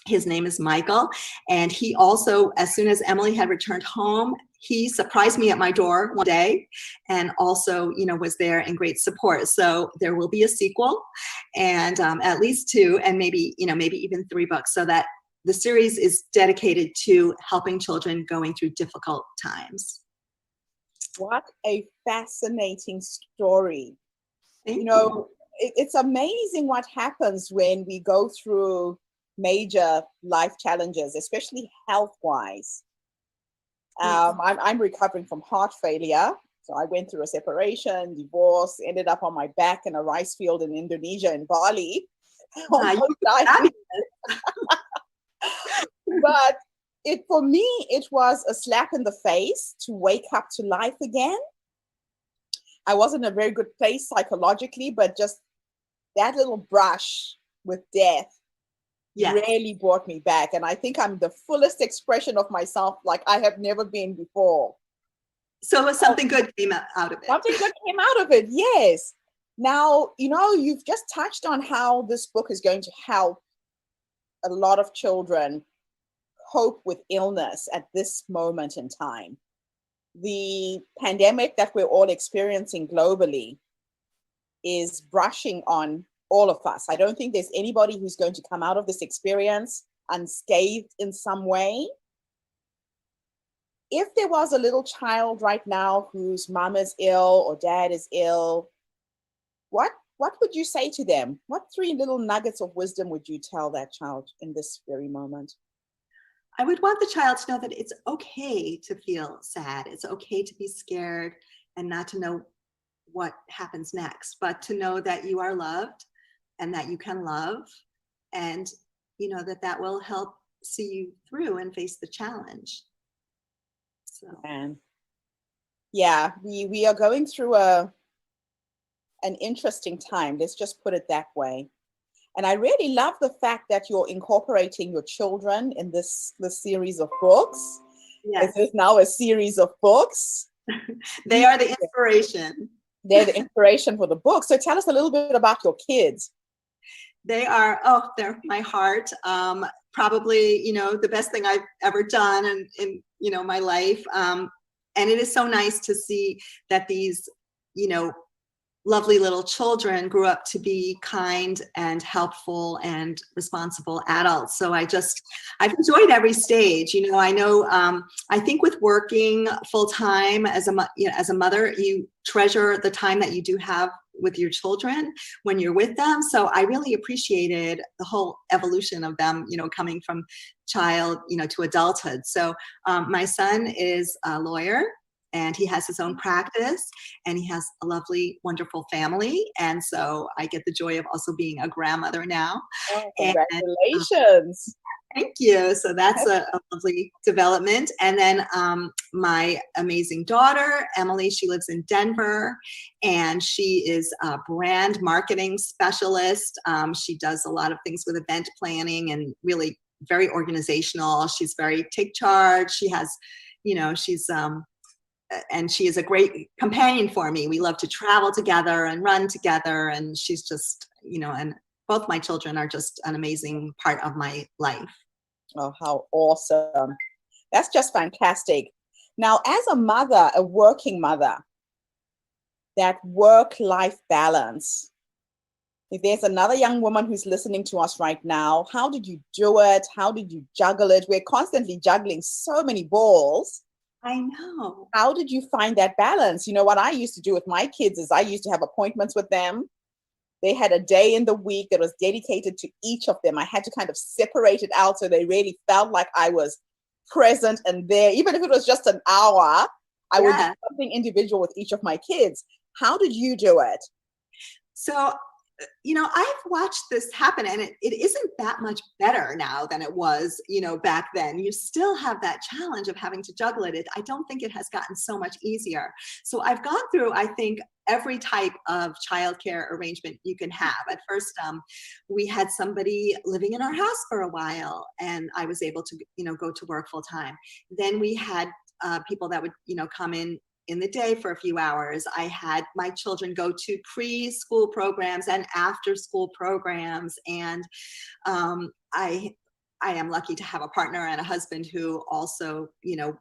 His name is Michael, and he also, as soon as Emily had returned home, he surprised me at my door one day, and also, was there in great support. So there will be a sequel, and at least 2, and maybe even 3 books, so that the series is dedicated to helping children going through difficult times. What a fascinating story. Thank you. It's amazing what happens when we go through major life challenges, especially health-wise. I'm recovering from heart failure. So I went through a separation, divorce, ended up on my back in a rice field in Indonesia, in Bali. But for me, it was a slap in the face to wake up to life again. I wasn't in a very good place psychologically, but just that little brush with death really brought me back. And I think I'm the fullest expression of myself like I have never been before. So something good came out of it. Something good came out of it, yes. Now, you've just touched on how this book is going to help a lot of children cope with illness at this moment in time. The pandemic that we're all experiencing globally is brushing on all of us. I don't think there's anybody who's going to come out of this experience unscathed in some way. If there was a little child right now whose mom is ill or dad is ill, what would you say to them? What 3 little nuggets of wisdom would you tell that child in this very moment? I would want the child to know that it's okay to feel sad. It's okay to be scared and not to know what happens next, but to know that you are loved and that you can love, and that will help see you through and face the challenge. So. And yeah, we are going through an interesting time. Let's just put it that way. And I really love the fact that you're incorporating your children in this series of books. Yes. This is now a series of books. They are the inspiration. They're the inspiration for the book. So tell us a little bit about your kids. They're my heart. Probably, the best thing I've ever done in my life. And it is so nice to see that these, lovely little children grew up to be kind and helpful and responsible adults. So I've enjoyed every stage. I know, I think with working full time as a mother, you treasure the time that you do have with your children when you're with them. So I really appreciated the whole evolution of them, coming from child, to adulthood. So my son is a lawyer, and he has his own practice, and he has a lovely, wonderful family. And so I get the joy of also being a grandmother now. Oh, congratulations. Thank you. So that's a lovely development. And then my amazing daughter, Emily, she lives in Denver, and she is a brand marketing specialist. She does a lot of things with event planning and really very organizational. She's very take charge. She has, and she is a great companion for me. We love to travel together and run together. And she's just, and both my children are just an amazing part of my life. Oh, how awesome. That's just fantastic. Now, as a mother, a working mother, that work-life balance, if there's another young woman who's listening to us right now, how did you do it? How did you juggle it? We're constantly juggling so many balls. I know. How did you find that balance? What I used to do with my kids is I used to have appointments with them. They had a day in the week that was dedicated to each of them. I had to kind of separate it out so they really felt like I was present and there. Even if it was just an hour, I would do something individual with each of my kids. How did you do it? So I've watched this happen, and it isn't that much better now than it was, back then. You still have that challenge of having to juggle it. I don't think it has gotten so much easier. So I've gone through, I think, every type of childcare arrangement you can have. At first, we had somebody living in our house for a while, and I was able to, go to work full time. Then we had people that would, come in the day for a few hours. I had my children go to preschool programs and after school programs. And I am lucky to have a partner and a husband who also,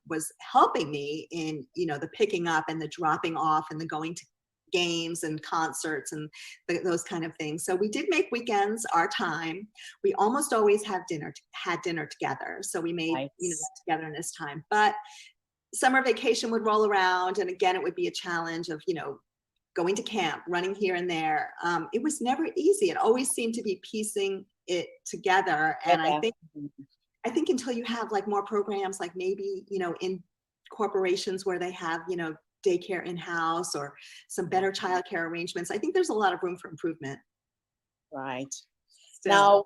was helping me in, the picking up and the dropping off and the going to games and concerts and those kind of things. So we did make weekends our time. We almost always had dinner together. So we made, Nice. that togetherness time. But summer vacation would roll around, and again, it would be a challenge of, going to camp, running here and there. It was never easy. It always seemed to be piecing it together. And I think until you have like more programs, like maybe, in corporations where they have, daycare in-house or some better childcare arrangements, I think there's a lot of room for improvement. Right. Still. Now,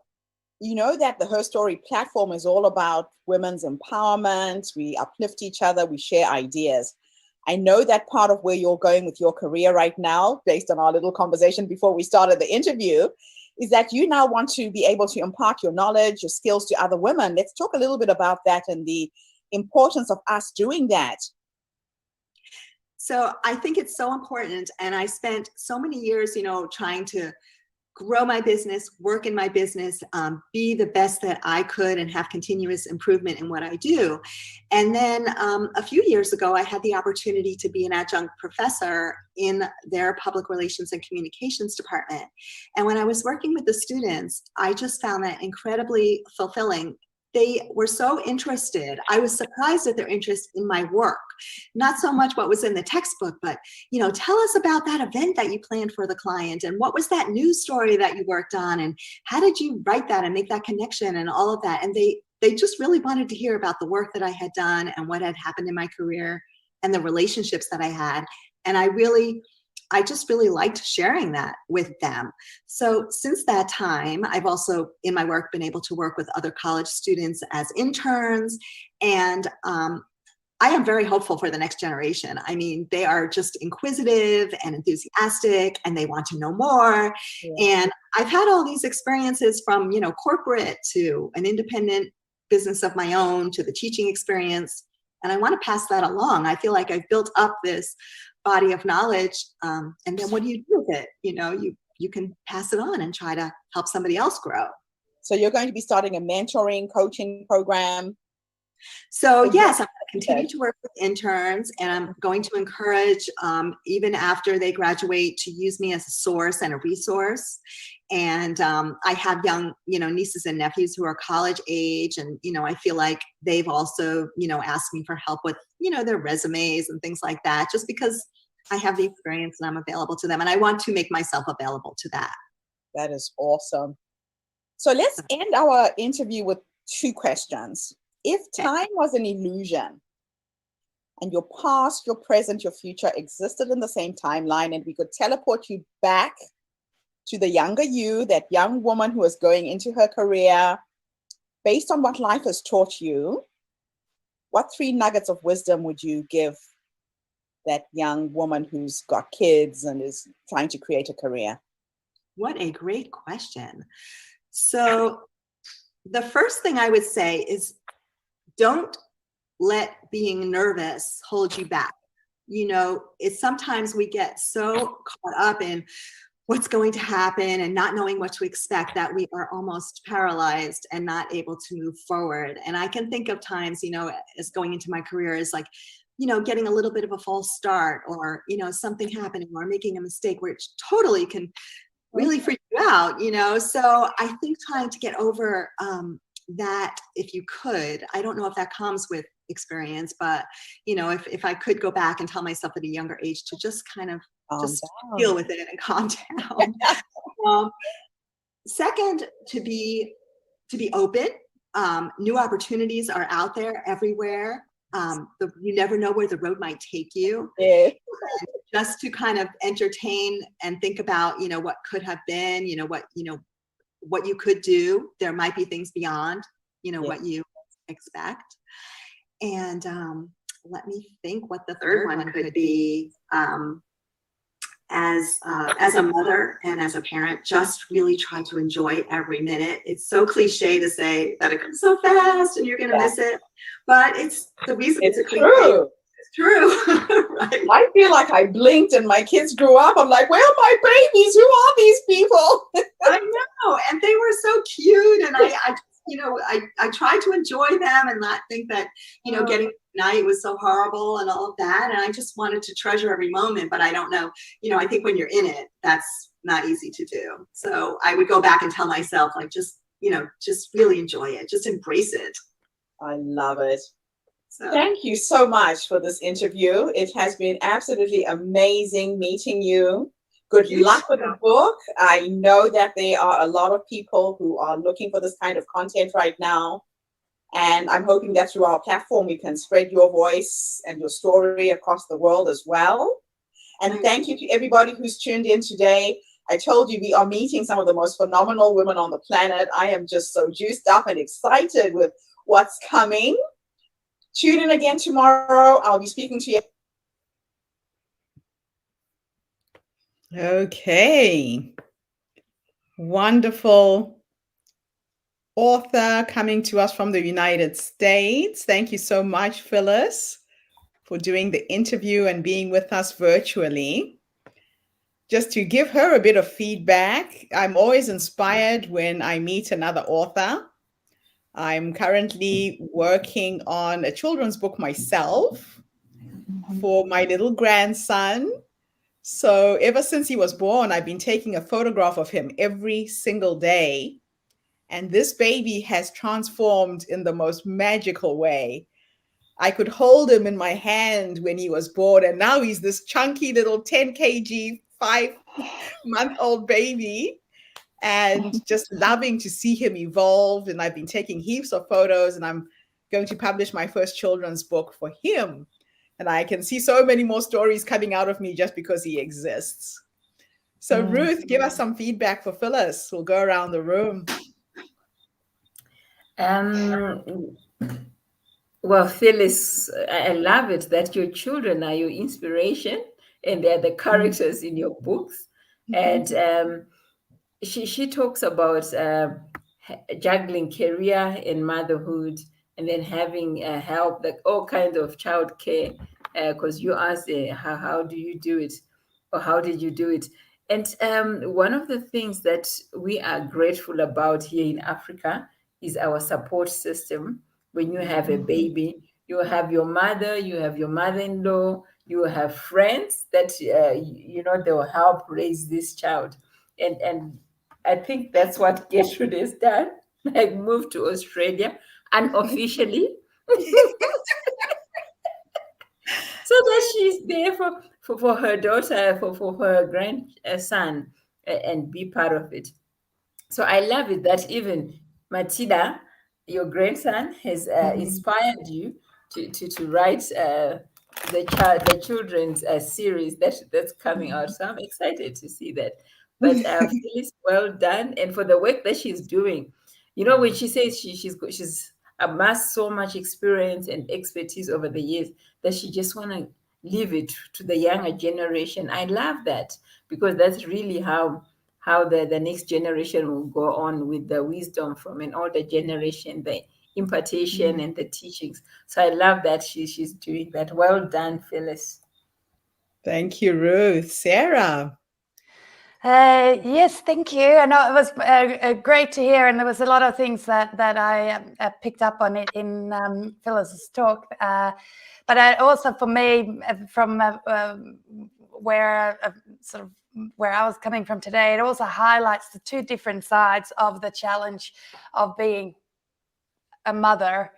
you know that the Herstory platform is all about women's empowerment. We uplift each other, we share ideas. I know that part of where you're going with your career right now, based on our little conversation before we started the interview, is that you now want to be able to impart your knowledge, your skills to other women. Let's talk a little bit about that and the importance of us doing that. So I think it's so important. And I spent so many years, trying to grow my business, work in my business, be the best that I could, and have continuous improvement in what I do. And then a few years ago, I had the opportunity to be an adjunct professor in their public relations and communications department. And when I was working with the students, I just found that incredibly fulfilling. They were so interested. I was surprised at their interest in my work. Not so much what was in the textbook, but, tell us about that event that you planned for the client, and what was that news story that you worked on, and how did you write that and make that connection and all of that. And they just really wanted to hear about the work that I had done and what had happened in my career and the relationships that I had. And I just really liked sharing that with them. So since that time, I've also in my work been able to work with other college students as interns. And I am very hopeful for the next generation. I mean, they are just inquisitive and enthusiastic, and they want to know more. Yeah. And I've had all these experiences from, corporate to an independent business of my own to the teaching experience. And I want to pass that along. I feel like I've built up this body of knowledge. And then what do you do with it? You can pass it on and try to help somebody else grow. So you're going to be starting a mentoring, coaching program. So yes, I'm going to continue to work with interns, and I'm going to encourage, even after they graduate, to use me as a source and a resource. And I have young, nieces and nephews who are college age, and, I feel like they've also, asked me for help with, their resumes and things like that, just because I have the experience and I'm available to them. And I want to make myself available to that. That is awesome. So let's end our interview with 2 questions. If time was an illusion and your past, your present, your future existed in the same timeline, and we could teleport you back to the younger you, that young woman who is going into her career, based on what life has taught you, what 3 nuggets of wisdom would you give that young woman who's got kids and is trying to create a career? What a great question. So the first thing I would say is, don't let being nervous hold you back. It's sometimes we get so caught up in what's going to happen and not knowing what to expect that we are almost paralyzed and not able to move forward. And I can think of times, as going into my career is like, getting a little bit of a false start, or, something happening or making a mistake, which totally can really freak you out, So I think trying to get over that, if you could, I don't know if that comes with experience, but if I could go back and tell myself at a younger age to just kind of deal with it and calm down. Second, to be open. New opportunities are out there everywhere. You never know where the road might take you. Yeah. just to kind of entertain and think about, what could have been, what you could do. There might be things beyond, what you expect. And let me think what the third one could be. As a mother and as a parent, just really try to enjoy every minute. It's so cliche to say that it comes so fast and you're going to miss it, but it's the reason it's a cliche. True. It's true. Right. I feel like I blinked and my kids grew up. I'm like, where are my babies? Who are these people? I know, and they were so cute, and I tried to enjoy them and not think that getting night was so horrible and all of that, and I just wanted to treasure every moment. But I don't know, I think when you're in it, that's not easy to do. So I would go back and tell myself, like, just really enjoy it, just embrace it. I love it. So thank you so much for this interview. It has been absolutely amazing meeting you. Good luck with the book. I know that there are a lot of people who are looking for this kind of content right now. And I'm hoping that through our platform, we can spread your voice and your story across the world as well. And thank you to everybody who's tuned in today. I told you we are meeting some of the most phenomenal women on the planet. I am just so juiced up and excited with what's coming. Tune in again tomorrow. I'll be speaking to you. Okay. Wonderful author coming to us from the United States. Thank you so much, Phyllis, for doing the interview and being with us virtually. Just to give her a bit of feedback, I'm always inspired when I meet another author. I'm currently working on a children's book myself for my little grandson. So ever since he was born, I've been taking a photograph of him every single day. And this baby has transformed in the most magical way. I could hold him in my hand when he was born, and now he's this chunky little 10 kg, 5-month-old baby. And just loving to see him evolve. And I've been taking heaps of photos, and I'm going to publish my first children's book for him. And I can see so many more stories coming out of me just because he exists. So Ruth, give us some feedback for Phyllis. We'll go around the room. Well, Phyllis, I love it that your children are your inspiration and they're the characters in your books. And she talks about juggling career and motherhood, and then having help, like all kinds of childcare. Because you asked, how do you do it, or how did you do it? And one of the things that we are grateful about here in Africa is our support system. When you have a baby, you have your mother, you have your mother-in-law, you have friends that they will help raise this child. And I think that's what Gertrude has done. Like, moved to Australia unofficially, so that she's there for her daughter, for her grandson, and be part of it. So I love it that even Matilda, your grandson, has inspired you to write the children's series that's coming out. So I'm excited to see that. But Phyllis, well done, and for the work that she's doing. When she says she's amassed so much experience and expertise over the years that she just want to leave it to the younger generation. I love that, because that's really how the next generation will go on with the wisdom from an older generation, the impartation and the teachings. So I love that she's doing that. Well done, Phyllis. Thank you, Ruth. Sarah. Yes, thank you. I know it was great to hear, and there was a lot of things that I picked up on it in Phyllis's talk. But also for me, from where I was coming from today, it also highlights the two different sides of the challenge of being a mother.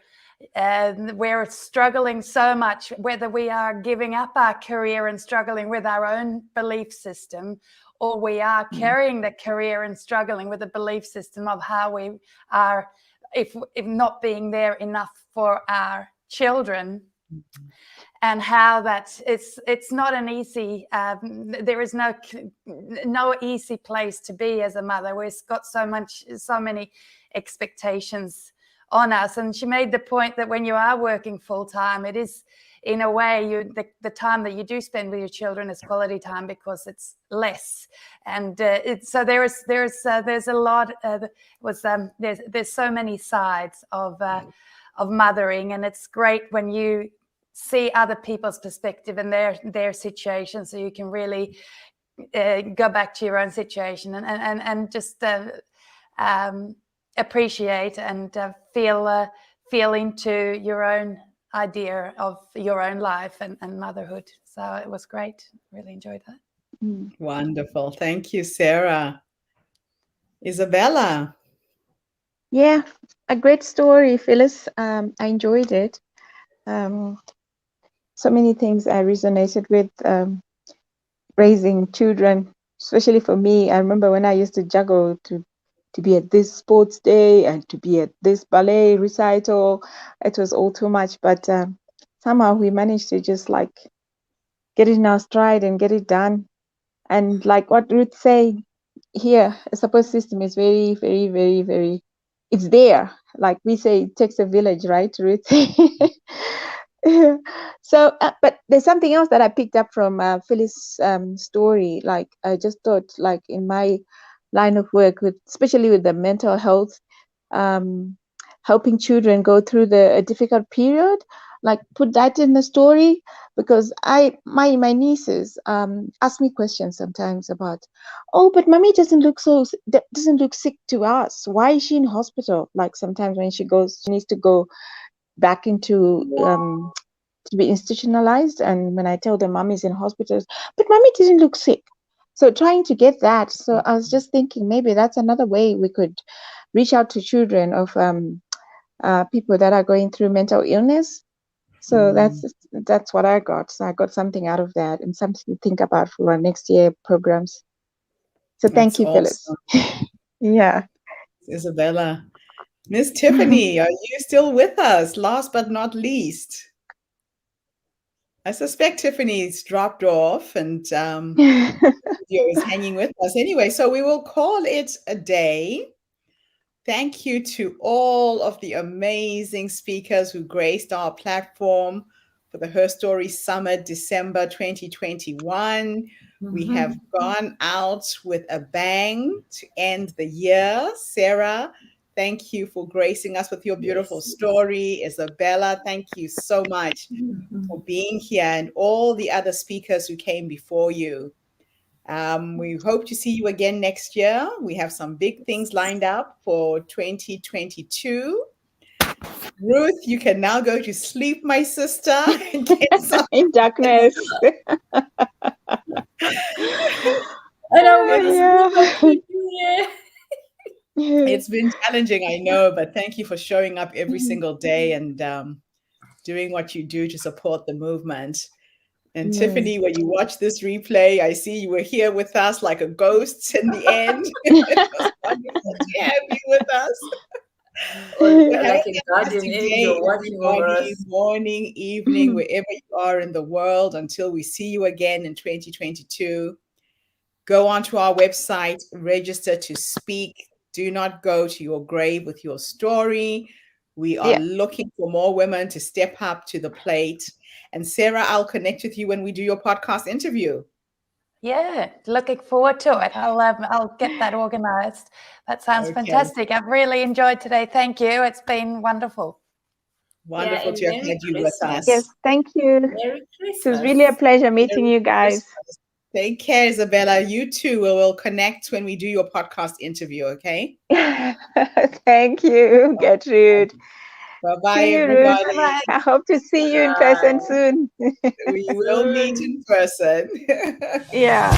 We're struggling so much, whether we are giving up our career and struggling with our own belief system, or we are carrying the career and struggling with the belief system of how we are, if not being there enough for our children. and how that it's not an easy, there is no easy place to be as a mother. We've got so many expectations on us. And she made the point that when you are working full time, it is, in a way, the time that you do spend with your children is quality time because it's less. And so there's a lot. There's so many sides of mothering, and it's great when you see other people's perspective and their situation, so you can really go back to your own situation and just appreciate and feel into your own idea of your own life and motherhood. So it was great. Really enjoyed that. Wonderful. Thank you, Sarah. Isabella. Yeah, a great story, Phyllis. I enjoyed it. So many things I resonated with, raising children, especially for me. I remember when I used to juggle to be at this sports day and to be at this ballet recital. It was all too much, but somehow we managed to just like get it in our stride and get it done. And like what Ruth said, here a support system is very, very, very, very, it's there. Like we say, it takes a village, right, Ruth? So, but there's something else that I picked up from Phyllis' story. Like I just thought, like in my line of work, especially with the mental health, helping children go through a difficult period, like put that in the story, because my nieces ask me questions sometimes about, oh, but mommy doesn't look sick to us. Why is she in hospital? Like sometimes when she needs to go back into to be institutionalized, and when I tell them mommy's in hospitals, but mommy didn't look sick. So trying to get that. So I was just thinking maybe that's another way we could reach out to children of people that are going through mental illness. So that's what I got. So I got something out of that and something to think about for our next year programs. So thank you, awesome. Phyllis. Yeah. Isabella. Miss Tiffany, are you still with us? Last but not least. I suspect Tiffany's dropped off and video is hanging with us. Anyway, so we will call it a day. Thank you to all of the amazing speakers who graced our platform for the Herstory Summit December 2021. We have gone out with a bang to end the year. Sarah, thank you for gracing us with your beautiful story. Isabella, thank you so much for being here, and all the other speakers who came before you. We hope to see you again next year. We have some big things lined up for 2022. Ruth, you can now go to sleep, my sister. And get some in darkness. It's been challenging, I know, but thank you for showing up every single day and doing what you do to support the movement. And Tiffany, when you watch this replay, I see you were here with us like a ghost in the end. It was wonderful to have you with us. Like a guardian angel watching over us. Morning, evening, wherever you are in the world, until we see you again in 2022. Go onto our website, register to speak. Do not go to your grave with your story. We are looking for more women to step up to the plate. And Sarah, I'll connect with you when we do your podcast interview. Yeah, looking forward to it. I'll get that organized. That sounds fantastic. I've really enjoyed today. Thank you. It's been wonderful. Wonderful to have had you with us. Yes, thank you. Merry Christmas. It was really a pleasure meeting you guys. Take care, Isabella. You too. We will connect when we do your podcast interview, okay? Thank you, Gertrude. Bye-bye, everybody. I hope to see you in person soon. We will meet in person. Yeah.